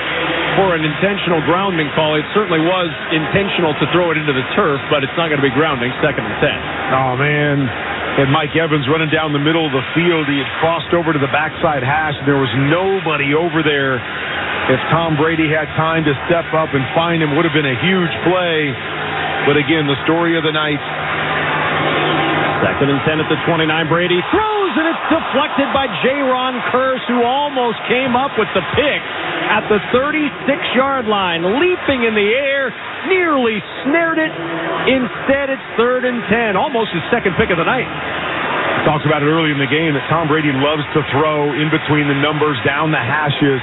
Speaker 1: for an intentional grounding call. It certainly was intentional to throw it into the turf, but it's not going to be grounding. 2nd and 10.
Speaker 2: Oh, man. And Mike Evans running down the middle of the field. He had crossed over to the backside hash, and there was nobody over there. If Tom Brady had time to step up and find him, would have been a huge play. But again, the story of the night.
Speaker 1: 2nd and 10 at the 29. Brady throws, and it's deflected by Jaron Kearse, who almost came up with the pick at the 36-yard line, leaping in the air, nearly snared it. Instead, it's 3rd and 10, almost his 2nd pick of the night.
Speaker 2: Talked about it early in the game that Tom Brady loves to throw in between the numbers, down the hashes,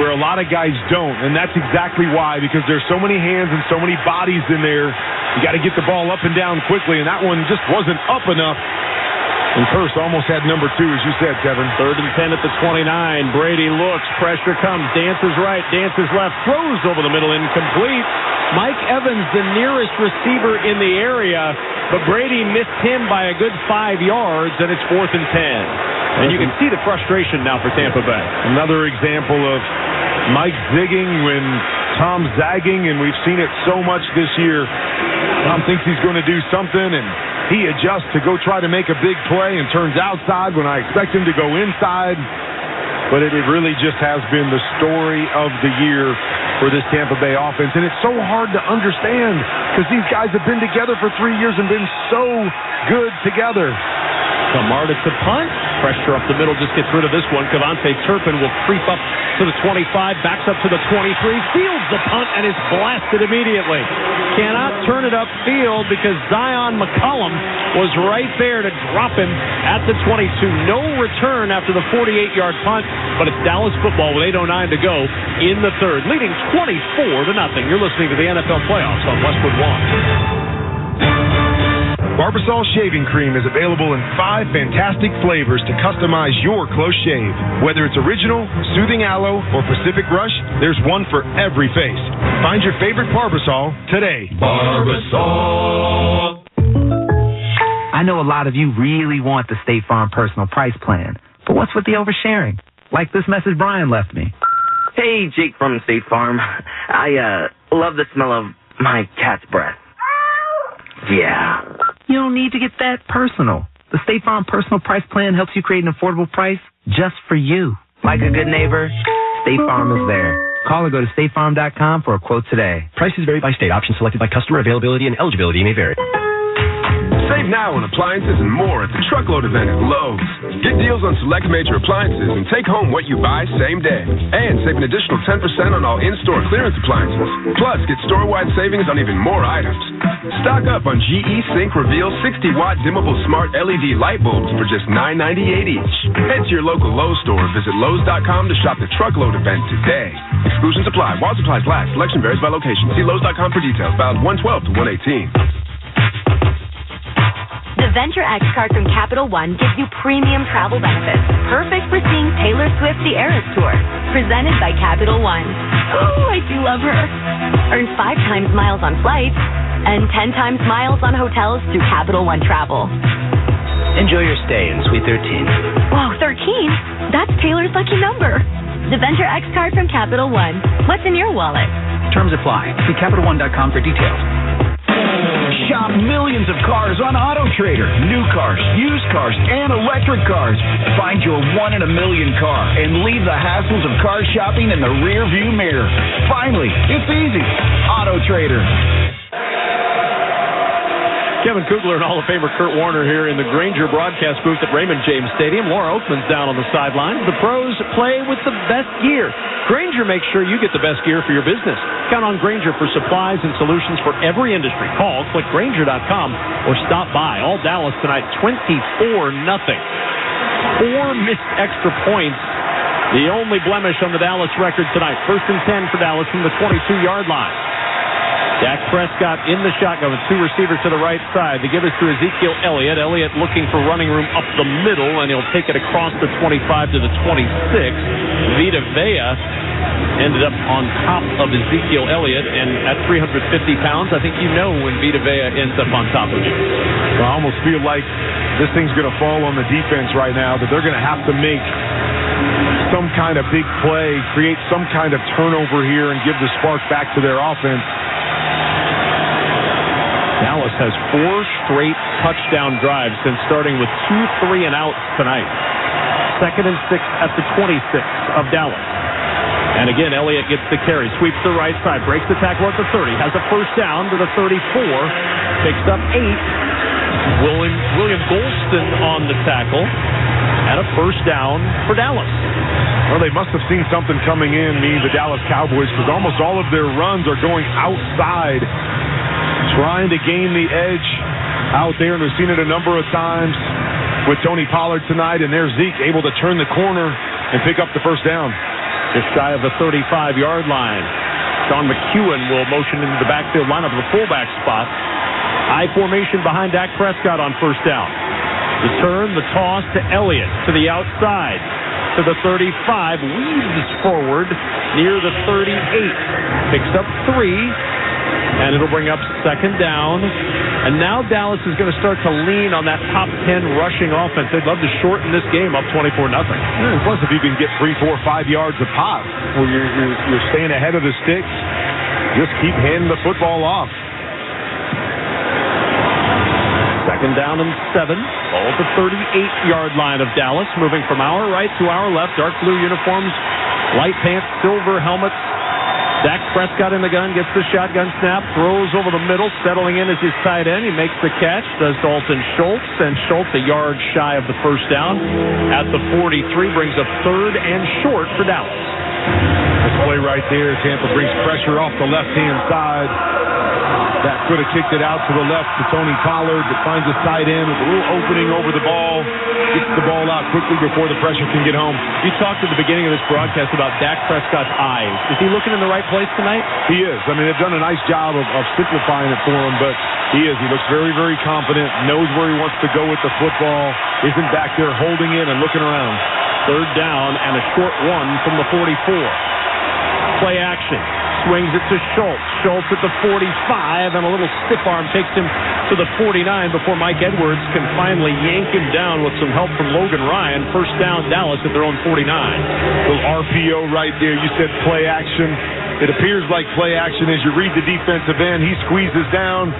Speaker 2: where a lot of guys don't, and that's exactly why, because there's so many hands and so many bodies in there. You got to get the ball up and down quickly, and that one just wasn't up enough. And Kearse almost had number 2, as you said, Kevin.
Speaker 1: 3rd and 10 at the 29. Brady looks, pressure comes, dances right, dances left, throws over the middle, incomplete. Mike Evans, the nearest receiver in the area, but Brady missed him by a good 5 yards, and it's 4th and 10. And you can see the frustration now for Tampa Bay.
Speaker 2: Another example of Mike zigging when Tom's zagging, and we've seen it so much this year. Tom thinks he's going to do something, and he adjusts to go try to make a big play and turns outside when I expect him to go inside. But it really just has been the story of the year for this Tampa Bay offense. And it's so hard to understand because these guys have been together for 3 years and been so good together.
Speaker 1: Camarda to punt. Pressure up the middle, just gets rid of this one. Cavante Turpin will creep up to the 25, backs up to the 23, fields the punt, and is blasted immediately. Cannot turn it upfield because Zion McCollum was right there to drop him at the 22. No return after the 48-yard punt, but it's Dallas football with 8:09 to go in the 3rd, leading 24-0. You're listening to the NFL Playoffs on Westwood One.
Speaker 2: Barbasol Shaving Cream is available in 5 fantastic flavors to customize your close shave. Whether it's original, soothing aloe, or Pacific Rush, there's one for every face. Find your favorite Barbasol today.
Speaker 12: Barbasol. I know a lot of you really want the State Farm personal price plan, but what's with the oversharing? Like this message Brian left me.
Speaker 13: Hey, Jake from State Farm. I love the smell of my cat's breath. Yeah.
Speaker 12: You don't need to get that personal. The State Farm Personal Price Plan helps you create an affordable price just for you. Like a good neighbor, State Farm is there. Call or go to statefarm.com for a quote today.
Speaker 16: Prices vary by state. Options selected by customer. Availability and eligibility may vary.
Speaker 21: Save now on appliances and more at the Truckload event at Lowe's. Get deals on select major appliances and take home what you buy same day. And save an additional 10% on all in-store clearance appliances. Plus, get store-wide savings on even more items. Stock up on GE Sync Reveal 60-watt dimmable smart LED light bulbs for just $9.98 each. Head to your local Lowe's store or visit Lowe's.com to shop the Truckload event today. Exclusions apply. While supplies last. Selection varies by location. See Lowe's.com for details. Valid 1/12 to 1/18.
Speaker 17: The Venture X card from Capital One gives you premium travel benefits, perfect for seeing Taylor Swift the Eras Tour, presented by Capital One. Oh, I do love her. Earn 5 times miles on flights and 10 times miles on hotels through Capital One Travel.
Speaker 12: Enjoy your stay in Suite 13.
Speaker 17: Whoa, 13? That's Taylor's lucky number. The Venture X card from Capital One. What's in your wallet?
Speaker 12: Terms apply. See CapitalOne.com for details.
Speaker 11: Shop millions of cars on AutoTrader. New cars, used cars, and electric cars. Find your one in a million car and leave the hassles of car shopping in the rear view mirror. Finally, it's easy. AutoTrader.
Speaker 1: Kevin Kugler and Hall of Famer Kurt Warner here in the Grainger broadcast booth at Raymond James Stadium. Laura Oakman's down on the sidelines. The pros play with the best gear. Grainger makes sure you get the best gear for your business. Count on Grainger for supplies and solutions for every industry. Call, click Grainger.com, or stop by. All Dallas tonight, 24-0. 4 missed extra points. The only blemish on the Dallas record tonight. 1st and 10 for Dallas from the 22-yard line. Dak Prescott in the shotgun with 2 receivers to the right side. They give it to Ezekiel Elliott. Elliott looking for running room up the middle, and he'll take it across the 25 to the 26. Vita Vea ended up on top of Ezekiel Elliott, and at 350 pounds, I think you know when Vita Vea ends up on top of you.
Speaker 2: Well, I almost feel like this thing's going to fall on the defense right now, that they're going to have to make some kind of big play, create some kind of turnover here, and give the spark back to their offense.
Speaker 1: Dallas has 4 straight touchdown drives since starting with 2 3-and-outs tonight. 2nd and 6 at the 26 of Dallas. And again, Elliott gets the carry, sweeps the right side, breaks the tackle at the 30, has a first down to the 34, picks up 8. William Golston on the tackle, and a first down for Dallas.
Speaker 2: Well, they must have seen something coming in, the Dallas Cowboys, because almost all of their runs are going outside, trying to gain the edge out there, and we've seen it a number of times with Tony Pollard tonight, and there's Zeke able to turn the corner and pick up the first down.
Speaker 1: Just shy of the 35-yard line. Sean McEwen will motion into the backfield lineup of the fullback spot. High formation behind Dak Prescott on first down. The turn, the toss to Elliott to the outside, to the 35, weaves forward near the 38, picks up 3, and it'll bring up second down. And now Dallas is going to start to lean on that top 10 rushing offense. They'd love to shorten this game up 24-0.
Speaker 2: And plus, if you can get 3, 4, 5 yards a pop, where you're staying ahead of the sticks, just keep handing the football off.
Speaker 1: Second down and 7. Ball at the 38-yard line of Dallas, moving from our right to our left. Dark blue uniforms, light pants, silver helmets. Dak Prescott in the gun, gets the shotgun snap, throws over the middle, settling in as his tight end. He makes the catch, does Dalton Schultz, and Schultz a yard shy of the first down. At the 43, brings up 3rd and short for Dallas.
Speaker 2: This play right there, Tampa brings pressure off the left-hand side. That could have kicked it out to the left to Tony Pollard, that finds his tight end with a little opening over the ball, gets the ball out quickly before the pressure can get home.
Speaker 1: You talked at the beginning of this broadcast about Dak Prescott's eyes. Is he looking in the right place tonight?
Speaker 2: He is. I mean, they've done a nice job of simplifying it for him, but he is. He looks very, very confident, knows where he wants to go with the football, isn't back there holding it and looking around.
Speaker 1: 3rd down and a short one from the 44. Play action. swings it to Schultz. Schultz at the 45, and a little stiff arm takes him to the 49 before Mike Edwards can finally yank him down with some help from Logan Ryan. First down, Dallas at their own 49.
Speaker 2: Little RPO right there. You said play action. It appears like play action as you read the defensive end. He squeezes down,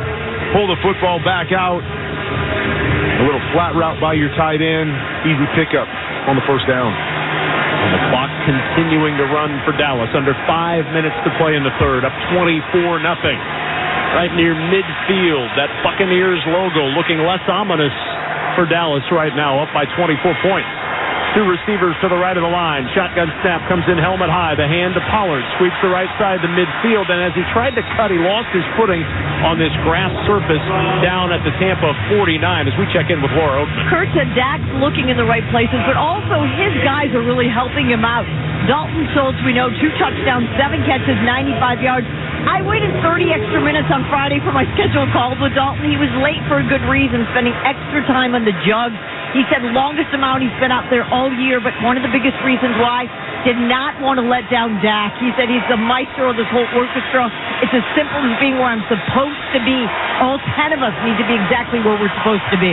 Speaker 2: pull the football back out. A little flat route by your tight end. Easy pickup on the first down.
Speaker 1: And the clock continuing to run for Dallas. Under 5 minutes to play in the third. Up 24-0. Right near midfield. That Buccaneers logo looking less ominous for Dallas right now. Up by 24 points. Two receivers to the right of the line. Shotgun snap comes in helmet high. The hand to Pollard. Sweeps the right side to midfield. And as he tried to cut, he lost his footing on this grass surface down at the Tampa 49 as we check in with Laura Oakman.
Speaker 18: Kurt said Dak's looking in the right places, but also his guys are really helping him out. Dalton Schultz, we know, 2 touchdowns, 7 catches, 95 yards. I waited 30 extra minutes on Friday for my scheduled call with Dalton. He was late for a good reason, spending extra time on the jugs. He said longest amount he's been out there all year, but one of the biggest reasons why, did not want to let down Dak. He said he's the maestro of this whole orchestra. It's as simple as being where I'm supposed to be. All 10 of us need to be exactly where we're supposed to be.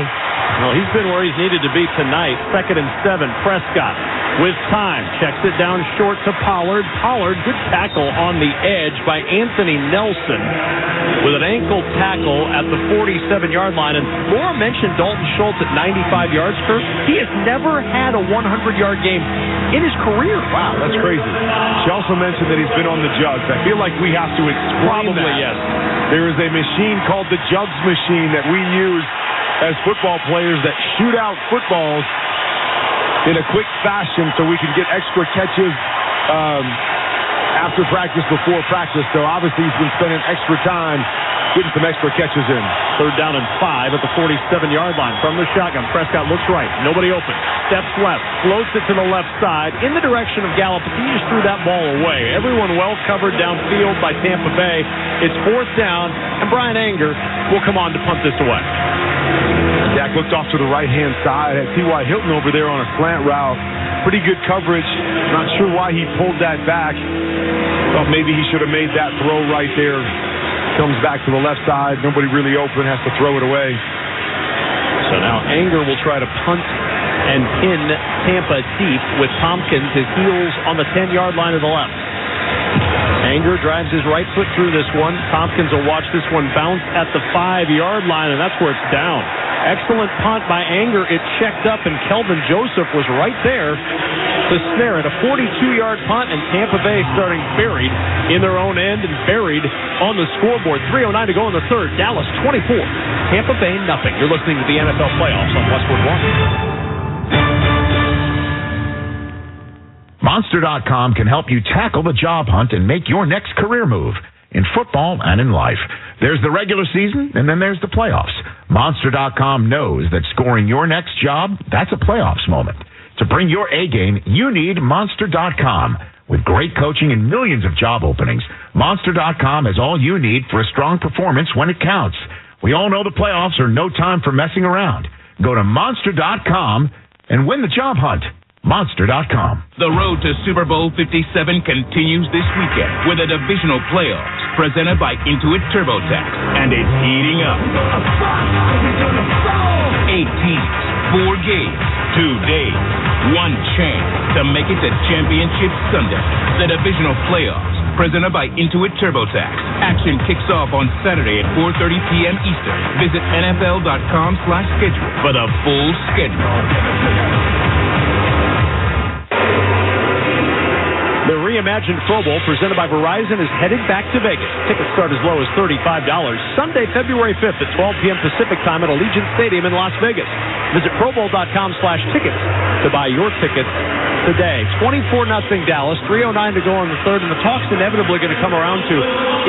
Speaker 1: Well, he's been where he's needed to be tonight. 2nd and 7. Prescott with time. Checks it down short to Pollard. Pollard, good tackle on the edge by Anthony Nelson with an ankle tackle at the 47-yard line. And Laura mentioned Dalton Schultz at 95 yards, Kurt. He has never had a 100-yard game in his career.
Speaker 2: Wow, that's crazy. She also mentioned that he's been on the jugs. I feel like we have to explain
Speaker 1: Probably,
Speaker 2: that.
Speaker 1: yes.
Speaker 2: There is a machine called the jugs machine that we use as football players that shoot out footballs in a quick fashion so we can get extra catches after practice, before practice. So obviously he's been spending extra time getting some extra catches in.
Speaker 1: 3rd down and 5 at the 47-yard line from the shotgun. Prescott looks right. Nobody open. Steps left. Floats it to the left side in the direction of Gallup. But he just threw that ball away. Everyone well covered downfield by Tampa Bay. It's 4th down, and Brian Anger will come on to punt this away.
Speaker 2: Dak looked off to the right-hand side. Had T.Y. Hilton over there on a slant route. Pretty good coverage. Not sure why he pulled that back. Thought maybe he should have made that throw right there. Comes back to the left side. Nobody really open. Has to throw it away.
Speaker 1: So now Anger will try to punt and pin Tampa deep with Tompkins, his heels on the 10-yard line to the left. Anger drives his right foot through this one. Tompkins will watch this one bounce at the 5-yard line, and that's where it's down. Excellent punt by Anger. It checked up, and Kelvin Joseph was right there to snare it. A 42-yard punt, and Tampa Bay starting buried in their own end and buried on the scoreboard. 3:09 to go in the third. Dallas 24. Tampa Bay nothing. You're listening to the NFL playoffs on Westwood One.
Speaker 8: Monster.com can help you tackle the job hunt and make your next career move in football and in life. There's the regular season, and then there's the playoffs. Monster.com knows that scoring your next job, that's a playoffs moment. To bring your A game, you need Monster.com. With great coaching and millions of job openings, Monster.com has all you need for a strong performance when it counts. We all know the playoffs are no time for messing around. Go to Monster.com and win the job hunt. Monster.com.
Speaker 20: The road to Super Bowl 57 continues this weekend with a divisional playoffs presented by Intuit TurboTax, and it's heating up. 8 teams, 4 games, 2 days, 1 chance to make it to Championship Sunday. The divisional playoffs presented by Intuit TurboTax. Action kicks off on Saturday at 4:30 p.m. Eastern. Visit NFL.com/schedule for the full schedule.
Speaker 1: The reimagined Pro Bowl presented by Verizon is headed back to Vegas. Tickets start as low as $35. Sunday, February 5th at 12 p.m. Pacific time at Allegiant Stadium in Las Vegas. Visit ProBowl.com/tickets to buy your tickets today. 24-0 Dallas, 3:09 to go in the third, and the talk's inevitably going to come around to,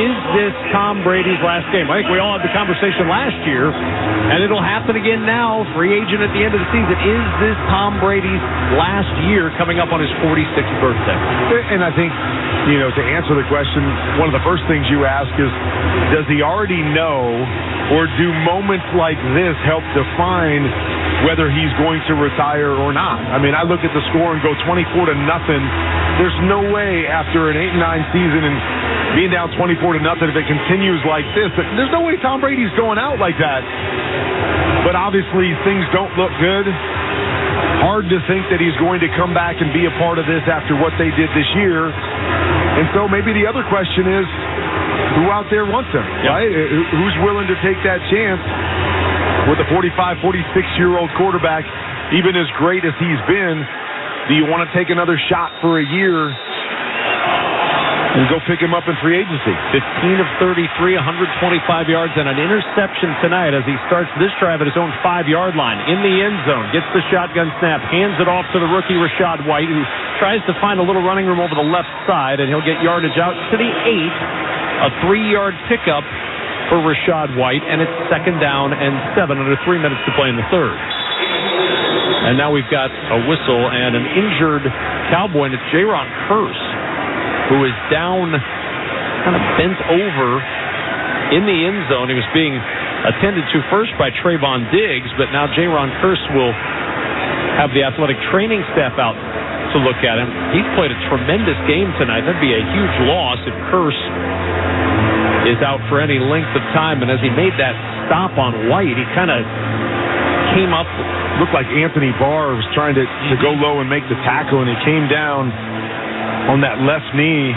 Speaker 1: is this Tom Brady's last game? I think we all had the conversation last year, and it'll happen again now. Free agent at the end of the season. Is this Tom Brady's last year coming up on his 46th birthday?
Speaker 2: And I think, to answer the question, one of the first things you ask is, does he already know, or do moments like this help define whether he's going to retire or not? I mean, I look at the score and go 24-0. There's no way after an 8-9 season and being down 24-0, if it continues like this, there's no way Tom Brady's going out like that. But obviously, things don't look good. Hard to think that he's going to come back and be a part of this after what they did this year. And so maybe the other question is, who out there wants him, right? Who's willing to take that chance with a 45, 46-year-old quarterback, even as great as he's been? Do you want to take another shot for a year and go pick him up in free agency?
Speaker 1: 15 of 33, 125 yards, and an interception tonight as he starts this drive at his own 5-yard line. In the end zone, gets the shotgun snap, hands it off to the rookie Rachaad White, who tries to find a little running room over the left side, and he'll get yardage out to the 8. A 3-yard pickup for Rachaad White, and it's 2nd down and 7 under 3 minutes to play in the third. And now we've got a whistle and an injured Cowboy, and it's Jaron Kearse, who is down, kind of bent over in the end zone. He was being attended to first by Trayvon Diggs, but now Jaron Kearse will have the athletic training staff out to look at him. He's played a tremendous game tonight. That'd be a huge loss if Kearse is out for any length of time. And as he made that stop on White, he kind of came up,
Speaker 2: looked like Anthony Barr was trying to go low and make the tackle, and he came down on that left knee.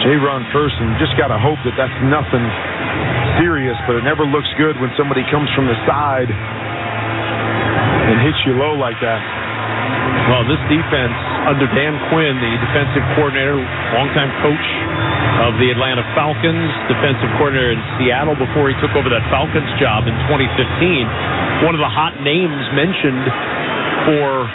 Speaker 2: Jaron Kearse, just got to hope that that's nothing serious, but it never looks good when somebody comes from the side and hits you low like that.
Speaker 1: Well, this defense under Dan Quinn, the defensive coordinator, longtime coach of the Atlanta Falcons, defensive coordinator in Seattle before he took over that Falcons job in 2015. One of the hot names mentioned for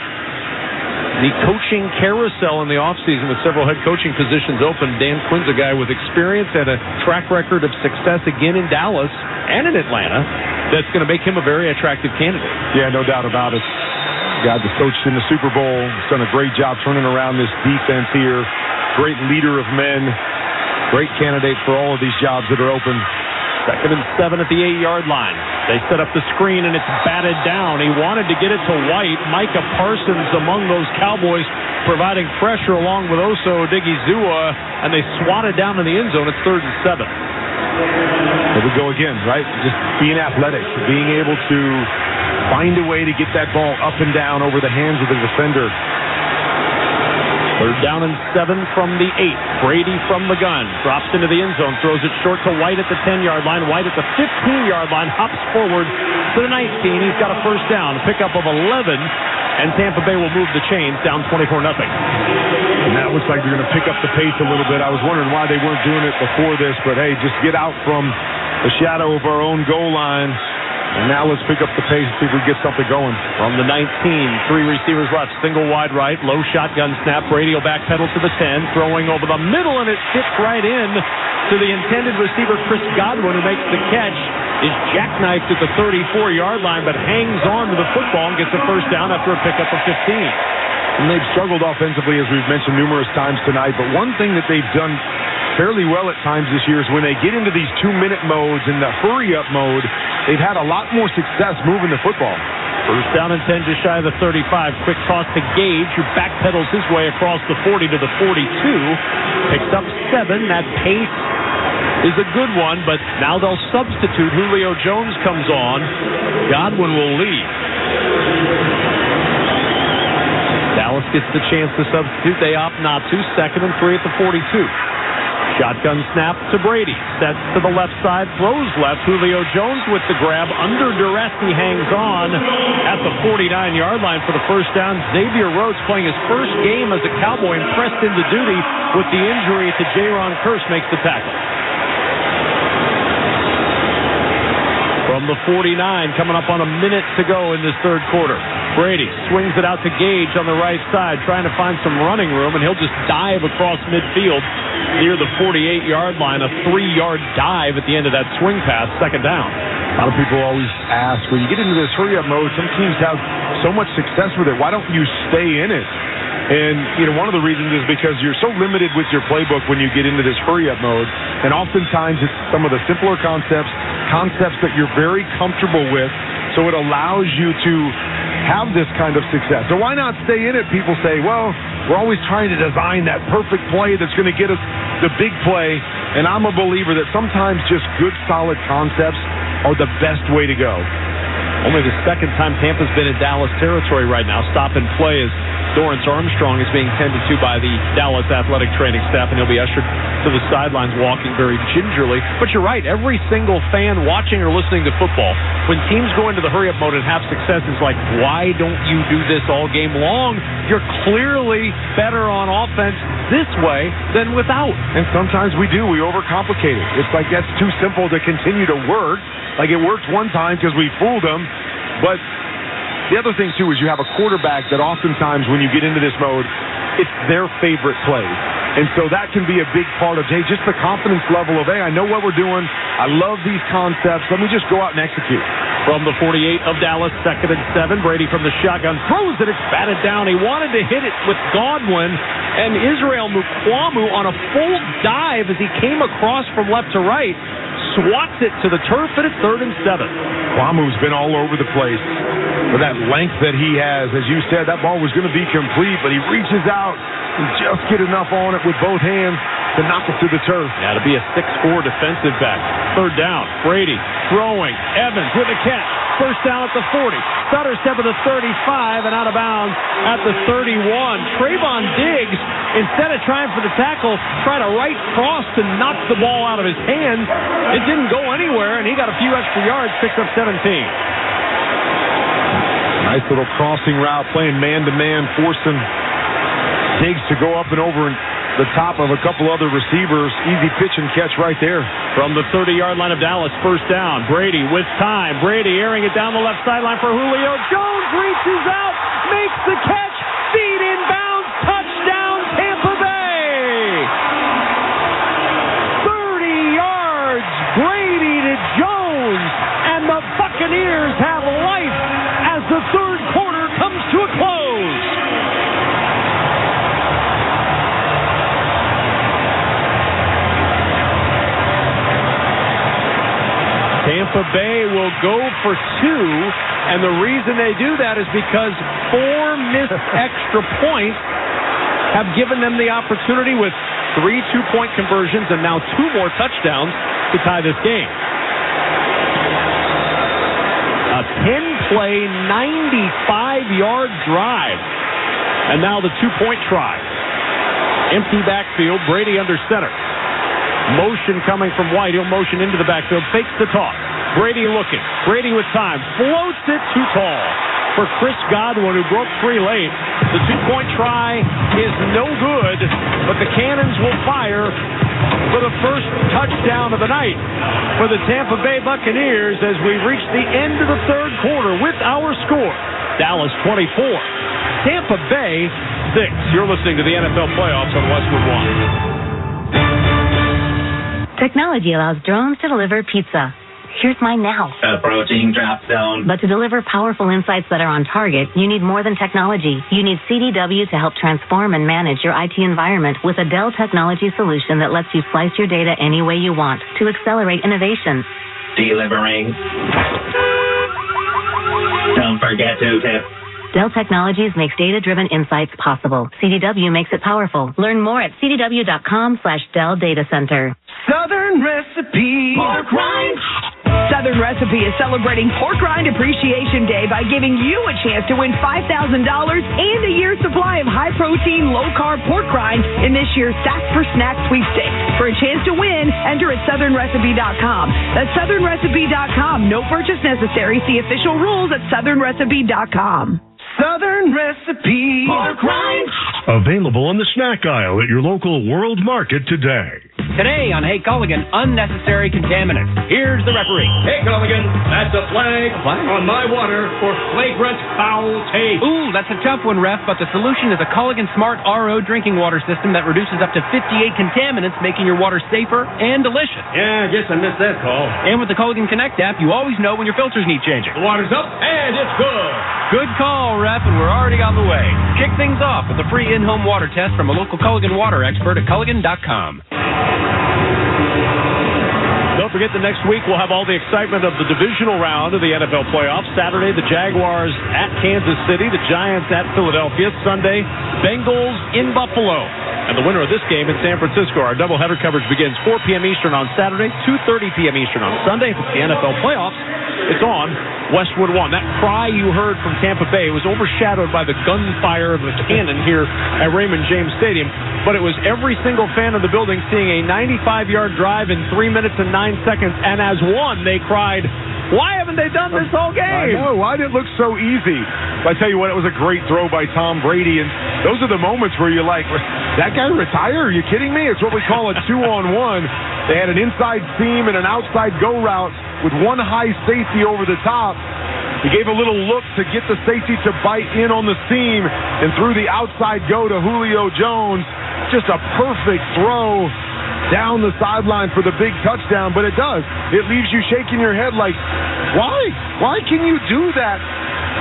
Speaker 1: the coaching carousel in the offseason with several head coaching positions open. Dan Quinn's a guy with experience and a track record of success again in Dallas and in Atlanta that's going to make him a very attractive candidate.
Speaker 2: Yeah, no doubt about it. Guy that's coached in the Super Bowl, has done a great job turning around this defense here. Great leader of men. Great candidate for all of these jobs that are open.
Speaker 1: 2nd and 7 at the 8-yard line. They set up the screen, and it's batted down. He wanted to get it to White. Micah Parsons among those Cowboys providing pressure along with Oso Odigizua, and they swatted down in the end zone. It's 3rd and 7.
Speaker 2: There we go again, right? Just being athletic, being able to find a way to get that ball up and down over the hands of the defender.
Speaker 1: 3rd down and 7 from the 8. Brady from the gun. Drops into the end zone. Throws it short to White at the 10-yard line. White at the 15-yard line. Hops forward to the 19. He's got a first down. A pickup of 11. And Tampa Bay will move the chains down 24-0.
Speaker 2: And that looks like they're going to pick up the pace a little bit. I was wondering why they weren't doing it before this. But, hey, just get out from the shadow of our own goal line. And now let's pick up the pace and see if we get something going.
Speaker 1: From the 19, 3 receivers left. Single wide right, low shotgun snap. Brady will backpedal to the 10, throwing over the middle, and it fits right in to the intended receiver, Chris Godwin, who makes the catch. Is jackknifed at the 34-yard line, but hangs on to the football and gets a first down after a pickup of 15.
Speaker 2: And they've struggled offensively, as we've mentioned numerous times tonight. But one thing that they've done fairly well at times this year is when they get into these 2-minute modes and the hurry-up mode, they've had a lot more success moving the football.
Speaker 1: First down and 10 just shy of the 35. Quick toss to Gage, who backpedals his way across the 40 to the 42. Picks up 7. That pace is a good one, but now they'll substitute. Julio Jones comes on. Godwin will lead. Dallas gets the chance to substitute. They opt not to. 2nd and 3 at the 42. Shotgun snap to Brady. Sets to the left side. Throws left. Julio Jones with the grab. Under duress, he hangs on at the 49-yard line for the first down. Xavier Rhodes, playing his first game as a Cowboy, and pressed into duty with the injury to Jaron Kearse, makes the tackle. From the 49, coming up on a minute to go in this third quarter. Brady swings it out to Gage on the right side, trying to find some running room, and he'll just dive across midfield near the 48-yard line. A 3-yard dive at the end of that swing pass, 2nd down.
Speaker 2: A lot of people always ask, when you get into this hurry-up mode, some teams have so much success with it. Why don't you stay in it? And, one of the reasons is because you're so limited with your playbook when you get into this hurry-up mode. And oftentimes it's some of the simpler concepts that you're very comfortable with, so it allows you to have this kind of success. So why not stay in it? People say, well, we're always trying to design that perfect play that's going to get us the big play. And I'm a believer that sometimes just good, solid concepts are the best way to go.
Speaker 1: Only the second time Tampa's been in Dallas territory right now. Stop and play as Dorrance Armstrong is being tended to by the Dallas athletic training staff, and he'll be ushered to the sidelines walking very gingerly. But you're right, every single fan watching or listening to football, when teams go into the hurry-up mode and have success, it's like, why don't you do this all game long? You're clearly better on offense this way than without.
Speaker 2: And sometimes we do. We overcomplicate it. It's like that's too simple to continue to work. Like it worked one time because we fooled them. But the other thing, too, is you have a quarterback that oftentimes when you get into this mode, it's their favorite play. And so that can be a big part of, hey, just the confidence level of, hey, I know what we're doing. I love these concepts. Let me just go out and execute.
Speaker 1: From the 48 of Dallas, 2nd and 7. Brady from the shotgun throws it. It's batted down. He wanted to hit it with Godwin. And Israel Mukuamu on a full dive as he came across from left to right, swats it to the turf, and it's 3rd and 7.
Speaker 2: Kwamu's been all over the place for that length that he has. As you said, that ball was going to be complete, but he reaches out and just get enough on it with both hands to knock it to the turf.
Speaker 1: Yeah, to be a 6'4 defensive back. 3rd down. Brady throwing. Evans with a catch. 1st down at the 40. Sutter step at the 35 and out of bounds at the 31. Trayvon Diggs, instead of trying for the tackle, tried a right cross to knock the ball out of his hands. It didn't go anywhere, and he got a few extra yards, picks up 17.
Speaker 2: Nice little crossing route, playing man-to-man, forcing Diggs to go up and over the top of a couple other receivers. Easy pitch and catch right there.
Speaker 1: From the 30-yard line of Dallas, 1st down. Brady with time. Brady airing it down the left sideline for Julio. Jones reaches out, makes the catch, feet inbounds, touchdown Tampa Bay. 30 yards, Brady to Jones, and the Buccaneers have life as the 3rd quarter comes to a close. Tampa Bay will go for 2, and the reason they do that is because 4 missed extra points have given them the opportunity with 3 two-point conversions and now 2 more touchdowns to tie this game. A 10-play, 95-yard drive, and now the 2-point try. Empty backfield, Brady under center. Motion coming from White. He'll motion into the backfield. Fakes the toss. Brady looking. Brady with time. Floats it too tall for Chris Godwin, who broke free late. The 2-point try is no good, but the Cannons will fire for the first touchdown of the night for the Tampa Bay Buccaneers as we reach the end of the 3rd quarter with our score. Dallas 24, Tampa Bay 6. You're listening to the NFL Playoffs on Westwood One.
Speaker 17: Technology allows drones to deliver pizza. Here's mine now.
Speaker 3: Approaching drop zone.
Speaker 17: But to deliver powerful insights that are on target, you need more than technology. You need CDW to help transform and manage your IT environment with a Dell technology solution that lets you slice your data any way you want to accelerate innovation.
Speaker 3: Delivering. Don't forget to tip.
Speaker 17: Dell Technologies makes data-driven insights possible. CDW makes it powerful. Learn more at cdw.com/Dell Data Center.
Speaker 22: Southern Recipe Pork Rind. Southern Recipe is celebrating Pork Rind Appreciation Day by giving you a chance to win $5,000 and a year's supply of high-protein, low-carb pork rind in this year's Sack for Snack sweepstakes. For a chance to win, enter at southernrecipe.com. That's southernrecipe.com. No purchase necessary. See official rules at southernrecipe.com. Southern Recipe Pork Rind.
Speaker 23: Available on the snack aisle at your local World Market today.
Speaker 24: Today on Hey Culligan, unnecessary contaminants. Here's the referee.
Speaker 25: Hey Culligan, that's a flag on my water for flagrant foul taste.
Speaker 24: Ooh, that's a tough one, ref, but the solution is a Culligan Smart RO drinking water system that reduces up to 58 contaminants, making your water safer and delicious.
Speaker 25: Yeah, I guess I missed that call.
Speaker 24: And with the Culligan Connect app, you always know when your filters need changing.
Speaker 25: The water's up and it's good.
Speaker 24: Good call, ref, and we're already on the way. Kick things off with a free in-home water test from a local Culligan water expert at Culligan.com.
Speaker 1: Don't forget that next week we'll have all the excitement of the divisional round of the NFL playoffs. Saturday, the Jaguars at Kansas City, the Giants at Philadelphia. Sunday, Bengals in Buffalo. and the winner of this game in San Francisco. Our doubleheader coverage begins 4 p.m. Eastern on Saturday, 2:30 p.m. Eastern on Sunday. If it's the NFL playoffs, it's on Westwood One. That cry you heard from Tampa Bay was overshadowed by the gunfire of the cannon here at Raymond James Stadium, but it was every single fan of the building seeing a 95-yard drive in 3 minutes and 9 seconds, and as one, they cried, "Why haven't they done this whole game?"
Speaker 2: I know. Why did it look so easy? I tell you what, it was a great throw by Tom Brady, and those are the moments where you're like, that guy retire? Are you kidding me? It's what we call a 2-on-1. They had an inside seam and an outside go route with one high safety over the top. He gave a little look to get the safety to bite in on the seam and threw the outside go to Julio Jones. Just a perfect throw down the sideline for the big touchdown, but it does. It leaves you shaking your head like, why? Why can you do that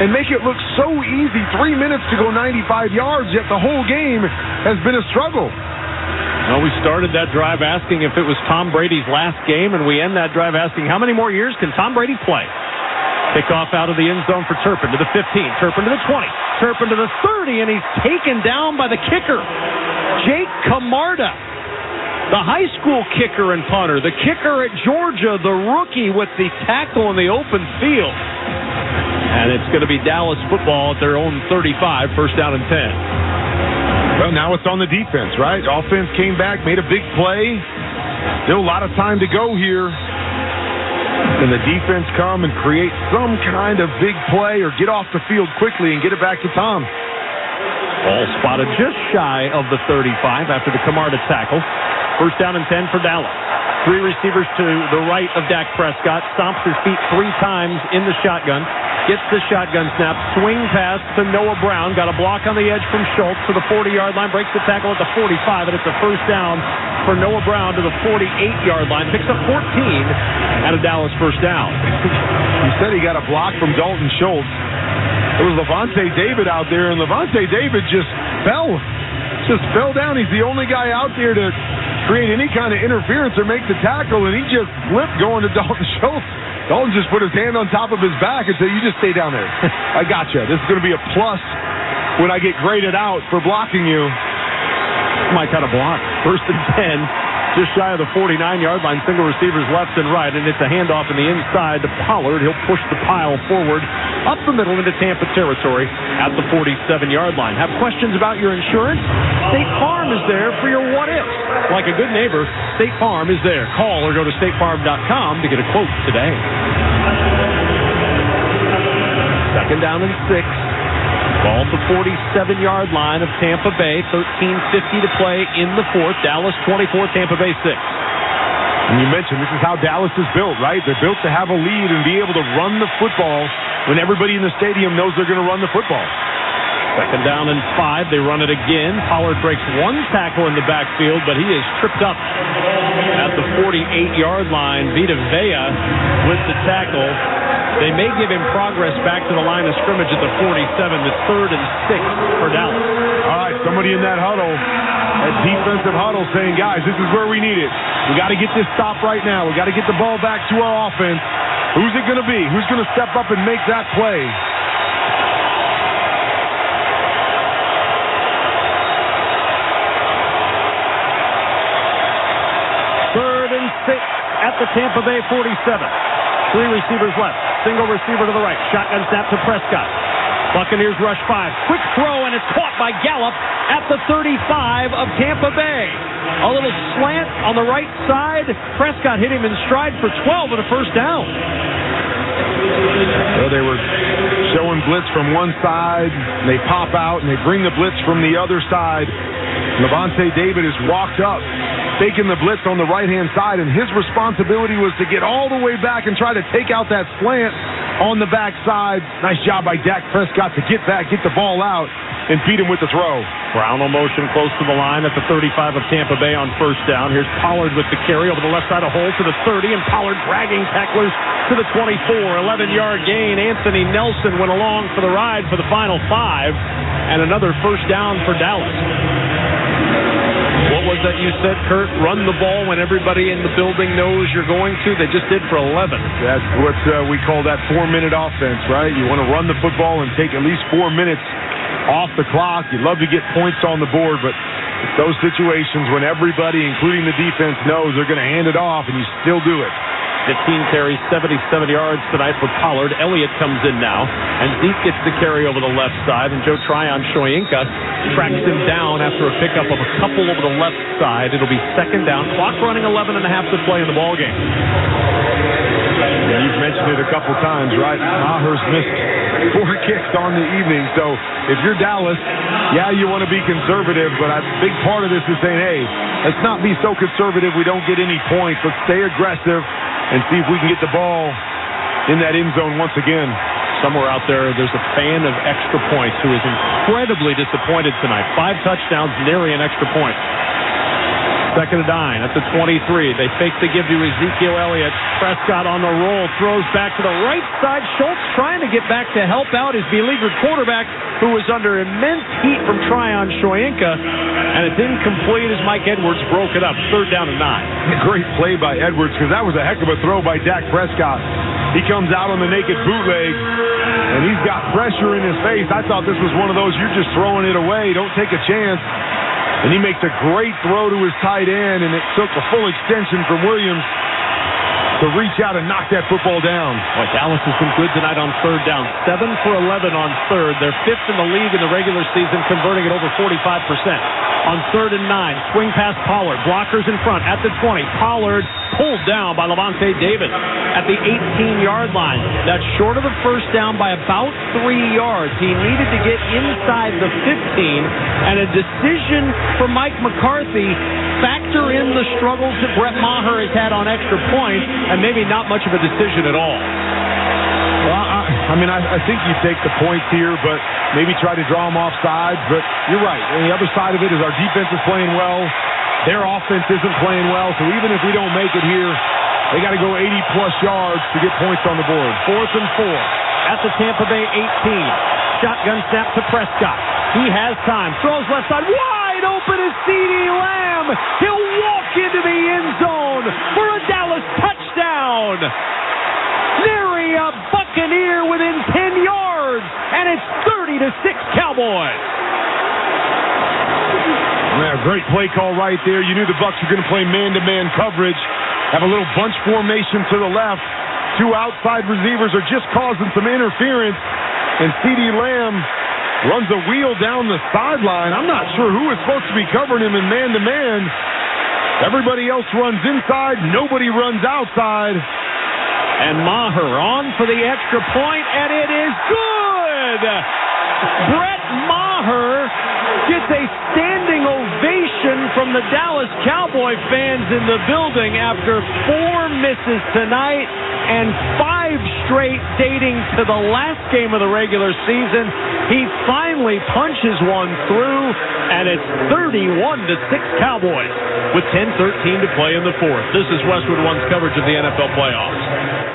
Speaker 2: and make it look so easy? 3 minutes to go 95 yards, yet the whole game has been a struggle.
Speaker 1: Well, we started that drive asking if it was Tom Brady's last game, and we end that drive asking how many more years can Tom Brady play? Kickoff out of the end zone for Turpin to the 15, Turpin to the 20, Turpin to the 30, and he's taken down by the kicker, Jake Camarda, the high school kicker and punter, the kicker at Georgia, the rookie with the tackle in the open field. And it's going to be Dallas football at their own 35, first down and 10.
Speaker 2: Well, now it's on the defense, right? Offense came back, made a big play. Still a lot of time to go here. Can the defense come and create some kind of big play or get off the field quickly and get it back to Tom?
Speaker 1: Ball spotted just shy of the 35 after the Camarda tackle. First down and 10 for Dallas. 3 receivers to the right of Dak Prescott. Stomps his feet 3 times in the shotgun. Gets the shotgun snap. Swing pass to Noah Brown. Got a block on the edge from Schultz to the 40-yard line. Breaks the tackle at the 45, and it's a first down for Noah Brown to the 48-yard line. Picks up 14 and a Dallas first down.
Speaker 2: You said he got a block from Dalton Schultz. It was Levante David out there, and Levante David just fell down. He's the only guy out there to create any kind of interference or make the tackle, and he just flipped going to Dalton Schultz. Dalton just put his hand on top of his back and said, "You just stay down there. I got you. This is going to be a plus when I get graded out for blocking you."
Speaker 1: Mike had a block. First and 10, just shy of the 49-yard line. Single receivers left and right, and it's a handoff in the inside to Pollard. He'll push the pile forward up the middle into Tampa territory at the 47-yard line. Have questions about your insurance? State Farm is there for your what-ifs. Like a good neighbor, State Farm is there. Call or go to statefarm.com to get a quote today. Second down and 6. Ball at the 47-yard line of Tampa Bay. 13:50 to play in the fourth. Dallas 24, Tampa Bay 6.
Speaker 2: And you mentioned this is how Dallas is built, right? They're built to have a lead and be able to run the football when everybody in the stadium knows they're going to run the football.
Speaker 1: Second down and 5. They run it again. Pollard breaks 1 tackle in the backfield, but he is tripped up at the 48-yard line. Vita Vea with the tackle. They may give him progress back to the line of scrimmage at the 47. It's 3rd and 6 for Dallas.
Speaker 2: All right, somebody in that huddle, that defensive huddle saying, guys, this is where we need it. We got to get this stop right now. We got to get the ball back to our offense. Who's it going to be? Who's going to step up and make that play?
Speaker 1: Third and 6 at the Tampa Bay 47. 3 receivers left. Single receiver to the right. Shotgun snap to Prescott. Buccaneers rush 5. Quick throw, and it's caught by Gallup at the 35 of Tampa Bay. A little slant on the right side. Prescott hit him in stride for 12 and a first down.
Speaker 2: So they were showing blitz from one side. They pop out, and they bring the blitz from the other side. Levante David has walked up, taking the blitz on the right-hand side, and his responsibility was to get all the way back and try to take out that slant on the backside. Nice job by Dak Prescott to get back, get the ball out, and beat him with the throw.
Speaker 1: Brown on motion close to the line at the 35 of Tampa Bay on first down. Here's Pollard with the carry over the left side of hole to the 30, and Pollard dragging tacklers to the 24. 11-yard gain. Anthony Nelson went along for the ride for the final 5, and another first down for Dallas. What was that you said, Kurt? Run the ball when everybody in the building knows you're going to. They just did for 11.
Speaker 2: That's what we call that 4-minute offense, right? You want to run the football and take at least 4 minutes off the clock. You'd love to get points on the board, but It's those situations when everybody, including the defense, knows they're going to hand it off, and you still do it.
Speaker 1: 15 carries, 77 yards tonight for Pollard. Elliott comes in now, and Zeke gets the carry over the left side, and Joe Tryon-Shoyinka tracks him down after a pickup of a couple over the left side. It'll be second down. Clock running 11 and a half to play in the ballgame.
Speaker 2: And you've mentioned it a couple times, right? Maher's missed 4 kicks on the evening, so if you're Dallas, yeah, you want to be conservative, but a big part of this is saying, hey, let's not be so conservative we don't get any points. Let's stay aggressive and see if we can get the ball in that end zone once again.
Speaker 1: Somewhere out there's a fan of extra points who is incredibly disappointed tonight. 5 touchdowns, nary an extra point. Second and 9 at the 23. They fake the give to Ezekiel Elliott. Prescott on the roll, throws back to the right side. Schultz trying to get back to help out his beleaguered quarterback, who was under immense heat from Tryon-Shoyinka, and it's incomplete as Mike Edwards broke it up. Third down and 9.
Speaker 2: Great play by Edwards, because that was a heck of a throw by Dak Prescott. He comes out on the naked bootleg, and he's got pressure in his face. I thought this was one of those, you're just throwing it away. Don't take a chance. And he makes a great throw to his tight end, and it took a full extension from Williams to reach out and knock that football down.
Speaker 1: Well, Dallas has been good tonight on third down. 7 for 11 on third. They're 5th in the league in the regular season, converting it over 45%. On third and 9, swing past Pollard. Blockers in front at the 20. Pollard pulled down by Levante David at the 18-yard line. That's short of the first down by about 3 yards. He needed to get inside the 15, and a decision for Mike McCarthy. Factor in the struggles that Brett Maher has had on extra points, and maybe not much of a decision at all.
Speaker 2: Well, I think you take the points here, but maybe try to draw them off sides. But you're right. And the other side of it is our defense is playing well. Their offense isn't playing well. So even if we don't make it here, they got to go 80-plus yards to get points on the board. 4th and 4
Speaker 1: at the Tampa Bay 18. Shotgun snap to Prescott. He has time. Throws left side. Wide open is CeeDee Lamb. He'll walk into the end zone for a Dallas touchdown. Nary a Buccaneer within 10 yards, and it's 30-6 Cowboys.
Speaker 2: Yeah, great play call right there. You knew the Bucs were going to play man-to-man coverage. Have a little bunch formation to the left. 2 outside receivers are just causing some interference, and CeeDee Lamb runs a wheel down the sideline. I'm not sure who is supposed to be covering him in man-to-man. Everybody else runs inside. Nobody runs outside.
Speaker 1: And Maher on for the extra point, and it is good! Brett Maher gets a standing ovation from the Dallas Cowboy fans in the building after 4 misses tonight and 5 straight dating to the last game of the regular season. He finally punches one through, and it's 31-6 Cowboys with 10:13 to play in the 4th. This is Westwood One's coverage of the NFL playoffs.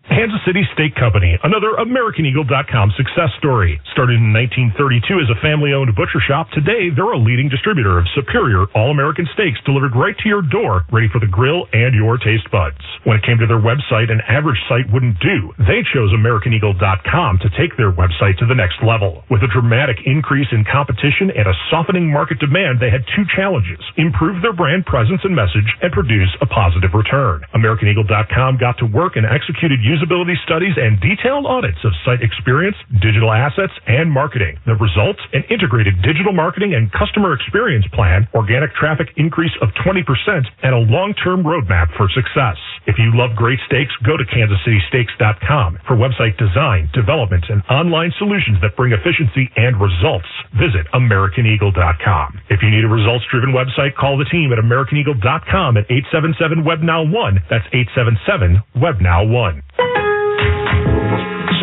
Speaker 23: Kansas City Steak Company, another AmericanEagle.com success story. Started in 1932 as a family-owned butcher shop, today they're a leading distributor of superior all-American steaks delivered right to your door, ready for the grill and your taste buds. When it came to their website, an average site wouldn't do. They chose AmericanEagle.com to take their website to the next level. With a dramatic increase in competition and a softening market demand, they had 2 challenges: improve their brand presence and message, and produce a positive return. AmericanEagle.com got to work and executed usability studies and detailed audits of site experience, digital assets, and marketing. The results? An integrated digital marketing and customer experience plan, organic traffic increase of 20%, and a long-term roadmap for success. If you love great steaks, go to KansasCitySteaks.com for website design, development, and online solutions that bring efficiency and results. Visit AmericanEagle.com. If you need a results-driven website, call the team at AmericanEagle.com at 877-WebNow1. That's 877-WebNow1.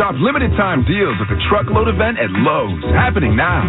Speaker 21: Shop limited-time deals at the Truckload event at Lowe's, happening now.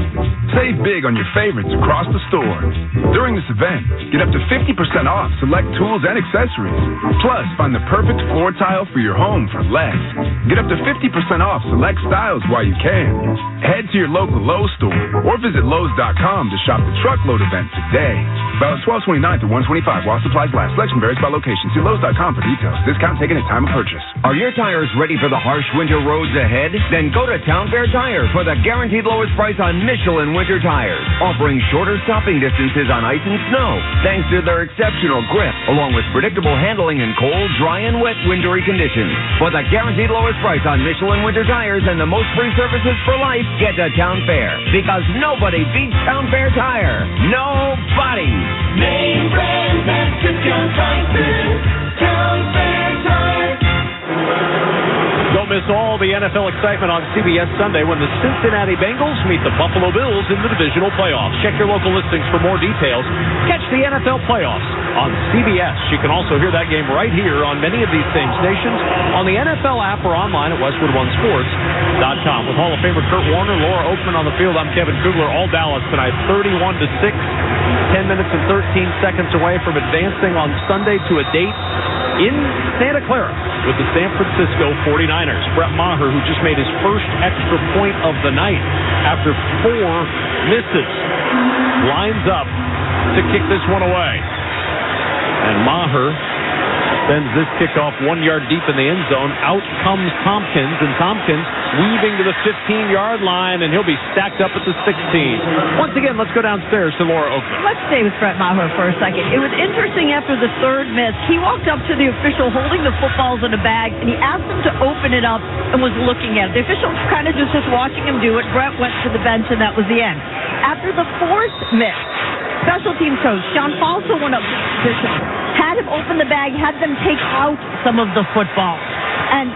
Speaker 21: Save big on your favorites across the store. During this event, get up to 50% off select tools and accessories. Plus, find the perfect floor tile for your home for less. Get up to 50% off select styles while you can. Head to your local Lowe's store or visit Lowe's.com to shop the Truckload event today. Valid 12/29 to 1/25 while supplies last. Selection varies by location. See Lowe's.com for details. Discount taken at time of purchase.
Speaker 4: Are your tires ready for the harsh winter road roads ahead? Then go to Town Fair Tire for the guaranteed lowest price on Michelin winter tires, offering shorter stopping distances on ice and snow, thanks to their exceptional grip, along with predictable handling in cold, dry, and wet wintry conditions. For the guaranteed lowest price on Michelin winter tires and the most free services for life, get to Town Fair, because nobody beats Town Fair Tire. Nobody.
Speaker 5: Name brand and discount prices. Town Fair Tire.
Speaker 1: Don't miss all the NFL excitement on CBS Sunday when the Cincinnati Bengals meet the Buffalo Bills in the divisional playoffs. Check your local listings for more details. Catch the NFL playoffs on CBS. You can also hear that game right here on many of these same stations, on the NFL app or online at WestwoodOneSports.com. With Hall of Famer Kurt Warner, Laura Oakman on the field, I'm Kevin Kugler. All Dallas tonight, 31-6. 10 minutes and 13 seconds away from advancing on Sunday to a date in Santa Clara with the San Francisco 49ers. Brett Maher, who just made his first extra point of the night after 4 misses, lines up to kick this one away. And Maher sends this kickoff 1 yard deep in the end zone. Out comes Tompkins, and Tompkins weaving to the 15-yard line, and he'll be stacked up at the 16. Once again, let's go downstairs to Laura Oakman.
Speaker 18: Let's stay with Brett Maher for a second. It was interesting after the third miss. He walked up to the official holding the footballs in a bag, and he asked him to open it up and was looking at it. The official kind of just watching him do it. Brett went to the bench, and that was the end. After the fourth miss, special teams coach John Falso went up to the position, had him open the bag, had them take out some of the footballs. And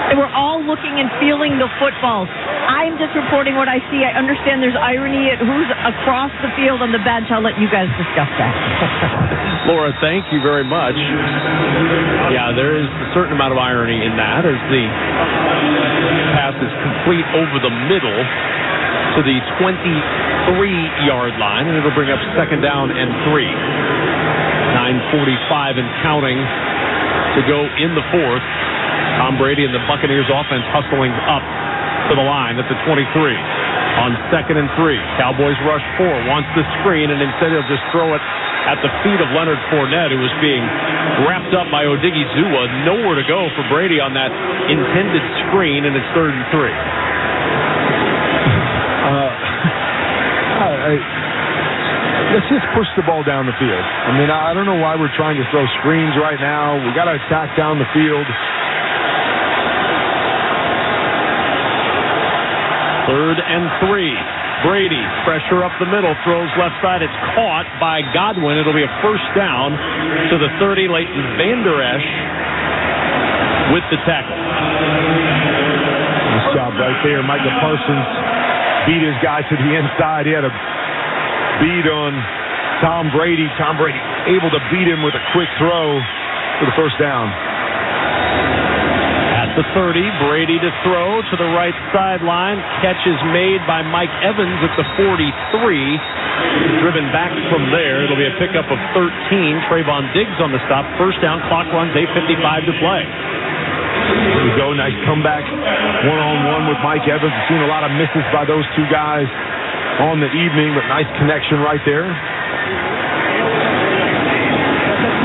Speaker 18: they were all looking and feeling the footballs. I'm just reporting what I see. I understand there's irony at who's across the field on the bench. I'll let you guys discuss that.
Speaker 1: Laura, thank you very much. Yeah, there is a certain amount of irony in that as the pass is complete over the middle to the 23-yard line, and it'll bring up second down and 3. 9:45 and counting to go in the fourth. Tom Brady and the Buccaneers offense hustling up to the line at the 23. On second and 3, Cowboys rush 4, wants the screen, and instead he'll just throw it at the feet of Leonard Fournette, who was being wrapped up by Odighizuwa. Nowhere to go for Brady on that intended screen, and it's 3rd and 3.
Speaker 2: Let's just push the ball down the field. I mean, I don't know why we're trying to throw screens right now. We got to attack down the field.
Speaker 1: 3rd and 3. Brady, pressure up the middle, throws left side. It's caught by Godwin. It'll be a first down to the 30. Leighton Vander Esch with the tackle.
Speaker 2: Nice job right there. Micah Parsons beat his guy to the inside. He had a beat on Tom Brady. Tom Brady able to beat him with a quick throw for the first down.
Speaker 1: At the 30, Brady to throw to the right sideline. Catch is made by Mike Evans at the 43. Driven back from there. It'll be a pickup of 13. Trayvon Diggs on the stop. First down. Clock runs. 8:55 to play.
Speaker 2: There we go. Nice comeback. One-on-one with Mike Evans. We've seen a lot of misses by those two guys on the evening, but nice connection right there.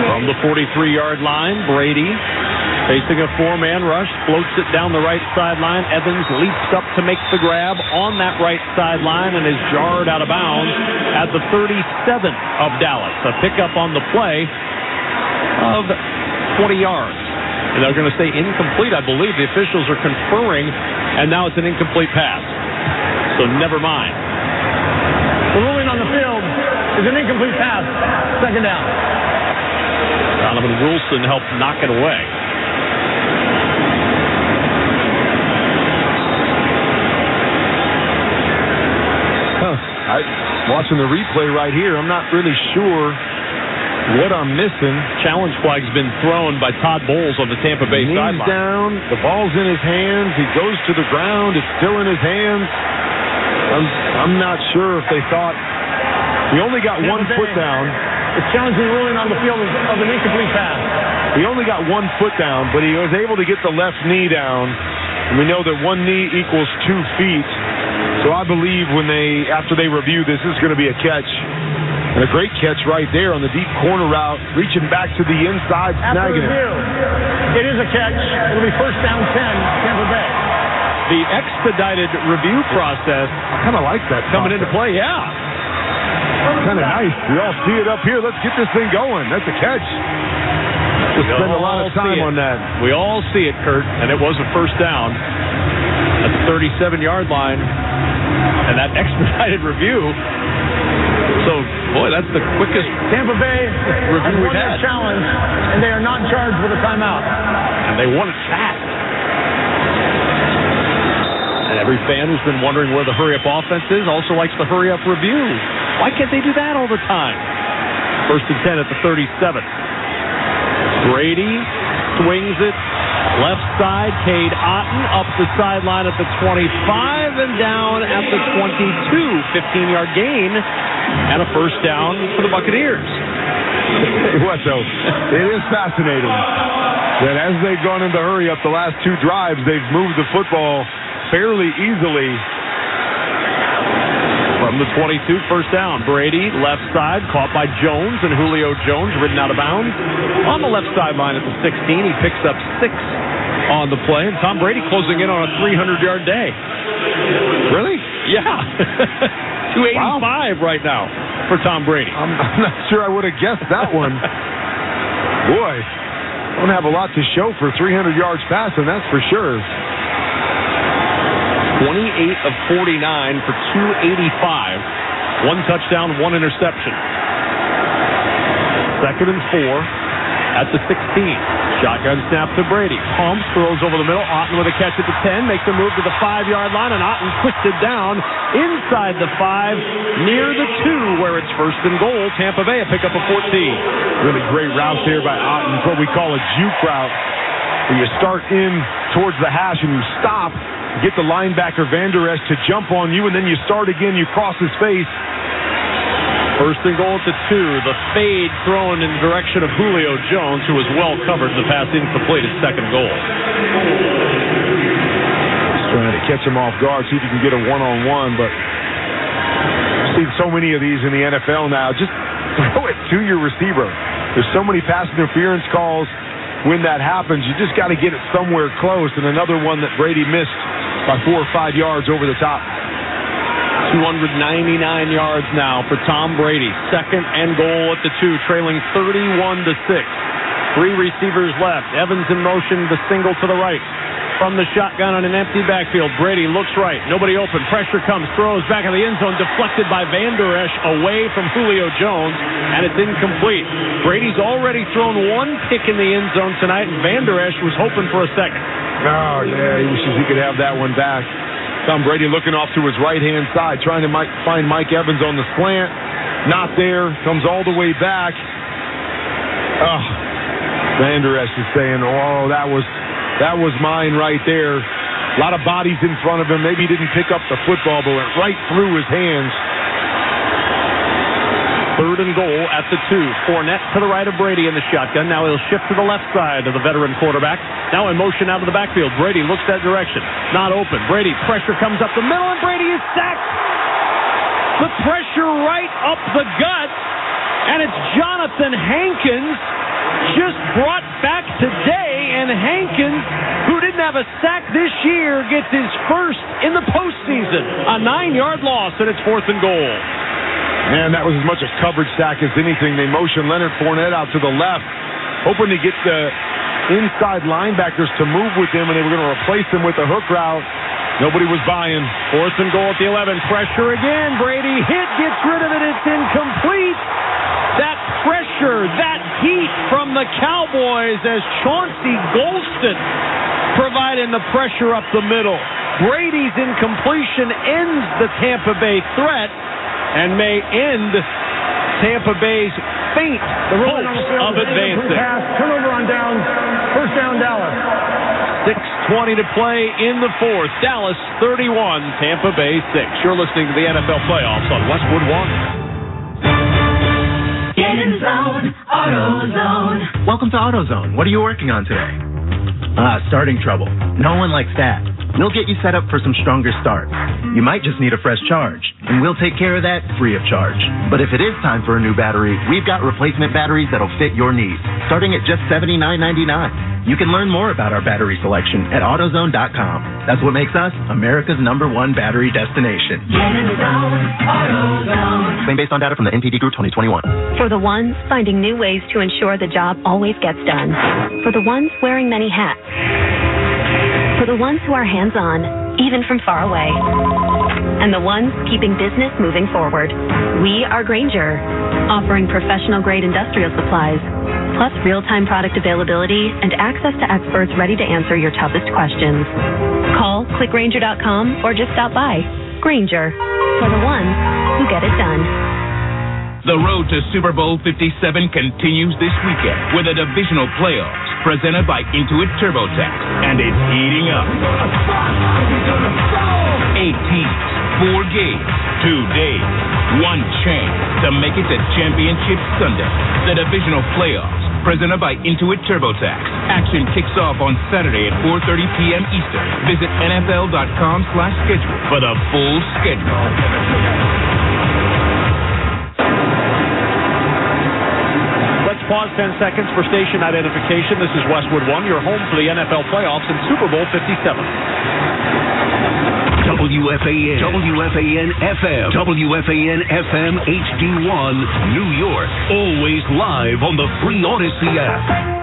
Speaker 1: From the 43-yard line, Brady facing a 4-man rush, floats it down the right sideline. Evans leaps up to make the grab on that right sideline and is jarred out of bounds at the 37 of Dallas. A pickup on the play of 20 yards. And they're going to stay incomplete, I believe. The officials are conferring, and now it's an incomplete pass. So never mind.
Speaker 6: The ruling on the field is an incomplete pass. Second down.
Speaker 1: Donovan Wilson helped knock it away.
Speaker 2: Watching the replay right here, I'm not really sure what I'm missing.
Speaker 1: Challenge flag's been thrown by Todd Bowles on the Tampa Bay sideline.
Speaker 2: Knees down, the ball's in his hands, he goes to the ground, it's still in his hands. I'm not sure if they thought he only got 1 foot down.
Speaker 6: It's challenging the ruling on the field of an incomplete pass.
Speaker 2: He only got 1 foot down, but he was able to get the left knee down. And we know that 1 knee equals 2 feet. So I believe after they review this is going to be a catch. And And a great catch right there on the deep corner route, reaching back to the inside, snagging it.
Speaker 6: It is a catch. It'll be first down 10, Tampa Bay.
Speaker 1: The expedited review process.
Speaker 2: I kind of like that
Speaker 1: coming into play, yeah.
Speaker 2: Kind of nice. We all see it up here. Let's get this thing going. That's a catch. We'll spend a lot of time on that.
Speaker 1: We all see it, Kurt, and it was a first down at the 37-yard line. And that expedited review. So, boy, that's the quickest
Speaker 6: Tampa Bay
Speaker 1: review we've
Speaker 6: had. Challenge, and they are not charged with a timeout.
Speaker 1: And they won it fast. And every fan who's been wondering where the hurry-up offense is also likes the hurry-up review. Why can't they do that all the time? First and 10 at the 37. Brady swings it. Left side, Cade Otton up the sideline at the 25 and down at the 22. 15-yard gain and a first down for the Buccaneers.
Speaker 2: What, though? It is fascinating that as they've gone into hurry up the last two drives, they've moved the football fairly easily.
Speaker 1: From the 22, first down. Brady, left side, caught by Jones, and Julio Jones ridden out of bounds. On the left sideline at the 16, he picks up 6 on the play, and Tom Brady closing in on a 300-yard day.
Speaker 2: Really?
Speaker 1: Yeah. 285 right now for Tom Brady.
Speaker 2: I'm not sure I would have guessed that one. Boy, don't have a lot to show for 300 yards passing, that's for sure.
Speaker 1: 28 of 49 for 285. 1 touchdown, 1 interception. Second and 4 at the 16. Shotgun snap to Brady. Pumps, throws over the middle. Otton with a catch at the 10. Makes a move to the 5-yard line, and Otton twisted down inside the 5, near the 2, where it's first and goal. Tampa Bay, a pickup of 14.
Speaker 2: Really great route there by Otton. It's what we call a juke route, where you start in towards the hash and you stop, get the linebacker Van Der Esch to jump on you, and then you start again, you cross his face.
Speaker 1: First and goal at the 2. The fade thrown in the direction of Julio Jones, who was well covered. The pass incomplete at second goal.
Speaker 2: Just trying to catch him off guard, see if you can get a one-on-one, but I've seen so many of these in the NFL now. Just throw it to your receiver. There's so many pass interference calls when that happens. You just got to get it somewhere close, and another one that Brady missed by 4 or 5 yards over the top.
Speaker 1: 299 yards now for Tom Brady. Second and goal at the 2, trailing 31-6. 3 receivers left. Evans in motion, the single to the right. From the shotgun on an empty backfield, Brady looks right. Nobody open. Pressure comes. Throws back in the end zone. Deflected by Van Der Esch away from Julio Jones, and it's incomplete. Brady's already thrown 1 pick in the end zone tonight, and Van Der Esch was hoping for a second.
Speaker 2: Oh, yeah, he wishes he could have that one back. Tom Brady looking off to his right-hand side, trying to find Mike Evans on the slant. Not there. Comes all the way back. Oh, Van Der Esch is saying, oh, that was mine right there. A lot of bodies in front of him. Maybe he didn't pick up the football, but went right through his hands.
Speaker 1: Third and goal at the 2. Fournette to the right of Brady in the shotgun. Now he'll shift to the left side of the veteran quarterback. Now in motion out of the backfield. Brady looks that direction. Not open. Brady, pressure comes up the middle, and Brady is sacked. The pressure right up the gut, and it's Jonathan Hankins, just brought back today, and Hankins, who didn't have a sack this year, gets his first in the postseason. A 9-yard loss, and it's 4th and goal.
Speaker 2: Man, that was as much a coverage sack as anything. They motioned Leonard Fournette out to the left, hoping to get the inside linebackers to move with him, and they were going to replace him with a hook route. Nobody was buying.
Speaker 1: 4th and goal at the 11. Pressure again. Brady hit, gets rid of it. It's incomplete. That pressure, that heat from the Cowboys as Chauncey Golston providing the pressure up the middle. Brady's incompletion ends the Tampa Bay threat and may end Tampa Bay's faint hopes of advancing.
Speaker 6: Turnover on downs. First down, Dallas.
Speaker 1: 6:20 to play in the 4th. Dallas 31, Tampa Bay 6. You're listening to the NFL playoffs on Westwood One.
Speaker 5: Get in the zone, AutoZone.
Speaker 12: Welcome to AutoZone. What are you working on today?
Speaker 7: Starting trouble. No one likes that.
Speaker 16: We'll get you set up for some stronger starts. You might just need a fresh charge, and we'll take care of that free of charge. But if it is time for a new battery, we've got replacement batteries that'll fit your needs, starting at just $79.99. You can learn more about our battery selection at AutoZone.com. That's what makes us America's #1 battery destination.
Speaker 5: Get in the zone, AutoZone.
Speaker 16: Claim based on data from the NPD Group 2021.
Speaker 17: For the ones finding new ways to ensure the job always gets done. For the ones wearing many hats. For the ones who are hands-on, even from far away. And the ones keeping business moving forward. We are Grainger, offering professional-grade industrial supplies, plus real-time product availability and access to experts ready to answer your toughest questions. Call, clickgrainger.com, or just stop by. Grainger, for the ones who get it done.
Speaker 20: The road to Super Bowl 57 continues this weekend with a divisional playoffs presented by Intuit TurboTax, and it's heating up. 8 teams, 4 games, 2 days, 1 chance to make it to Championship Sunday. The divisional playoffs presented by Intuit TurboTax. Action kicks off on Saturday at 4:30 p.m. Eastern. Visit NFL.com/schedule for the full schedule.
Speaker 1: Pause 10 seconds for station identification. This is Westwood One, your home for the NFL playoffs in Super Bowl 57.
Speaker 7: WFAN, WFAN FM, WFAN FM HD1, New York. Always live on the free Odyssey app.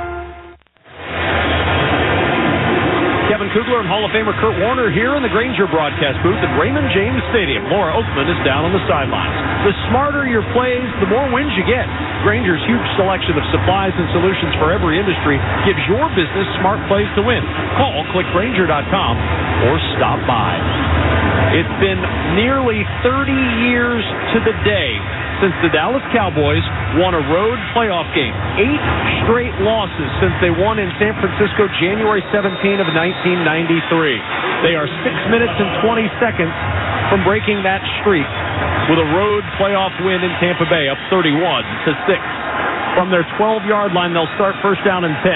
Speaker 1: Kevin Kugler and Hall of Famer Kurt Warner here in the Grainger broadcast booth at Raymond James Stadium. Laura Oakman is down on the sidelines. The smarter your plays, the more wins you get. Grainger's huge selection of supplies and solutions for every industry gives your business smart plays to win. Call clickgrainger.com or stop by. It's been nearly 30 years to the day since the Dallas Cowboys won a road playoff game. 8 straight losses since they won in San Francisco January 17 of 1993. They are 6 minutes and 20 seconds from breaking that streak with a road playoff win in Tampa Bay, up 31-6. From their 12-yard line, they'll start first down and 10.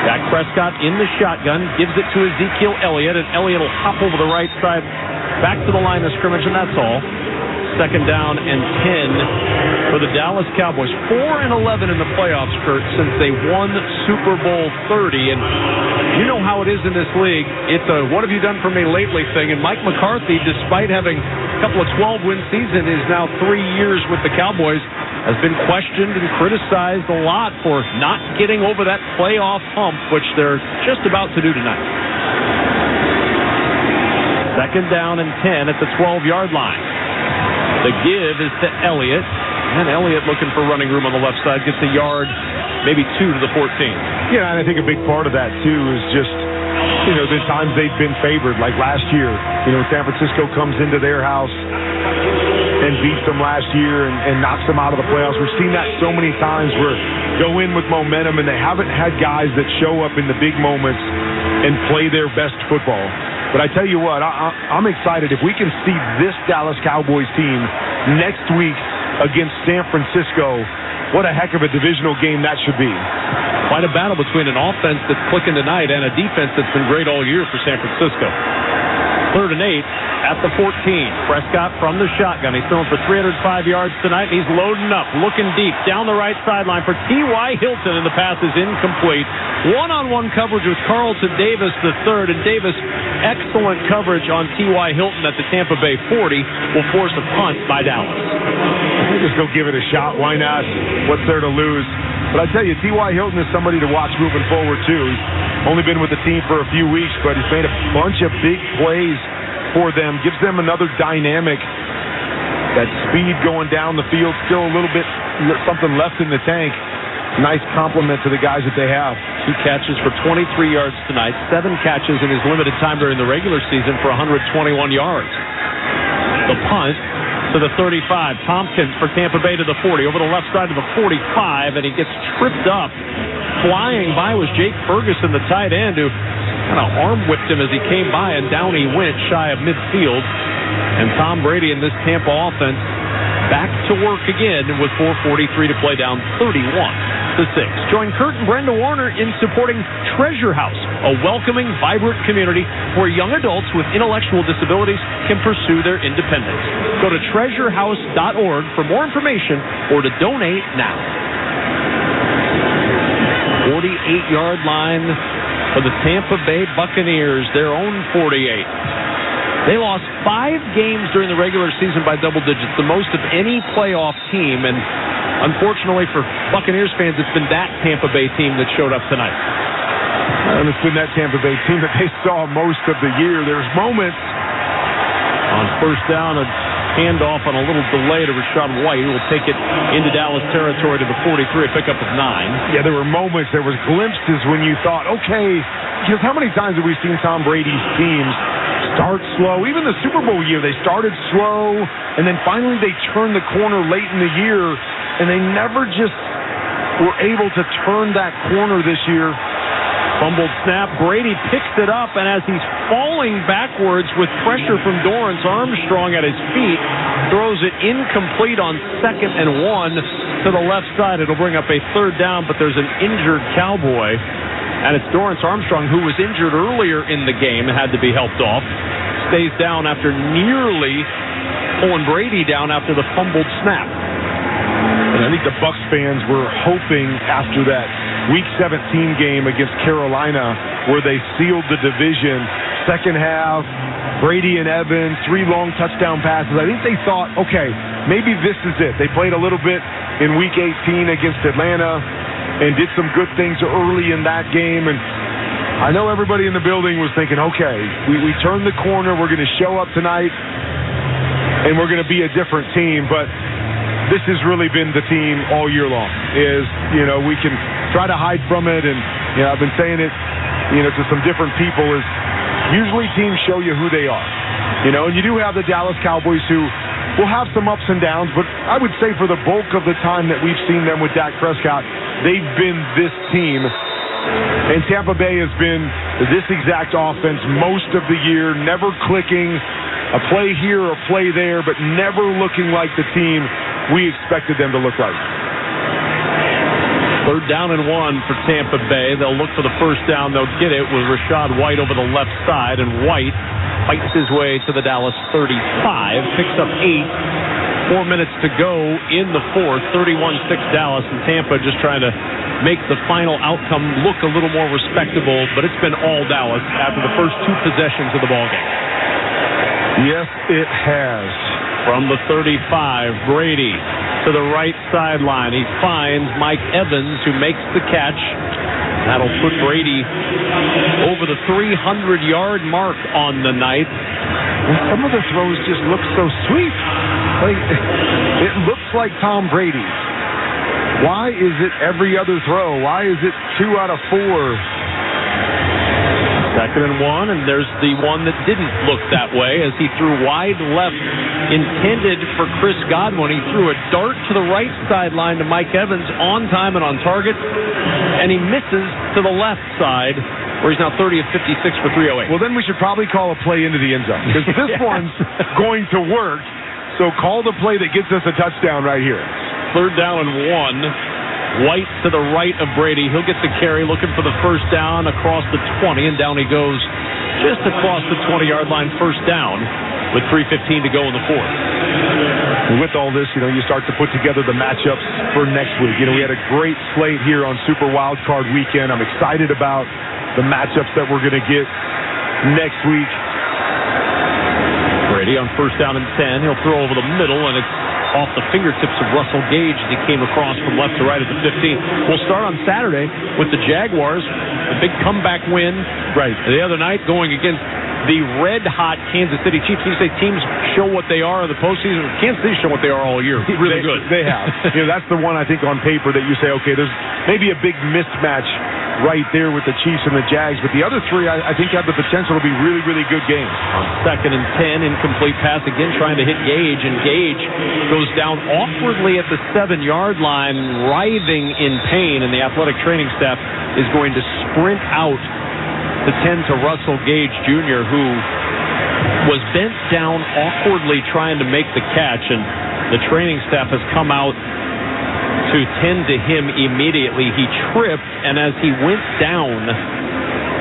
Speaker 1: Dak Prescott in the shotgun, gives it to Ezekiel Elliott, and Elliott will hop over the right side back to the line of scrimmage, and that's all. Second down and 10 for the Dallas Cowboys. 4-11 in the playoffs, Kurt, since they won Super Bowl 30. And you know how it is in this league. It's a what have you done for me lately thing. And Mike McCarthy, despite having a couple of 12-win seasons, is now 3 years with the Cowboys, has been questioned and criticized a lot for not getting over that playoff hump, which they're just about to do tonight. Second down and 10 at the 12-yard line. The give is to Elliott, and Elliott looking for running room on the left side, gets a yard, maybe 2 to the 14.
Speaker 2: Yeah, and I think a big part of that, too, is just, the times they've been favored, like last year. San Francisco comes into their house and beats them last year and knocks them out of the playoffs. We've seen that so many times where go in with momentum, and they haven't had guys that show up in the big moments and play their best football. But I tell you what, I'm excited. If we can see this Dallas Cowboys team next week against San Francisco, what a heck of a divisional game that should be.
Speaker 1: Quite a battle between an offense that's clicking tonight and a defense that's been great all year for San Francisco. 3rd and 8 at the 14. Prescott from the shotgun. He's throwing for 305 yards tonight. He's loading up, looking deep down the right sideline for T.Y. Hilton, and the pass is incomplete. One-on-one coverage with Carlton Davis III, and Davis, excellent coverage on T.Y. Hilton at the Tampa Bay 40, will force a punt by Dallas.
Speaker 2: Just go give it a shot. Why not? What's there to lose? But I tell you, T.Y. Hilton is somebody to watch moving forward, too. He's only been with the team for a few weeks, but he's made a bunch of big plays for them. Gives them another dynamic. That speed going down the field, still a little bit something left in the tank. Nice compliment to the guys that they have.
Speaker 1: 2 catches for 23 yards tonight. 7 catches in his limited time during the regular season for 121 yards. The punt to the 35. Tompkins for Tampa Bay to the 40. Over the left side to the 45, and he gets tripped up. Flying by was Jake Ferguson, the tight end, who kind of arm whipped him as he came by, and down he went shy of midfield. And Tom Brady and this Tampa offense back to work again with 4:43 to play, down 31-6. Join Kurt and Brenda Warner in supporting Treasure House, a welcoming, vibrant community where young adults with intellectual disabilities can pursue their independence. Go to treasurehouse.org for more information or to donate now. 48-yard line for the Tampa Bay Buccaneers, their own 48. They lost 5 games during the regular season by double digits, the most of any playoff team, and unfortunately for Buccaneers fans, it's been that Tampa Bay team that showed up tonight.
Speaker 2: And it's been that Tampa Bay team that they saw most of the year. There's moments
Speaker 1: on first down, a handoff on a little delay to Rachaad White, who will take it into Dallas territory to the 43, a pickup of 9.
Speaker 2: Yeah, there were moments, there was glimpses when you thought, okay, because how many times have we seen Tom Brady's teams start slow? Even the Super Bowl year, they started slow, and then finally they turned the corner late in the year, and they never just were able to turn that corner this year.
Speaker 1: Fumbled snap. Brady picks it up, and as he's falling backwards with pressure from Dorrance Armstrong at his feet, throws it incomplete on 2nd and 1 to the left side. It'll bring up a 3rd down, but there's an injured Cowboy, and it's Dorrance Armstrong, who was injured earlier in the game and had to be helped off. Stays down after nearly pulling Brady down after the fumbled snap.
Speaker 2: And I think the Bucs fans were hoping after that Week 17 game against Carolina where they sealed the division. Second half, Brady and Evans, 3 long touchdown passes. I think they thought, okay, maybe this is it. They played a little bit in Week 18 against Atlanta and did some good things early in that game. And I know everybody in the building was thinking, okay, we turned the corner. We're going to show up tonight and we're going to be a different team. But this has really been the team all year long. We can try to hide from it, and I've been saying it, to some different people, is usually teams show you who they are. And you do have the Dallas Cowboys who will have some ups and downs, but I would say for the bulk of the time that we've seen them with Dak Prescott, they've been this team. And Tampa Bay has been this exact offense most of the year, never clicking, a play here, a play there, but never looking like the team we expected them to look like.
Speaker 1: 3rd down and 1 for Tampa Bay. They'll look for the first down. They'll get it with Rachaad White over the left side, and White fights his way to the Dallas 35, picks up 8. 4 minutes to go in the 4th. 31-6 Dallas, and Tampa just trying to make the final outcome look a little more respectable, but it's been all Dallas after the first 2 possessions of the ballgame.
Speaker 2: Yes, it has.
Speaker 1: From the 35, Brady to the right sideline. He finds Mike Evans, who makes the catch. That'll put Brady over the 300-yard mark on the night.
Speaker 2: And some of the throws just look so sweet. It looks like Tom Brady. Why is it every other throw? Why is it 2 out of 4?
Speaker 1: 2nd and 1, and there's the one that didn't look that way as he threw wide left, intended for Chris Godwin. He threw a dart to the right sideline to Mike Evans, on time and on target, and he misses to the left side, where he's now 30 of 56 for 308.
Speaker 2: Well, then we should probably call a play into the end zone, because this one's going to work, so call the play that gets us a touchdown right here.
Speaker 1: 3rd down and 1. White to the right of Brady. He'll get the carry, looking for the first down across the 20, and down he goes just across the 20-yard line, first down, with 3:15 to go in the 4th.
Speaker 2: And with all this, you start to put together the matchups for next week. We had a great slate here on Super Wildcard Weekend. I'm excited about the matchups that we're going to get next week.
Speaker 1: Brady on first down and 10. He'll throw over the middle, and it's off the fingertips of Russell Gage as he came across from left to right at the 15. We'll start on Saturday with the Jaguars, a big comeback win the other night, going against the red-hot Kansas City Chiefs. You say teams show what they are in the postseason. Kansas City show what they are all year. Really good.
Speaker 2: They have. That's the one, I think, on paper that you say, okay, there's maybe a big mismatch right there with the Chiefs and the Jags, but the other 3, I think, have the potential to be really, really good games.
Speaker 1: On 2nd and 10, incomplete pass again, trying to hit Gage, and Gage goes down awkwardly at the 7-yard line, writhing in pain, and the athletic training staff is going to sprint out to tend to Russell Gage Jr., who was bent down awkwardly trying to make the catch, and the training staff has come out to tend to him immediately. He tripped, and as he went down,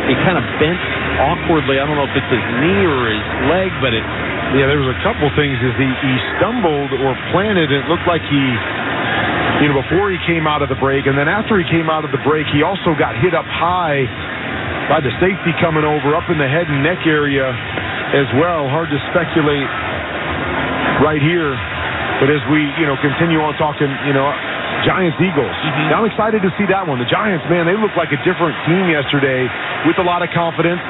Speaker 1: he kind of bent awkwardly. I don't know if it's his knee or his leg, but it.
Speaker 2: Yeah, there was a couple things as he stumbled or planted. It looked like he, before he came out of the break, and then after he came out of the break, he also got hit up high by the safety coming over, up in the head and neck area as well. Hard to speculate right here. But as we, continue on talking, Giants-Eagles. Now I'm excited to see that one. The Giants, man, they look like a different team yesterday with a lot of confidence,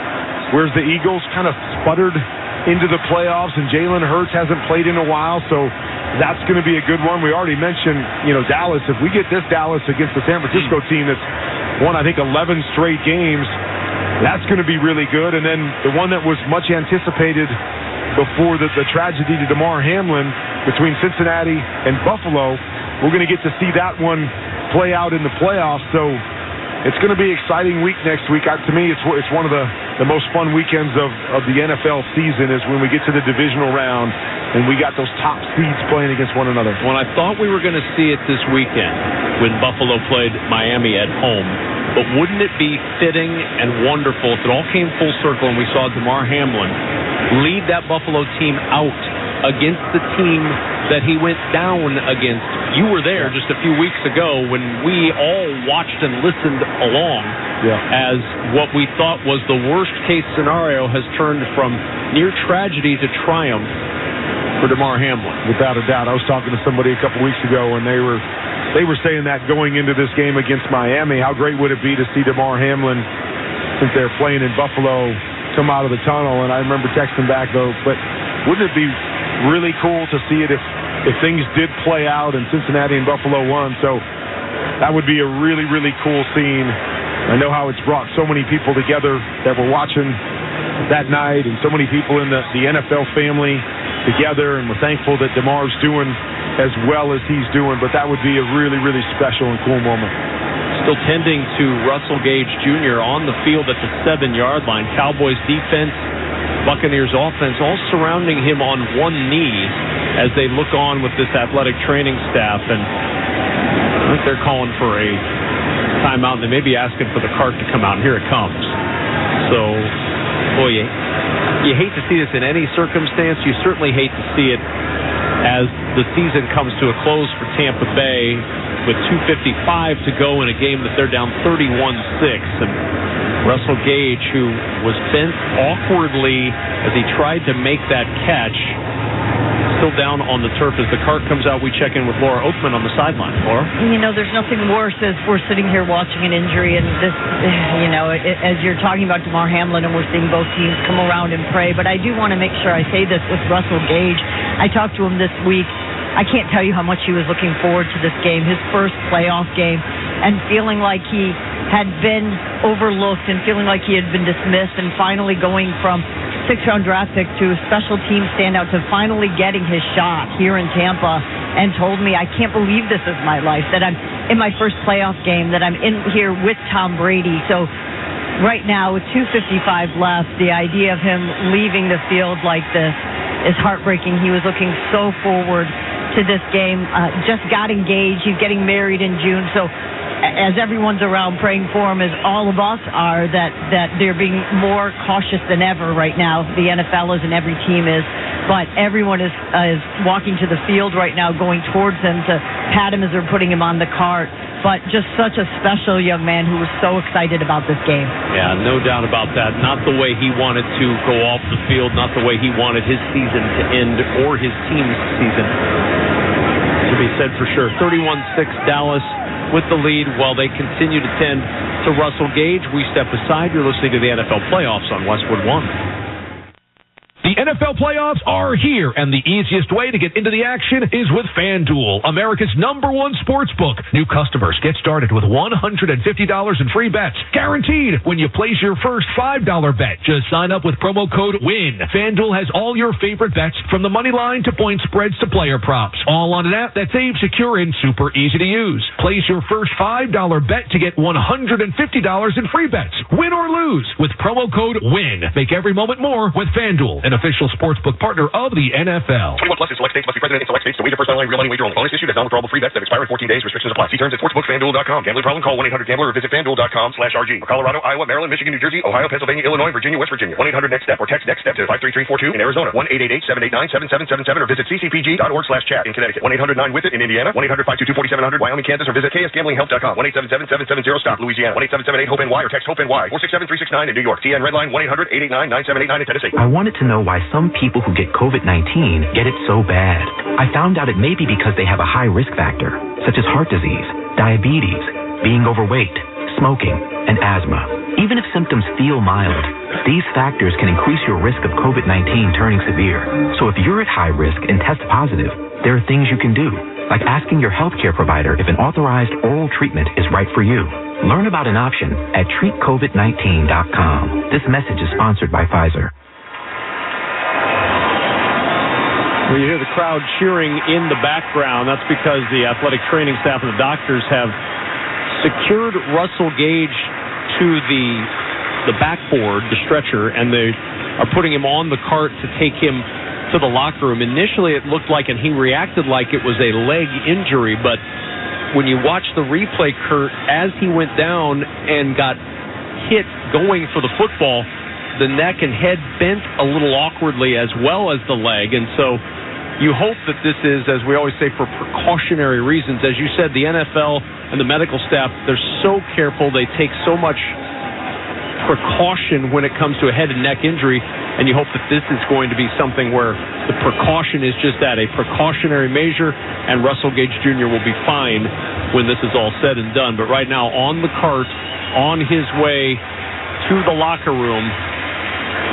Speaker 2: whereas the Eagles kind of sputtered into the playoffs, and Jalen Hurts hasn't played in a while, so that's going to be a good one. We already mentioned, Dallas. If we get this Dallas against the San Francisco team that's won, I think, 11 straight games, that's going to be really good. And then the one that was much anticipated before the tragedy to Damar Hamlin between Cincinnati and Buffalo, we're going to get to see that one play out in the playoffs. So it's going to be an exciting week next week. To me, it's one of the most fun weekends of the NFL season is when we get to the divisional round and we got those top seeds playing against one another.
Speaker 1: When I thought we were going to see it this weekend when Buffalo played Miami at home, but wouldn't it be fitting and wonderful if it all came full circle and we saw Damar Hamlin lead that Buffalo team out against the team that he went down against? You were there just a few weeks ago when we all watched and listened along as what we thought was the worst-case scenario has turned from near tragedy to triumph for Damar Hamlin.
Speaker 2: Without a doubt. I was talking to somebody a couple weeks ago, and they were saying that going into this game against Miami, how great would it be to see Damar Hamlin, since they're playing in Buffalo, come out of the tunnel. And I remember texting back, though, but wouldn't it be really cool to see it if things did play out and Cincinnati and Buffalo won? So that would be a really, really cool scene. I know how it's brought so many people together that were watching that night, and so many people in the NFL family together, and we're thankful that Damar's doing as well as he's doing, but that would be a really, really special and cool moment.
Speaker 1: Still tending to Russell Gage Jr. on the field at the 7-yard line. Cowboys defense, Buccaneers offense, all surrounding him on one knee as they look on with this athletic training staff, and I think they're calling for a timeout. They may be asking for the cart to come out, and here it comes. So, boy, you hate to see this in any circumstance. You certainly hate to see it as the season comes to a close for Tampa Bay with 2:55 to go in a game that they're down 31-6. And Russell Gage, who was bent awkwardly as he tried to make that catch, still down on the turf. As the cart comes out, we check in with Laura Oakman on the sideline. Laura?
Speaker 18: There's nothing worse as we're sitting here watching an injury, and this, as you're talking about Damar Hamlin, and we're seeing both teams come around and pray. But I do want to make sure I say this with Russell Gage. I talked to him this week. I can't tell you how much he was looking forward to this game, his first playoff game, and feeling like he had been overlooked and feeling like he had been dismissed, and finally going from 6th-round draft pick to a special team standout to finally getting his shot here in Tampa, and told me, I can't believe this is my life, that I'm in my first playoff game, that I'm in here with Tom Brady. So right now, with 2:55 left, the idea of him leaving the field like this is heartbreaking. He was looking so forward to this game, just got engaged. He's getting married in June. So as everyone's around praying for him, as all of us are, that they're being more cautious than ever right now. The NFL is and every team is, but everyone is walking to the field right now, going towards him to pat him as they're putting him on the cart. But just such a special young man who was so excited about this game.
Speaker 1: Yeah, no doubt about that. Not the way he wanted to go off the field, not the way he wanted his season to end or his team's season to be said for sure. 31-6 Dallas with the lead while they continue to tend to Russell Gage. We step aside. You're listening to the NFL Playoffs on Westwood One.
Speaker 9: The NFL playoffs are here, and the easiest way to get into the action is with FanDuel, America's #1 sports book. New customers get started with $150 in free bets, guaranteed when you place your first $5 bet. Just sign up with promo code WIN. FanDuel has all your favorite bets, from the money line to point spreads to player props, all on an app that's safe, secure, and super easy to use. Place your first $5 bet to get $150 in free bets. Win or lose with promo code WIN. Make every moment more with FanDuel, an official sportsbook partner of the NFL.
Speaker 10: 21 plus in select states, must be present in select states to wager. First online real money wager only. Bonus issued as non-withdrawable free bets that expire in 14 days. Restrictions apply. See terms at sportsbookfanduel.com. Gambling problem? Call 1-800-GAMBLER or visit fanduel.com/RG. For Colorado, Iowa, Maryland, Michigan, New Jersey, Ohio, Pennsylvania, Illinois, Virginia, West Virginia. 1-800-NEXT-STEP or text NEXT-STEP to 53342 in Arizona. 1-888-789-7777 or visit ccpg.org/chat in Connecticut. 1-800-9-WITH-IT in Indiana. 1-800-522-4700 Wyoming, Kansas or visit ksgamblinghelp.com. 1-877-770-STOP Louisiana. 1-877-8-HOPE-NY or text HOPE-NY. 467-369 in New York. TN Redline 1-800-889-9789 in Tennessee.
Speaker 13: I wanted to know why some people who get COVID-19 get it so bad. I found out it may be because they have a high risk factor, such as heart disease, diabetes, being overweight, smoking, and asthma. Even if symptoms feel mild, these factors can increase your risk of COVID-19 turning severe. So if you're at high risk and test positive, there are things you can do, like asking your healthcare provider if an authorized oral treatment is right for you. Learn about an option at treatcovid19.com. This message is sponsored by Pfizer.
Speaker 1: Well, you hear the crowd cheering in the background. That's because the athletic training staff and the doctors have secured Russell Gage to the backboard, the stretcher, and they are putting him on the cart to take him to the locker room. Initially, it looked like, and he reacted like it was a leg injury, but when you watch the replay, Kurt, as he went down and got hit going for the football, the neck and head bent a little awkwardly as well as the leg, and so you hope that this is, as we always say, for precautionary reasons. As you said, the NFL and the medical staff, they're so careful. They take so much precaution when it comes to a head and neck injury, and you hope that this is going to be something where the precaution is just that, a precautionary measure, and Russell Gage Jr. will be fine when this is all said and done. But right now, on the cart, on his way to the locker room,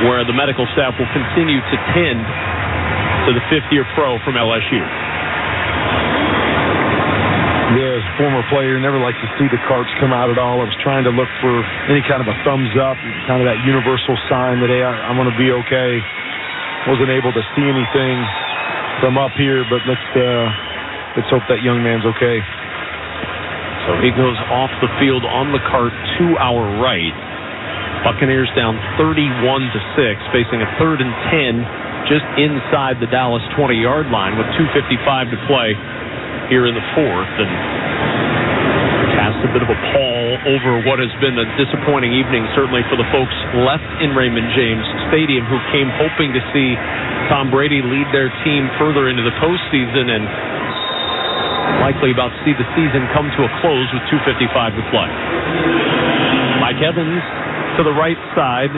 Speaker 1: where the medical staff will continue to tend to the fifth-year pro from LSU.
Speaker 2: Yeah, as a former player, never like to see the carts come out at all. I was trying to look for any kind of a thumbs up, kind of that universal sign that, hey, I'm going to be okay. Wasn't able to see anything from up here, but let's hope that young man's okay.
Speaker 1: So he goes off the field on the cart to our right. Buccaneers down 31-6, facing a 3rd and 10 just inside the Dallas 20-yard line with 2:55 to play here in the fourth, and cast a bit of a pall over what has been a disappointing evening, certainly for the folks left in Raymond James Stadium, who came hoping to see Tom Brady lead their team further into the postseason, and likely about to see the season come to a close with 2:55 to play. Mike Evans to the right side,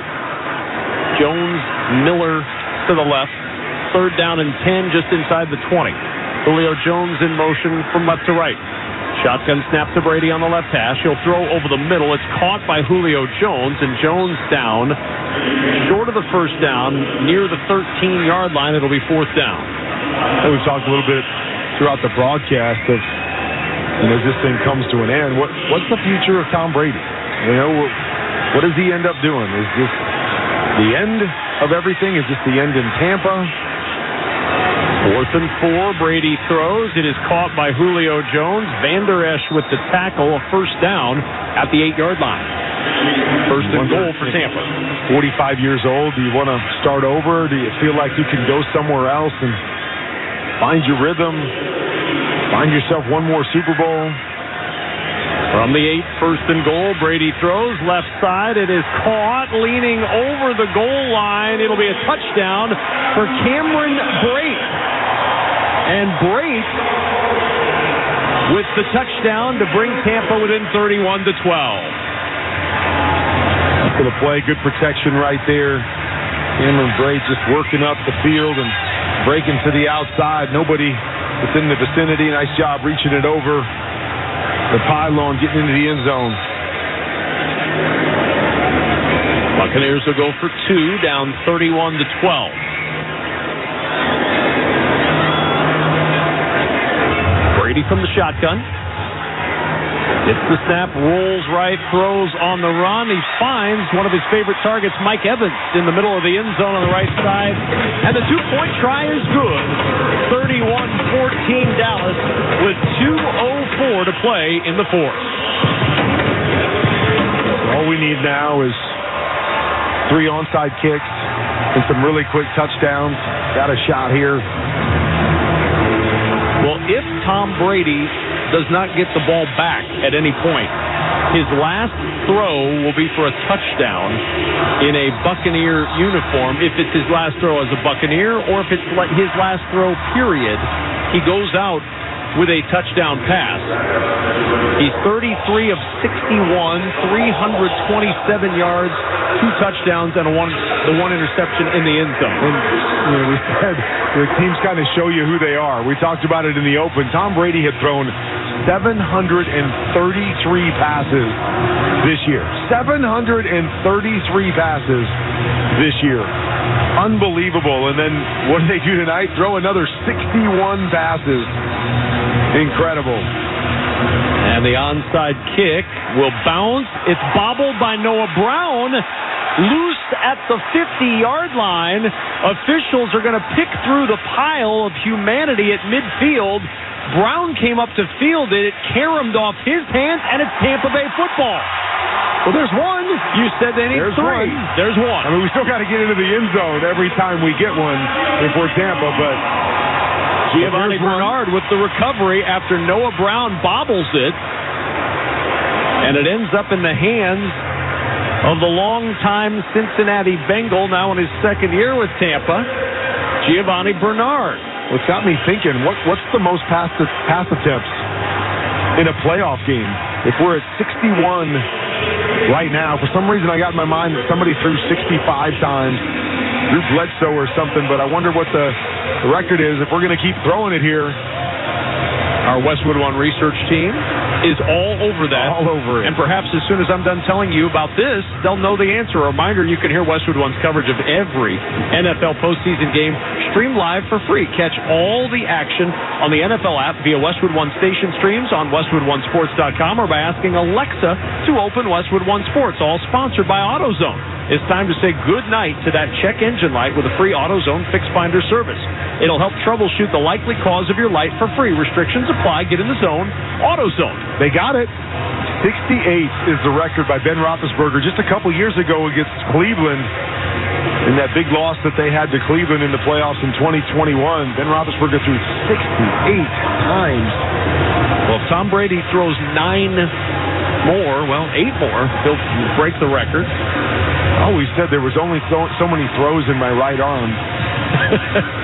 Speaker 1: Jones, Miller to the left. 3rd down and 10 just inside the 20. Julio Jones in motion from left to right. Shotgun snap to Brady on the left hash. He'll throw over the middle. It's caught by Julio Jones, and Jones down short of the first down, near the 13-yard line. It'll be 4th down.
Speaker 2: And we've talked a little bit throughout the broadcast of, as this thing comes to an end, what's the future of Tom Brady? What does he end up doing? Is this the end of everything? Is this the end in Tampa?
Speaker 1: 4th and 4, Brady throws. It is caught by Julio Jones. Van Der Esch with the tackle, a 1st down at the 8-yard line. 1st and goal for Tampa.
Speaker 2: 45 years old. Do you want to start over? Do you feel like you can go somewhere else and find your rhythm? Find yourself one more Super Bowl?
Speaker 1: From the 8, 1st and goal, Brady throws left side. It is caught, leaning over the goal line. It'll be a touchdown for Cameron Brate. And Brate with the touchdown to bring Tampa within 31-12.
Speaker 2: For the play, good protection right there. Cameron Brate just working up the field and breaking to the outside. Nobody within the vicinity. Nice job reaching it over the pylon, getting into the end zone.
Speaker 1: Buccaneers will go for 2, down 31-12. Brady from the shotgun. Gets the snap, rolls right, throws on the run. He finds one of his favorite targets, Mike Evans, in the middle of the end zone on the right side. And the 2-point try is good. 31-14 Dallas with 2:04 to play in the fourth.
Speaker 2: All we need now is 3 onside kicks, and some really quick touchdowns. Got a shot here.
Speaker 1: Well, if Tom Brady does not get the ball back at any point, his last throw will be for a touchdown in a Buccaneer uniform. If it's his last throw as a Buccaneer, or if it's his last throw, period, he goes out with a touchdown pass. He's 33 of 61, 327 yards, 2 touchdowns, and the one interception in the end zone.
Speaker 2: And we said the teams kind of show you who they are. We talked about it in the open. Tom Brady had thrown 733 passes this year. 733 passes this year. Unbelievable. And then what did they do tonight? Throw another 61 passes. Incredible.
Speaker 1: And the onside kick will bounce. It's bobbled by Noah Brown. Loose at the 50-yard line. Officials are going to pick through the pile of humanity at midfield. Brown came up to field it. It caromed off his hands, and it's Tampa Bay football.
Speaker 2: Well, there's one.
Speaker 1: You said they need 3. There's one.
Speaker 2: I mean, we still got to get into the end zone every time we get one if we're Tampa, but
Speaker 1: Giovanni Bernard with the recovery after Noah Brown bobbles it. And it ends up in the hands of the longtime Cincinnati Bengal, now in his second year with Tampa, Giovanni Bernard.
Speaker 2: What's got me thinking, what's the most pass attempts in a playoff game? If we're at 61 right now, for some reason I got in my mind that somebody threw 65 times, Drew Bledsoe or something, but I wonder what the record is if we're going to keep throwing it here.
Speaker 1: Our Westwood One research team is all over that.
Speaker 2: All over it.
Speaker 1: And perhaps as soon as I'm done telling you about this, they'll know the answer. A reminder, you can hear Westwood One's coverage of every NFL postseason game streamed live for free. Catch all the action on the NFL app via Westwood One station streams on WestwoodOneSports.com or by asking Alexa to open Westwood One Sports, all sponsored by AutoZone. It's time to say good night to that check engine light with a free AutoZone fix finder service. It'll help troubleshoot the likely cause of your light for free. Restrictions apply. Get in the zone. AutoZone.
Speaker 2: They got it. 68 is the record by Ben Roethlisberger just a couple years ago against Cleveland in that big loss that they had to Cleveland in the playoffs in 2021. Ben Roethlisberger threw 68 times.
Speaker 1: Well, if Tom Brady throws 8 more, he'll break the record.
Speaker 2: I always said there was only so many throws in my right arm.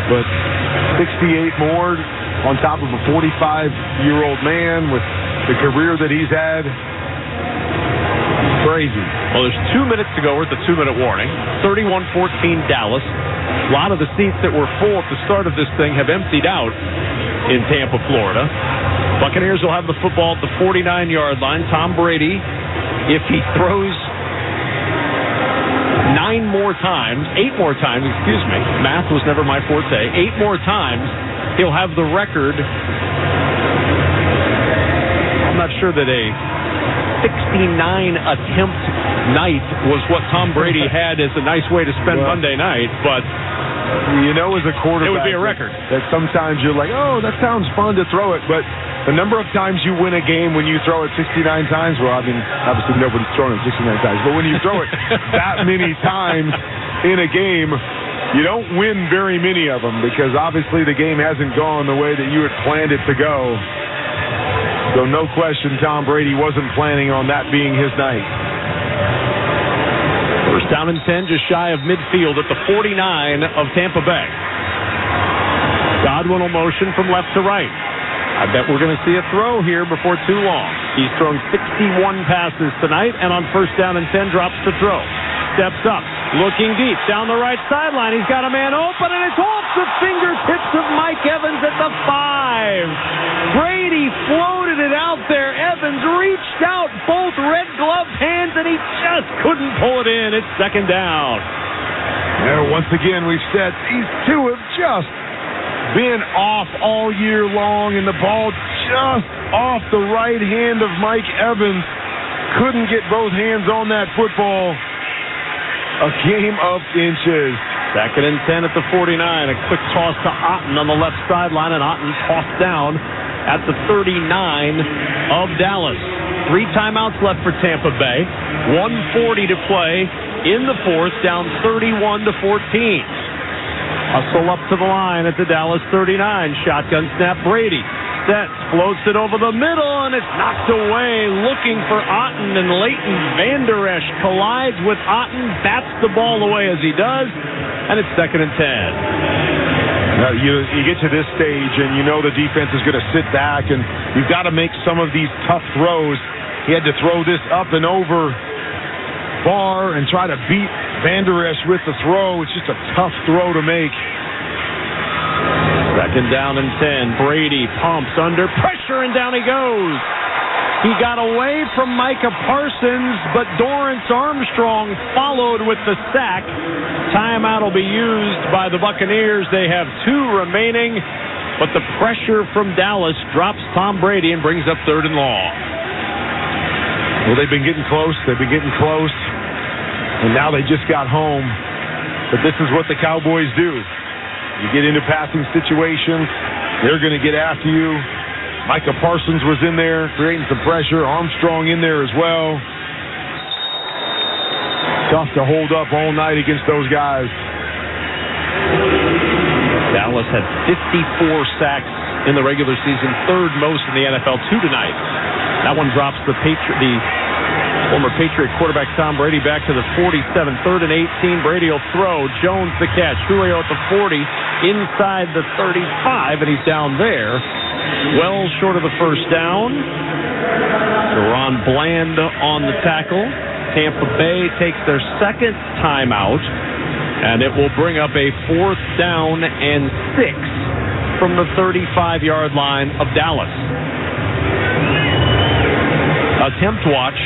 Speaker 2: But 68 more on top of a 45-year-old man with the career that he's had. Crazy.
Speaker 1: Well, there's 2 minutes to go. We're at the 2-minute warning. 31-14 Dallas. A lot of the seats that were full at the start of this thing have emptied out in Tampa, Florida. Buccaneers will have the football at the 49-yard line. Tom Brady, if he throws 8 more times, math was never my forte, 8 more times, he'll have the record. I'm not sure that a 69 attempt night was what Tom Brady had as a nice way to spend Monday night, but
Speaker 2: you know, as a quarterback,
Speaker 1: it would be a record.
Speaker 2: That sometimes you're like, oh, that sounds fun to throw it, but the number of times you win a game when you throw it 69 times, well, I mean, obviously nobody's thrown it 69 times, but when you throw it that many times in a game, you don't win very many of them because obviously the game hasn't gone the way that you had planned it to go. So no question Tom Brady wasn't planning on that being his night.
Speaker 1: First down and 10, just shy of midfield at the 49 of Tampa Bay. Godwin will motion from left to right. I bet we're going to see a throw here before too long. He's thrown 61 passes tonight, and on first down and 10, drops to throw. Steps up, looking deep, down the right sideline. He's got a man open, and it's off the fingertips of Mike Evans at the 5. Brady floated it out there. Evans reached out both red-gloved hands, and he just couldn't pull it in. It's second down.
Speaker 2: Yeah, once again, we've said these two have just been off all year long, and the ball just off the right hand of Mike Evans. Couldn't get both hands on that football. A game of inches.
Speaker 1: Second and 10 at the 49. A quick toss to Otten on the left sideline, and Otten tossed down at the 39 of Dallas. 3 timeouts left for Tampa Bay. 1:40 to play in the fourth, down 31-14. Hustle up to the line at the Dallas 39. Shotgun snap, Brady. Sets, floats it over the middle, and it's knocked away. Looking for Otten, and Leighton Vander Esch collides with Otten, bats the ball away as he does, and it's 2nd and 10.
Speaker 2: You get to this stage, and you know the defense is going to sit back, and you've got to make some of these tough throws. He had to throw this up and over bar and try to beat Vander Esch with the throw. It's just a tough throw to make.
Speaker 1: 2nd down and 10. Brady pumps under pressure, and down he goes. He got away from Micah Parsons, but Dorrance Armstrong followed with the sack. Timeout will be used by the Buccaneers. They have 2 remaining, but the pressure from Dallas drops Tom Brady and brings up 3rd and long.
Speaker 2: Well, they've been getting close. And now they just got home. But this is what the Cowboys do. You get into passing situations, they're going to get after you. Micah Parsons was in there creating some pressure. Armstrong in there as well. Tough to hold up all night against those guys.
Speaker 1: Dallas had 54 sacks in the regular season, 3rd most in the NFL, 2 tonight. That one drops the former Patriot quarterback Tom Brady back to the 47, 3rd and 18. Brady will throw. Jones the catch. Julio at the 40, inside the 35, and he's down there. Well short of the first down. Deron Bland on the tackle. Tampa Bay takes their 2nd timeout, and it will bring up a 4th down and 6 from the 35-yard line of Dallas. Attempt watch.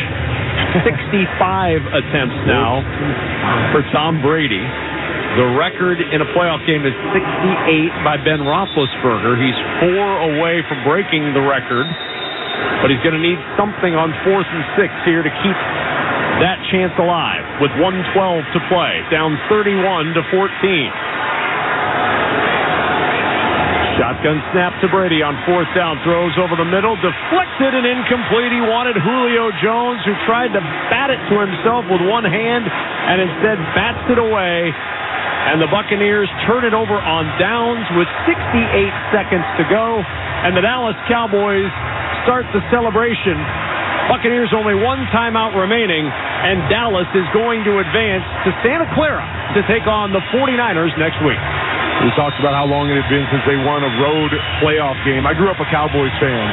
Speaker 1: 65 attempts now for Tom Brady. The record in a playoff game is 68 by Ben Roethlisberger. He's 4 away from breaking the record, but he's going to need something on 4th and 6 here to keep that chance alive with 1:12 to play. Down 31-14. Shotgun snap to Brady on 4th down. Throws over the middle. Deflected and incomplete. He wanted Julio Jones, who tried to bat it to himself with one hand and instead bats it away. And the Buccaneers turn it over on downs with 68 seconds to go. And the Dallas Cowboys start the celebration. Buccaneers only 1 timeout remaining. And Dallas is going to advance to Santa Clara to take on the 49ers next week.
Speaker 2: We talked about how long it had been since they won a road playoff game. I grew up a Cowboys fan,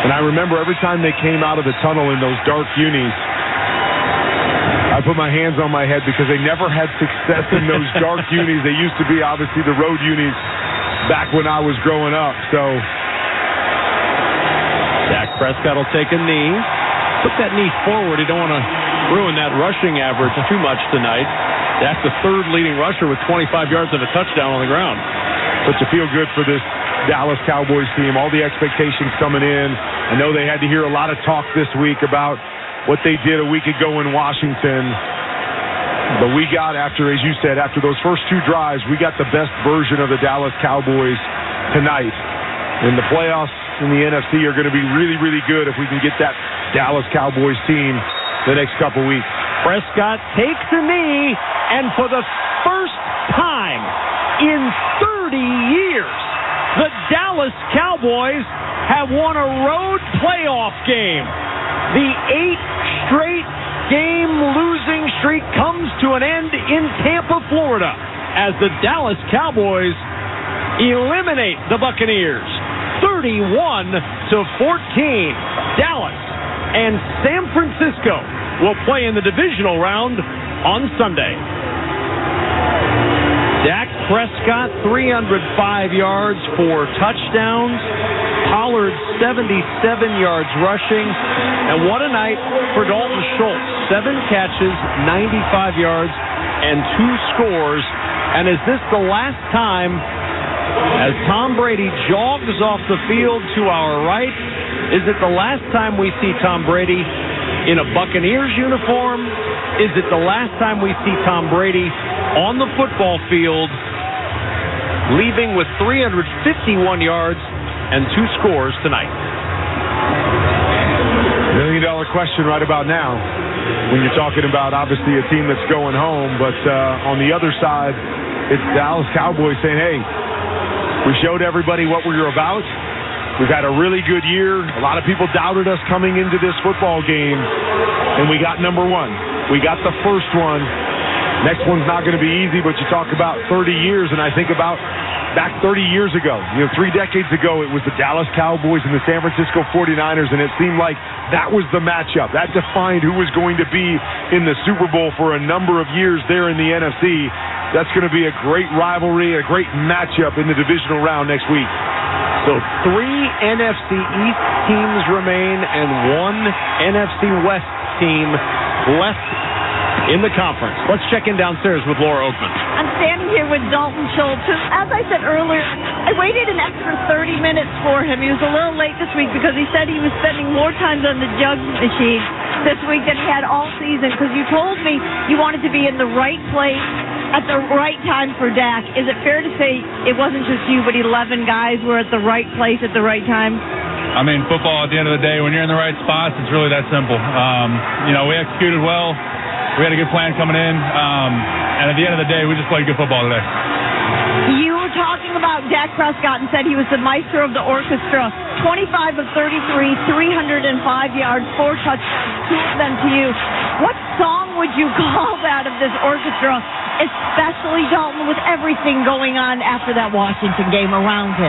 Speaker 2: and I remember every time they came out of the tunnel in those dark unis, I put my hands on my head because they never had success in those dark unis. They used to be, obviously, the road unis back when I was growing up. So
Speaker 1: Dak Prescott will take a knee. Put that knee forward. You don't want to ruin that rushing average too much tonight. That's the 3rd leading rusher with 25 yards and a touchdown on the ground.
Speaker 2: But you feel good for this Dallas Cowboys team. All the expectations coming in. I know they had to hear a lot of talk this week about what they did a week ago in Washington. But we got, after those first 2 drives, we got the best version of the Dallas Cowboys tonight. And the playoffs in the NFC are going to be really, really good if we can get that Dallas Cowboys team the next couple weeks.
Speaker 1: Prescott takes a knee, and for the first time in 30 years, the Dallas Cowboys have won a road playoff game. The 8 straight game losing streak comes to an end in Tampa, Florida, as the Dallas Cowboys eliminate the Buccaneers 31-14. Dallas and San Francisco will play in the divisional round on Sunday. Dak Prescott, 305 yards, 4 touchdowns. Pollard, 77 yards rushing. And what a night for Dalton Schultz. 7 catches, 95 yards, and 2 scores. And is this the last time, as Tom Brady jogs off the field to our right, is it the last time we see Tom Brady in a Buccaneers uniform? Is it the last time we see Tom Brady on the football field, leaving with 351 yards and 2 scores tonight?
Speaker 2: $1 million question right about now. when you're talking about, obviously, a team that's going home. But on the other side, it's Dallas Cowboys saying, hey, we showed everybody what we were about. We've had a really good year. A lot of people doubted us coming into this football game, and we got number one. We got the first one. Next one's not going to be easy, but you talk about 30 years, and I think about back 30 years ago. 3 decades ago, it was the Dallas Cowboys and the San Francisco 49ers, and it seemed like that was the matchup. That defined who was going to be in the Super Bowl for a number of years there in the NFC. That's going to be a great rivalry, a great matchup in the divisional round next week.
Speaker 1: So 3 NFC East teams remain and 1 NFC West team left in the conference. Let's check in downstairs with Laura Oakman.
Speaker 18: I'm standing here with Dalton Schultz, who, as I said earlier, I waited an extra 30 minutes for him. He was a little late this week because he said he was spending more time on the jug machine this week than he had all season, because you told me you wanted to be in the right place at the right time for Dak. Is it fair to say it wasn't just you, but 11 guys were at the right place at the right time?
Speaker 8: I mean, football, at the end of the day, when you're in the right spots, it's really that simple. We executed well. We had a good plan coming in. And at the end of the day, we just played good football today.
Speaker 18: You were talking about Dak Prescott and said he was the maestro of the orchestra. 25 of 33, 305 yards, 4 touchdowns, 2 of them to you. What song would you call that of this orchestra, especially, Dalton, with everything going on after that Washington game around him?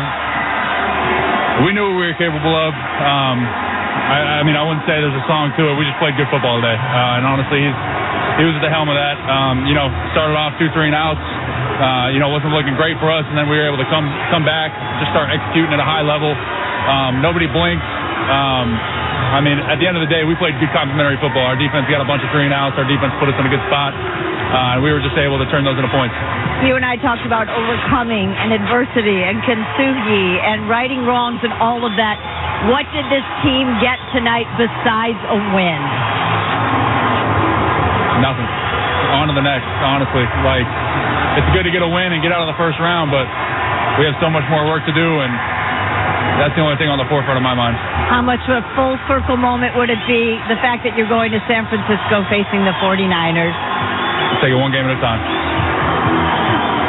Speaker 8: We knew what we were capable of. I wouldn't say there's a song to it. We just played good football today. And honestly, he was at the helm of that. Started off 2-3 and outs. Wasn't looking great for us, and then we were able to come back, just start executing at a high level. Nobody blinked. At the end of the day, we played good complementary football. Our defense got a bunch of 3 and outs. Our defense put us in a good spot. And we were just able to turn those into points.
Speaker 18: You and I talked about overcoming and adversity and kintsugi and righting wrongs and all of that. What did this team get tonight besides a win?
Speaker 8: Nothing. On to the next, honestly. It's good to get a win and get out of the first round, but we have so much more work to do, and that's the only thing on the forefront of my mind.
Speaker 18: How much of a full circle moment would it be, the fact that you're going to San Francisco facing the 49ers?
Speaker 8: Take it one game at a time.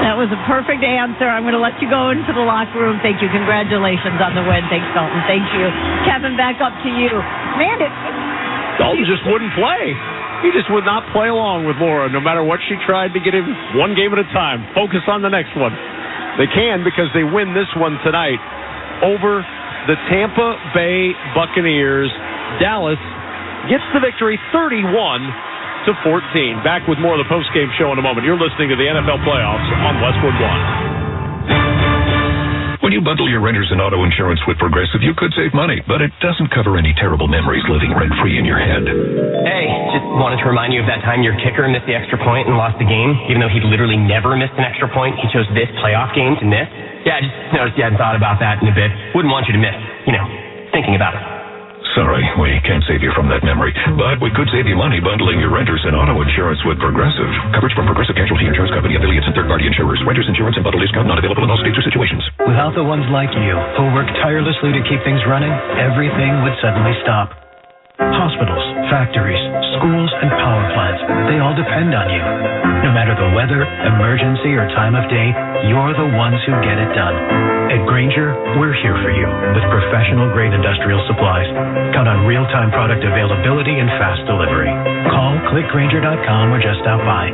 Speaker 18: That was a perfect answer. I'm going to let you go into the locker room. Thank you. Congratulations on the win. Thanks, Dalton. Thank you. Kevin, back up to you. Man,
Speaker 1: Dalton just wouldn't play. He just would not play along with Laura, no matter what she tried to get him one game at a time. Focus on the next one. They can, because they win this one tonight over the Tampa Bay Buccaneers. Dallas gets the victory 31-14. Back with more of the postgame show in a moment. You're listening to the NFL Playoffs on Westwood One.
Speaker 11: When you bundle your renters and auto insurance with Progressive, you could save money, but it doesn't cover any terrible memories living rent-free in your head.
Speaker 14: Hey, just wanted to remind you of that time your kicker missed the extra point and lost the game, even though he'd literally never missed an extra point. He chose this playoff game to miss. Yeah, I just noticed you hadn't thought about that in a bit. Wouldn't want you to miss, thinking about it.
Speaker 11: Sorry, we can't save you from that memory, but we could save you money bundling your renters and auto insurance with Progressive. Coverage from Progressive Casualty Insurance Company, affiliates, and third-party insurers. Renters insurance and bundle discount not available in all states or situations.
Speaker 15: Without the ones like you, who work tirelessly to keep things running, everything would suddenly stop. Hospitals, factories, schools, and power plants, they all depend on you. No matter the weather, emergency, or time of day, you're the ones who get it done. At Grainger, we're here for you with professional-grade industrial supplies. Count on real-time product availability and fast delivery. Call, click Grainger.com, or just stop by.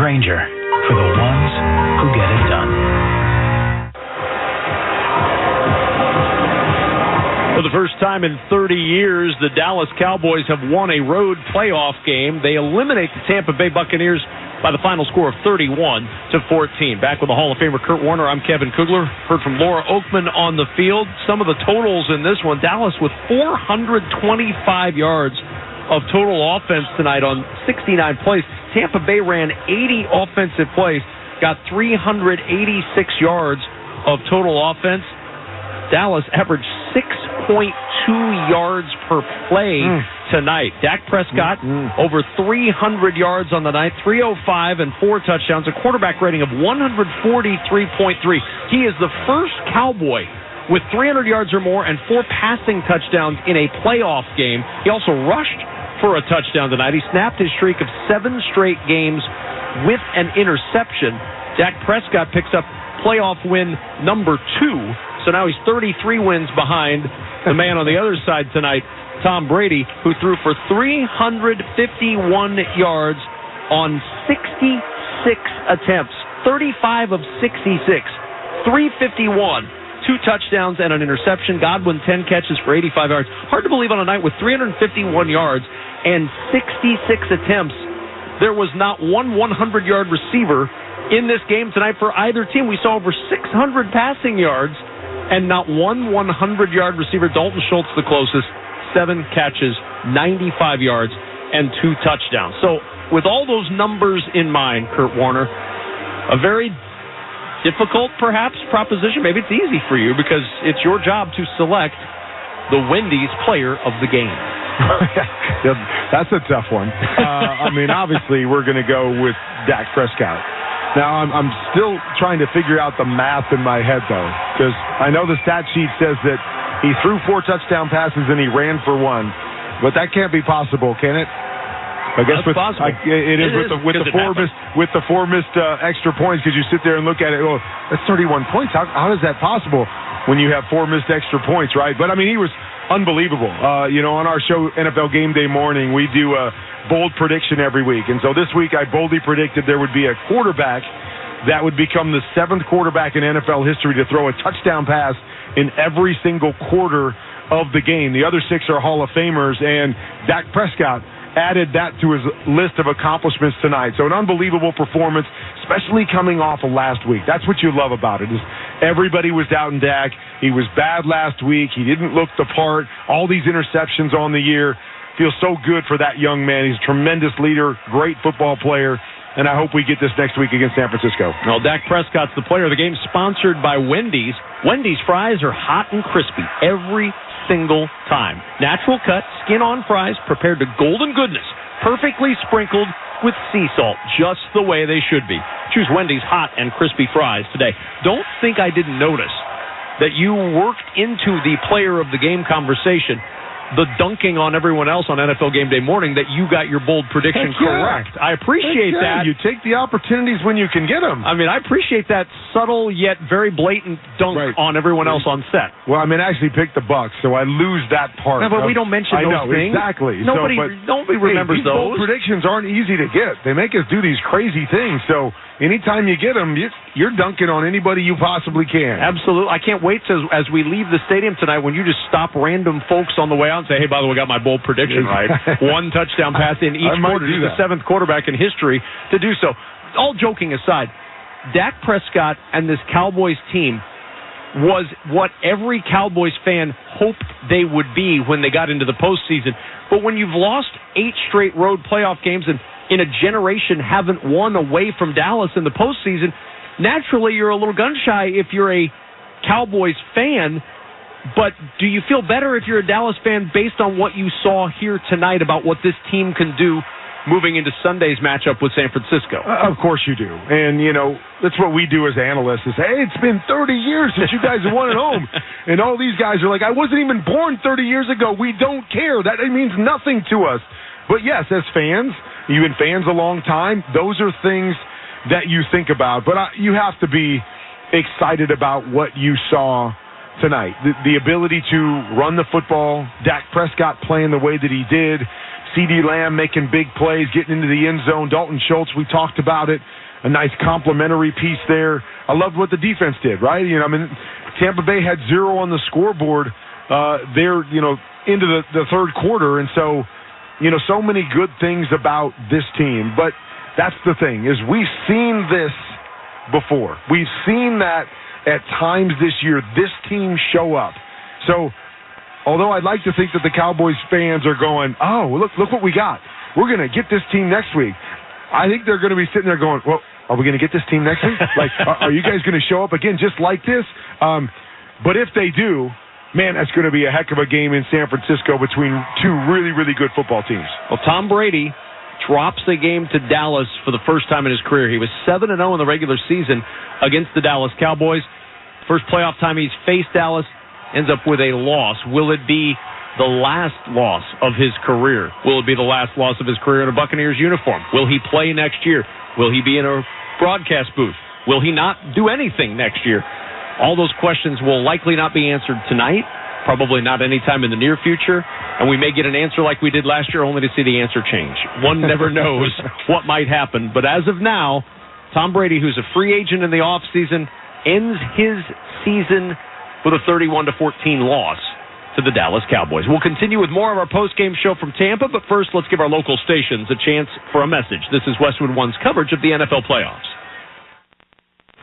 Speaker 15: Grainger, for the ones who get it done.
Speaker 1: For the first time in 30 years, the Dallas Cowboys have won a road playoff game. They eliminate the Tampa Bay Buccaneers by the final score of 31-14. Back with the Hall of Famer Kurt Warner, I'm Kevin Kugler. Heard from Laura Oakman on the field. Some of the totals in this one: Dallas with 425 yards of total offense tonight on 69 plays. Tampa Bay ran 80 offensive plays, got 386 yards of total offense. Dallas averaged 6.2 yards per play tonight. Dak Prescott, over 300 yards on the night, 305 and 4 touchdowns, a quarterback rating of 143.3. He is the first Cowboy with 300 yards or more and 4 passing touchdowns in a playoff game. He also rushed for a touchdown tonight. He snapped his streak of 7 straight games with an interception. Dak Prescott picks up playoff win number 2. So now he's 33 wins behind the man on the other side tonight, Tom Brady, who threw for 351 yards on 66 attempts. 35 of 66. 351. 2 touchdowns and an interception. Godwin, 10 catches for 85 yards. Hard to believe on a night with 351 yards and 66 attempts, there was not one 100-yard receiver in this game tonight for either team. We saw over 600 passing yards and not one 100-yard receiver. Dalton Schultz, the closest, 7 catches, 95 yards, and 2 touchdowns. So with all those numbers in mind, Kurt Warner, a very difficult, perhaps, proposition. Maybe it's easy for you because it's your job to select the Wendy's player of the game.
Speaker 2: Yeah, that's a tough one. I mean, obviously, we're going to go with Dak Prescott. Now, I'm still trying to figure out the math in my head, though, because I know the stat sheet says that he threw 4 touchdown passes and he ran for 1, but that can't be possible, can it? I guess
Speaker 1: that's possible.
Speaker 2: It is with the 4 missed extra points, because you sit there and look at it. Oh, that's 31 points. How is that possible when you have 4 missed extra points, right? But I mean, he was unbelievable. On our show NFL Game Day Morning, we do a bold prediction every week, and so this week I boldly predicted there would be a quarterback that would become the 7th quarterback in NFL history to throw a touchdown pass in every single quarter of the game. The other 6 are Hall of Famers, and Dak Prescott added that to his list of accomplishments tonight. So an unbelievable performance, especially coming off of last week. That's what you love about it, is everybody was doubting Dak. He was bad last week. He didn't look the part. All these interceptions on the year. Feels so good for that young man. He's a tremendous leader, great football player, and I hope we get this next week against San Francisco.
Speaker 1: Well, Dak Prescott's the player of the game, sponsored by Wendy's. Wendy's fries are hot and crispy every single time. Natural cut, skin-on fries prepared to golden goodness, perfectly sprinkled with sea salt, just the way they should be. Choose Wendy's hot and crispy fries today. Don't think I didn't notice that you worked into the player of the game conversation the dunking on everyone else on NFL Game Day Morning that you got your bold prediction correct. I appreciate that.
Speaker 2: You take the opportunities when you can get them.
Speaker 1: I mean, I appreciate that subtle yet very blatant dunk on everyone else on set.
Speaker 2: Well, I mean, I actually picked the Bucs, so I lose that part.
Speaker 1: No, but we don't mention those things.
Speaker 2: Exactly.
Speaker 1: Nobody remembers
Speaker 2: these
Speaker 1: those.
Speaker 2: Bold predictions aren't easy to get. They make us do these crazy things. So anytime you get them, you're dunking on anybody you possibly can.
Speaker 1: Absolutely. I can't wait as we leave the stadium tonight when you just stop random folks on the way out and say, hey, by the way, got my bold prediction right. 1 touchdown pass in each quarter. He's the 7th quarterback in history to do so. All joking aside, Dak Prescott and this Cowboys team was what every Cowboys fan hoped they would be when they got into the postseason. But when you've lost 8 straight road playoff games and in a generation haven't won away from Dallas in the postseason, naturally you're a little gun-shy if you're a Cowboys fan. But do you feel better if you're a Dallas fan based on what you saw here tonight about what this team can do moving into Sunday's matchup with San Francisco?
Speaker 2: Of course you do. And, that's what we do as analysts is, hey, it's been 30 years since you guys have won at home. And all these guys are like, I wasn't even born 30 years ago. We don't care. That means nothing to us. But, yes, as fans, you've been fans a long time, those are things that you think about. But you have to be excited about what you saw tonight. The ability to run the football, Dak Prescott playing the way that he did, CeeDee Lamb making big plays, getting into the end zone, Dalton Schultz, we talked about it, a nice complimentary piece there. I loved what the defense did, right? Tampa Bay had 0 on the scoreboard there, into the third quarter, and so, so many good things about this team. But that's the thing, is we've seen this before. We've seen that at times this year, this team show up. So, although I'd like to think that the Cowboys fans are going, oh, look what we got. We're going to get this team next week. I think they're going to be sitting there going, well, are we going to get this team next week? Like, are you guys going to show up again just like this? But if they do, man, that's going to be a heck of a game in San Francisco between 2 really, really good football teams.
Speaker 1: Well, Tom Brady drops a game to Dallas for the first time in his career. He was 7-0 in the regular season against the Dallas Cowboys. First playoff time he's faced Dallas, ends up with a loss. Will it be the last loss of his career? Will it be the last loss of his career in a Buccaneers uniform? Will he play next year? Will he be in a broadcast booth? Will he not do anything next year? All those questions will likely not be answered tonight, probably not anytime in the near future, and we may get an answer like we did last year only to see the answer change. One never knows what might happen, but as of now, Tom Brady, who's a free agent in the offseason, ends his season with a 31-14 loss to the Dallas Cowboys. We'll continue with more of our post-game show from Tampa, but first let's give our local stations a chance for a message. This is Westwood One's coverage of the NFL playoffs.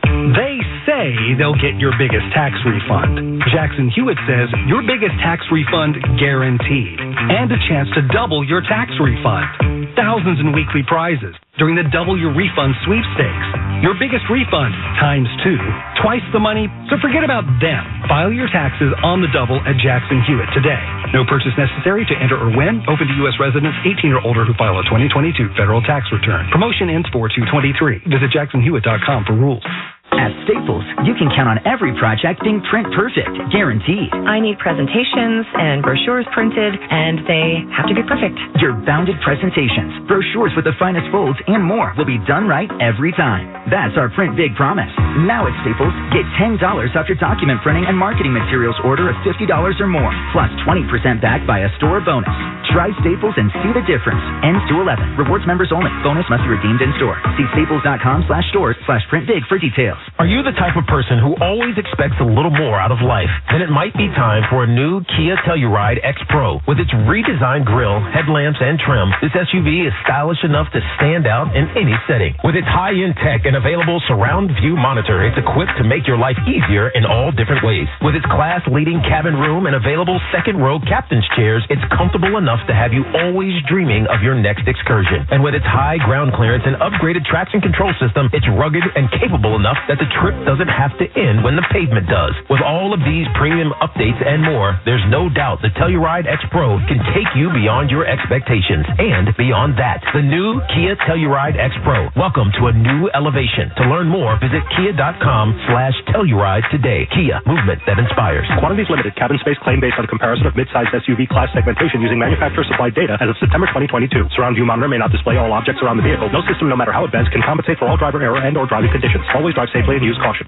Speaker 3: They say they'll get your biggest tax refund. Jackson Hewitt says your biggest tax refund guaranteed, and a chance to double your tax refund. Thousands in weekly prizes during the Double Your Refund sweepstakes. Your biggest refund times 2, twice the money, so forget about them. File your taxes on the double at Jackson Hewitt today. No purchase necessary to enter or win. Open to U.S. residents 18 or older who file a 2022 federal tax return. Promotion ends 4/2/23. Visit jacksonhewitt.com for rules.
Speaker 19: At Staples, you can count on every project being print perfect, guaranteed.
Speaker 22: I need presentations and brochures printed, and they have to be perfect.
Speaker 19: Your bounded presentations, brochures with the finest folds, and more will be done right every time. That's our Print Big promise. Now at Staples, get $10 off your document printing and marketing materials order of $50 or more, plus 20% back by a store bonus. Try Staples and see the difference. Ends 2/11. Rewards members only. Bonus must be redeemed in store. See staples.com/stores/printbig for details.
Speaker 24: Are you the type of person who always expects a little more out of life? Then it might be time for a new Kia Telluride X Pro. With its redesigned grille, headlamps, and trim, this SUV is stylish enough to stand out in any setting. With its high-end tech and available surround view monitor, it's equipped to make your life easier in all different ways. With its class-leading cabin room and available second-row captain's chairs, it's comfortable enough to have you always dreaming of your next excursion. And with its high ground clearance and upgraded traction control system, it's rugged and capable enough that the trip doesn't have to end when the pavement does. With all of these premium updates and more, there's no doubt the Telluride X Pro can take you beyond your expectations and beyond that. The new Kia Telluride X Pro. Welcome to a new elevation. To learn more, visit kia.com/Telluride today. Kia, movement that inspires.
Speaker 25: Quantities limited. Cabin space claim based on a comparison of mid-sized SUV class segmentation using manufacturer-supplied data as of September 2022. Surround view monitor may not display all objects around the vehicle. No system, no matter how advanced, can compensate for all driver error and/or driving conditions. Always drive safely and use caution.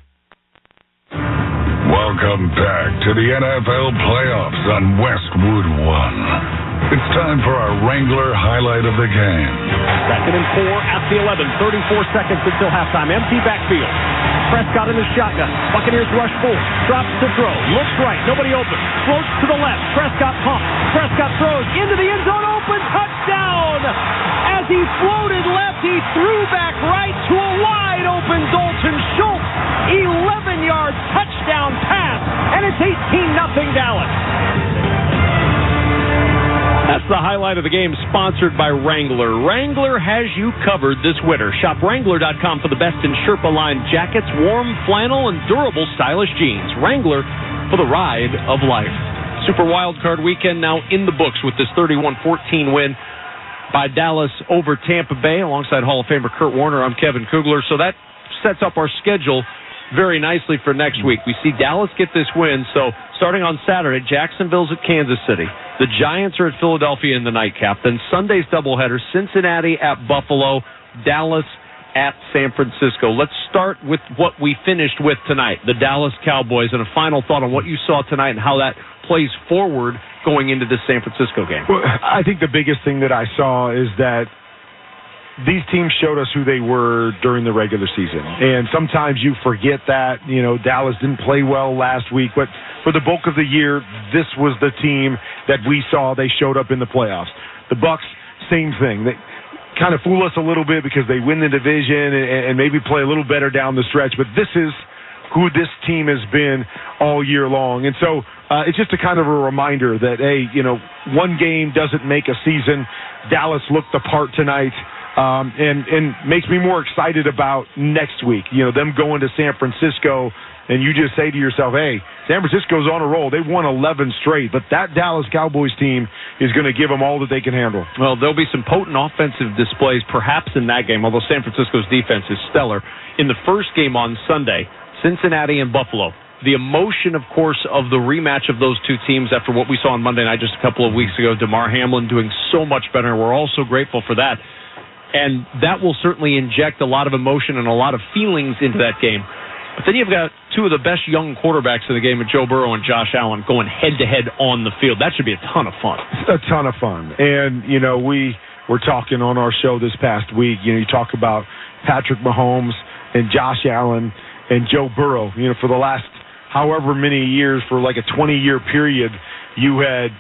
Speaker 26: Welcome back to the NFL playoffs on Westwood One. It's time for our Wrangler highlight of the game.
Speaker 1: 2nd and 4 at the 11. 34 seconds until halftime. Empty backfield. Prescott in the shotgun. Buccaneers rush full. Drops to throw. Looks right. Nobody open. Floats to the left. Prescott pumps. Prescott throws into the end zone. Open. Touchdown. As he floated left, he threw back right to a wide open Dalton Schultz. 11-yard touchdown pass. And it's 18-0 Dallas. That's the highlight of the game, sponsored by Wrangler. Wrangler has you covered this winter. Shop Wrangler.com for the best in Sherpa-lined jackets, warm flannel, and durable stylish jeans. Wrangler for the ride of life. Super Wildcard Weekend now in the books with this 31-14 win by Dallas over Tampa Bay. Alongside Hall of Famer Kurt Warner, I'm Kevin Kugler. So that sets up our schedule very nicely for next week. We see Dallas get this win, so starting on Saturday, Jacksonville's at Kansas City. The Giants are at Philadelphia in the nightcap. Then Sunday's doubleheader, Cincinnati at Buffalo, Dallas at San Francisco. Let's start with what we finished with tonight, the Dallas Cowboys, and a final thought on what you saw tonight and how that plays forward going into this San Francisco game.
Speaker 2: Well, I think the biggest thing that I saw is that these teams showed us who they were during the regular season. And sometimes you forget that. You know, Dallas didn't play well last week, but for the bulk of the year, this was the team that we saw. They showed up in the playoffs. The Bucs, same thing. They kind of fool us a little bit because they win the division and maybe play a little better down the stretch, but this is who this team has been all year long. And so it's just a kind of a reminder that, hey, you know, one game doesn't make a season. Dallas looked the part tonight. And makes me more excited about next week. You know, them going to San Francisco, and you just say to yourself, hey, San Francisco's on a roll. They've won 11 straight, but that Dallas Cowboys team is going to give them all that they can handle.
Speaker 1: Well, there'll be some potent offensive displays perhaps in that game, although San Francisco's defense is stellar. In the first game on Sunday, Cincinnati and Buffalo, the emotion, of course, of the rematch of those two teams after what we saw on Monday night just a couple of weeks ago, DeMar Hamlin doing so much better. We're all so grateful for that. And that will certainly inject a lot of emotion and a lot of feelings into that game. But then you've got two of the best young quarterbacks in the game, with Joe Burrow and Josh Allen, going head-to-head on the field. That should be a ton of fun.
Speaker 2: It's a ton of fun. And, you know, we were talking on our show this past week. You know, you talk about Patrick Mahomes and Josh Allen and Joe Burrow. You know, for the last however many years, for like a 20-year period, you had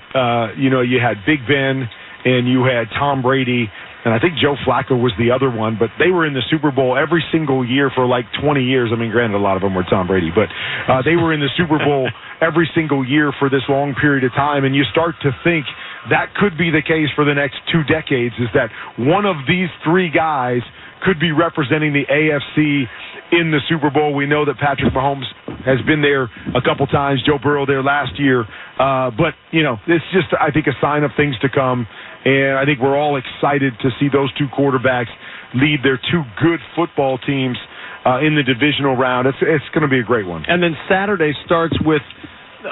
Speaker 2: Big Ben and you had Tom Brady, and I think Joe Flacco was the other one, but they were in the Super Bowl every single year for like 20 years. I mean, granted, a lot of them were Tom Brady, but they were in the Super Bowl every single year for this long period of time, and you start to think that could be the case for the next 2 decades, is that one of these three guys could be representing the AFC in the Super Bowl. We know that Patrick Mahomes has been there a couple times, Joe Burrow there last year, but, you know, it's just, I think, a sign of things to come, and I think we're all excited to see those two quarterbacks lead their two good football teams in the divisional round. It's going to be a great one.
Speaker 1: And then Saturday starts with,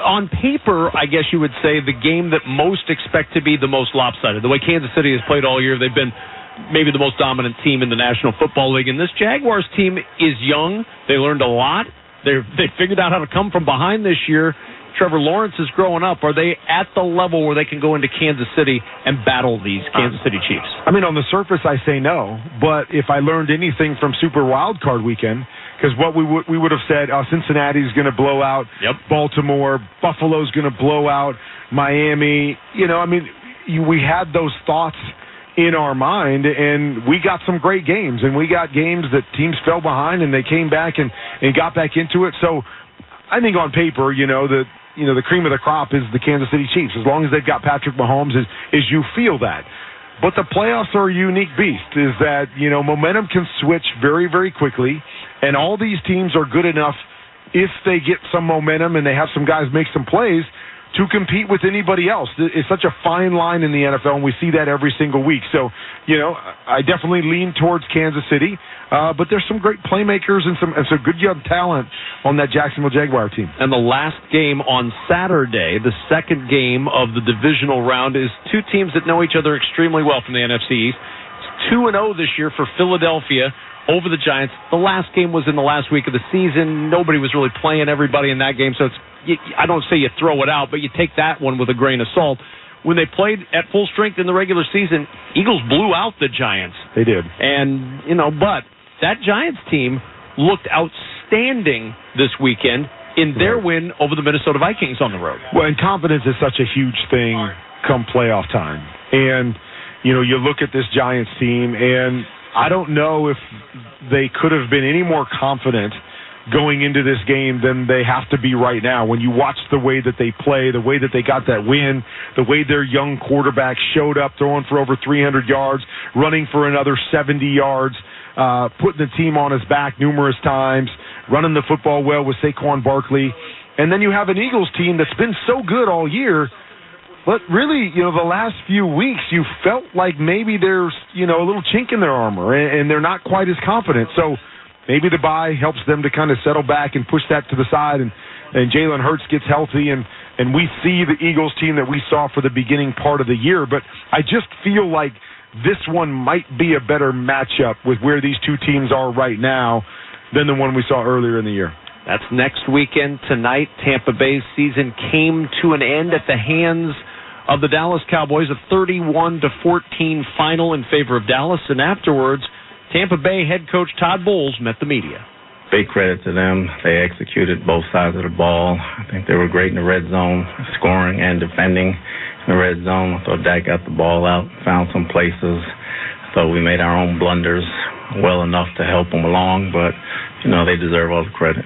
Speaker 1: on paper, I guess you would say, the game that most expect to be the most lopsided. The way Kansas City has played all year, they've been maybe the most dominant team in the National Football League. And this Jaguars team is young. They learned a lot. They figured out how to come from behind this year. Trevor Lawrence is growing up. Are they at the level where they can go into Kansas City and battle these Kansas City Chiefs?
Speaker 2: I mean, on the surface, I say no. But if I learned anything from Super Wild Card Weekend, because what we would have said, Cincinnati's going to blow out Baltimore, Buffalo's going to blow out Miami. You know, I mean, we had those thoughts in our mind, and we got some great games, and we got games that teams fell behind and they came back and got back into it. So I think on paper, the cream of the crop is the Kansas City Chiefs, as long as they've got Patrick Mahomes, is you feel that. But the playoffs are a unique beast, is that, momentum can switch very, very quickly, and all these teams are good enough, if they get some momentum and they have some guys make some plays, to compete with anybody else. It's such a fine line in the NFL, and we see that every single week. So, I definitely lean towards Kansas City, but there's some great playmakers and some good young talent on that Jacksonville Jaguar team.
Speaker 1: And the last game on Saturday, the second game of the divisional round, is two teams that know each other extremely well from the NFC East. It's 2-0 this year for Philadelphia over the Giants. The last game was in the last week of the season. Nobody was really playing everybody in that game, so I don't say you throw it out, but you take that one with a grain of salt. When they played at full strength in the regular season, Eagles blew out the Giants.
Speaker 2: They did.
Speaker 1: And, but that Giants team looked outstanding this weekend in their win over the Minnesota Vikings on the road.
Speaker 2: Well, and confidence is such a huge thing come playoff time. And, you look at this Giants team, and I don't know if they could have been any more confident going into this game than they have to be right now. When you watch the way that they play, the way that they got that win, the way their young quarterback showed up throwing for over 300 yards, running for another 70 yards, putting the team on his back numerous times, running the football well with Saquon Barkley. And then you have an Eagles team that's been so good all year, but really, the last few weeks, you felt like maybe there's, a little chink in their armor, and they're not quite as confident. So maybe the bye helps them to kind of settle back and push that to the side, and Jalen Hurts gets healthy, and we see the Eagles team that we saw for the beginning part of the year. But I just feel like this one might be a better matchup with where these two teams are right now than the one we saw earlier in the year.
Speaker 1: That's next weekend. Tonight, Tampa Bay's season came to an end at the hands of the Dallas Cowboys, a 31-14 final in favor of Dallas, and afterwards, Tampa Bay head coach Todd Bowles met the media.
Speaker 4: Big credit to them. They executed both sides of the ball. I think they were great in the red zone, scoring and defending in the red zone. I thought Dak got the ball out, found some places. I thought we made our own blunders well enough to help them along, but, they deserve all the credit.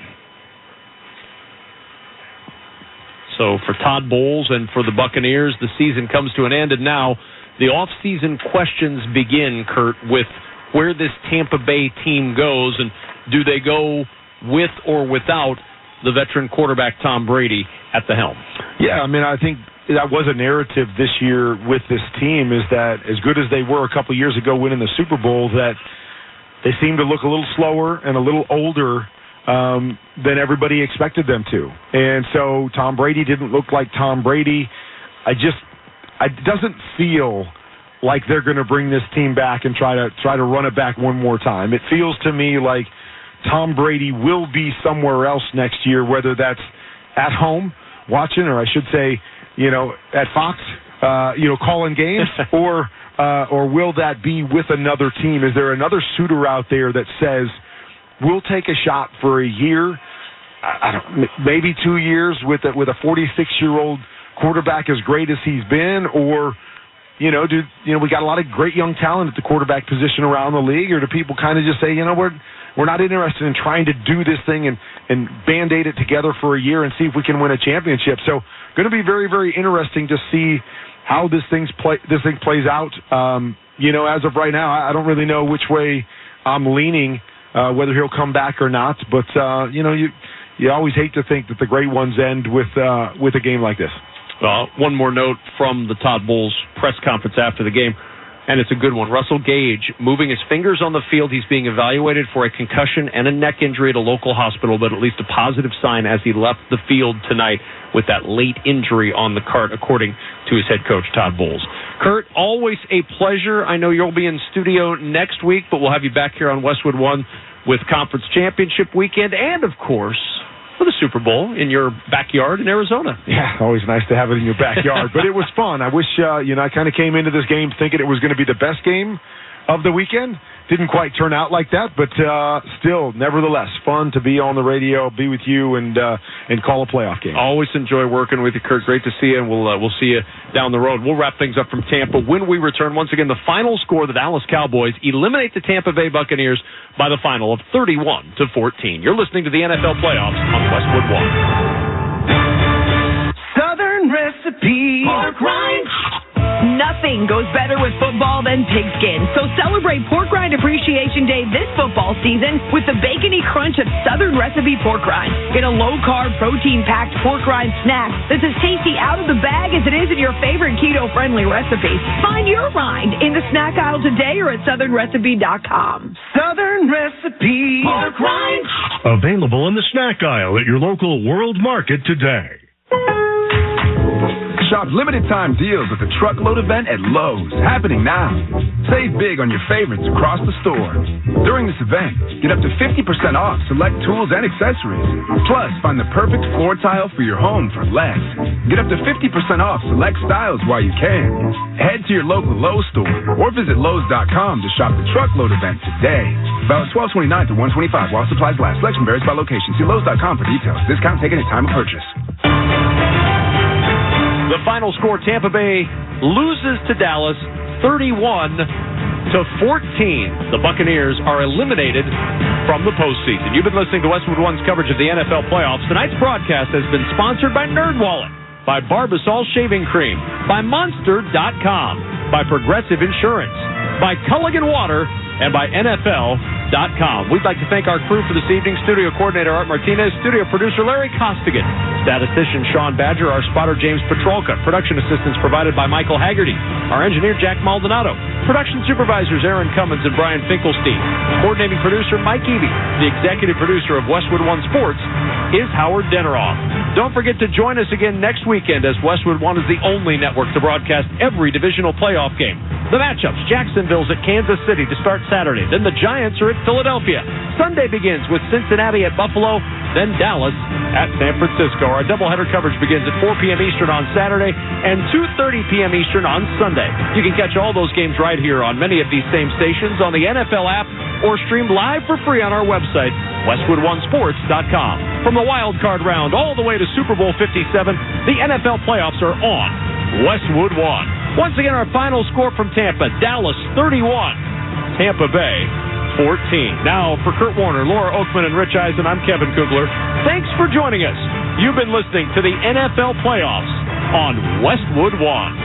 Speaker 1: So for Todd Bowles and for the Buccaneers, the season comes to an end, and now the off-season questions begin, Kurt, with where this Tampa Bay team goes, and do they go with or without the veteran quarterback Tom Brady at the helm?
Speaker 2: Yeah, I think that was a narrative this year with this team, is that as good as they were a couple years ago winning the Super Bowl, that they seem to look a little slower and a little older than everybody expected them to. And so Tom Brady didn't look like Tom Brady. It doesn't feel like they're going to bring this team back and try to run it back one more time. It feels to me like Tom Brady will be somewhere else next year, whether that's at home watching, or I should say, at Fox, calling games, or will that be with another team? Is there another suitor out there that says, we'll take a shot for a year, maybe 2 years with a 46-year-old quarterback as great as he's been, or we got a lot of great young talent at the quarterback position around the league, or do people kind of just say, we're not interested in trying to do this thing and Band-Aid it together for a year and see if we can win a championship? So going to be very, very interesting to see how this thing plays out. As of right now, I don't really know which way I'm leaning, whether he'll come back or not. But, you always hate to think that the great ones end with a game like this.
Speaker 1: One more note from the Todd Bowles press conference after the game, and it's a good one. Russell Gage moving his fingers on the field. He's being evaluated for a concussion and a neck injury at a local hospital, but at least a positive sign as he left the field tonight with that late injury on the cart, according to his head coach, Todd Bowles. Kurt, always a pleasure. I know you'll be in studio next week, but we'll have you back here on Westwood One with Conference Championship Weekend and, of course, for the Super Bowl in your backyard in Arizona.
Speaker 2: Yeah, always nice to have it in your backyard. But it was fun. I wish, I kind of came into this game thinking it was going to be the best game of the weekend. Didn't quite turn out like that, but still, nevertheless, fun to be on the radio, be with you, and call a playoff game.
Speaker 1: Always enjoy working with you, Kurt. Great to see you, and we'll see you down the road. We'll wrap things up from Tampa when we return. Once again, the final score: the Dallas Cowboys eliminate the Tampa Bay Buccaneers by the final of 31-14. You're listening to the NFL Playoffs on Westwood One.
Speaker 5: Southern Recipe Pork Rind.
Speaker 18: Nothing goes better with football than pigskin. So celebrate Pork Rind Appreciation Day this football season with the bacony crunch of Southern Recipe Pork Rind. Get a low-carb, protein-packed pork rind snack that's as tasty out of the bag as it is in your favorite keto-friendly recipe. Find your rind in the snack aisle today or at southernrecipe.com.
Speaker 5: Southern Recipe Pork Rind.
Speaker 6: Available in the snack aisle at your local World Market today.
Speaker 12: Shop limited-time deals at the Truckload event at Lowe's, happening now. Save big on your favorites across the store. During this event, get up to 50% off select tools and accessories. Plus, find the perfect floor tile for your home for less. Get up to 50% off select styles while you can. Head to your local Lowe's store or visit Lowes.com to shop the Truckload event today. Valid 12/29 to 1/25 while supplies last. Selection varies by location. See Lowes.com for details. Discount taken at time of purchase.
Speaker 1: The final score: Tampa Bay loses to Dallas 31-14. The Buccaneers are eliminated from the postseason. You've been listening to Westwood One's coverage of the NFL playoffs. Tonight's broadcast has been sponsored by NerdWallet, by Barbasol Shaving Cream, by Monster.com, by Progressive Insurance, by Culligan Water, and by NFL.com. We'd like to thank our crew for this evening: studio coordinator Art Martinez, studio producer Larry Costigan, statistician Sean Badger, our spotter James Petrolka, production assistance provided by Michael Haggerty, our engineer Jack Maldonado, production supervisors Aaron Cummins and Brian Finkelstein, coordinating producer Mike Eby. The executive producer of Westwood One Sports is Howard Deneroff. Don't forget to join us again next weekend, as Westwood One is the only network to broadcast every divisional playoff game. The matchups: Jacksonville's at Kansas City to start Saturday. Then the Giants are at Philadelphia. Sunday begins with Cincinnati at Buffalo, then Dallas at San Francisco. Our doubleheader coverage begins at 4 p.m. Eastern on Saturday and 2:30 p.m. Eastern on Sunday. You can catch all those games right here on many of these same stations, on the NFL app, or streamed live for free on our website, WestwoodOneSports.com. From the wild card round all the way to Super Bowl 57, the NFL playoffs are on Westwood One. Once again, our final score from Tampa: Dallas 31, Tampa Bay 14. Now, for Kurt Warner, Laura Oakman, and Rich Eisen, I'm Kevin Kugler. Thanks for joining us. You've been listening to the NFL Playoffs on Westwood One.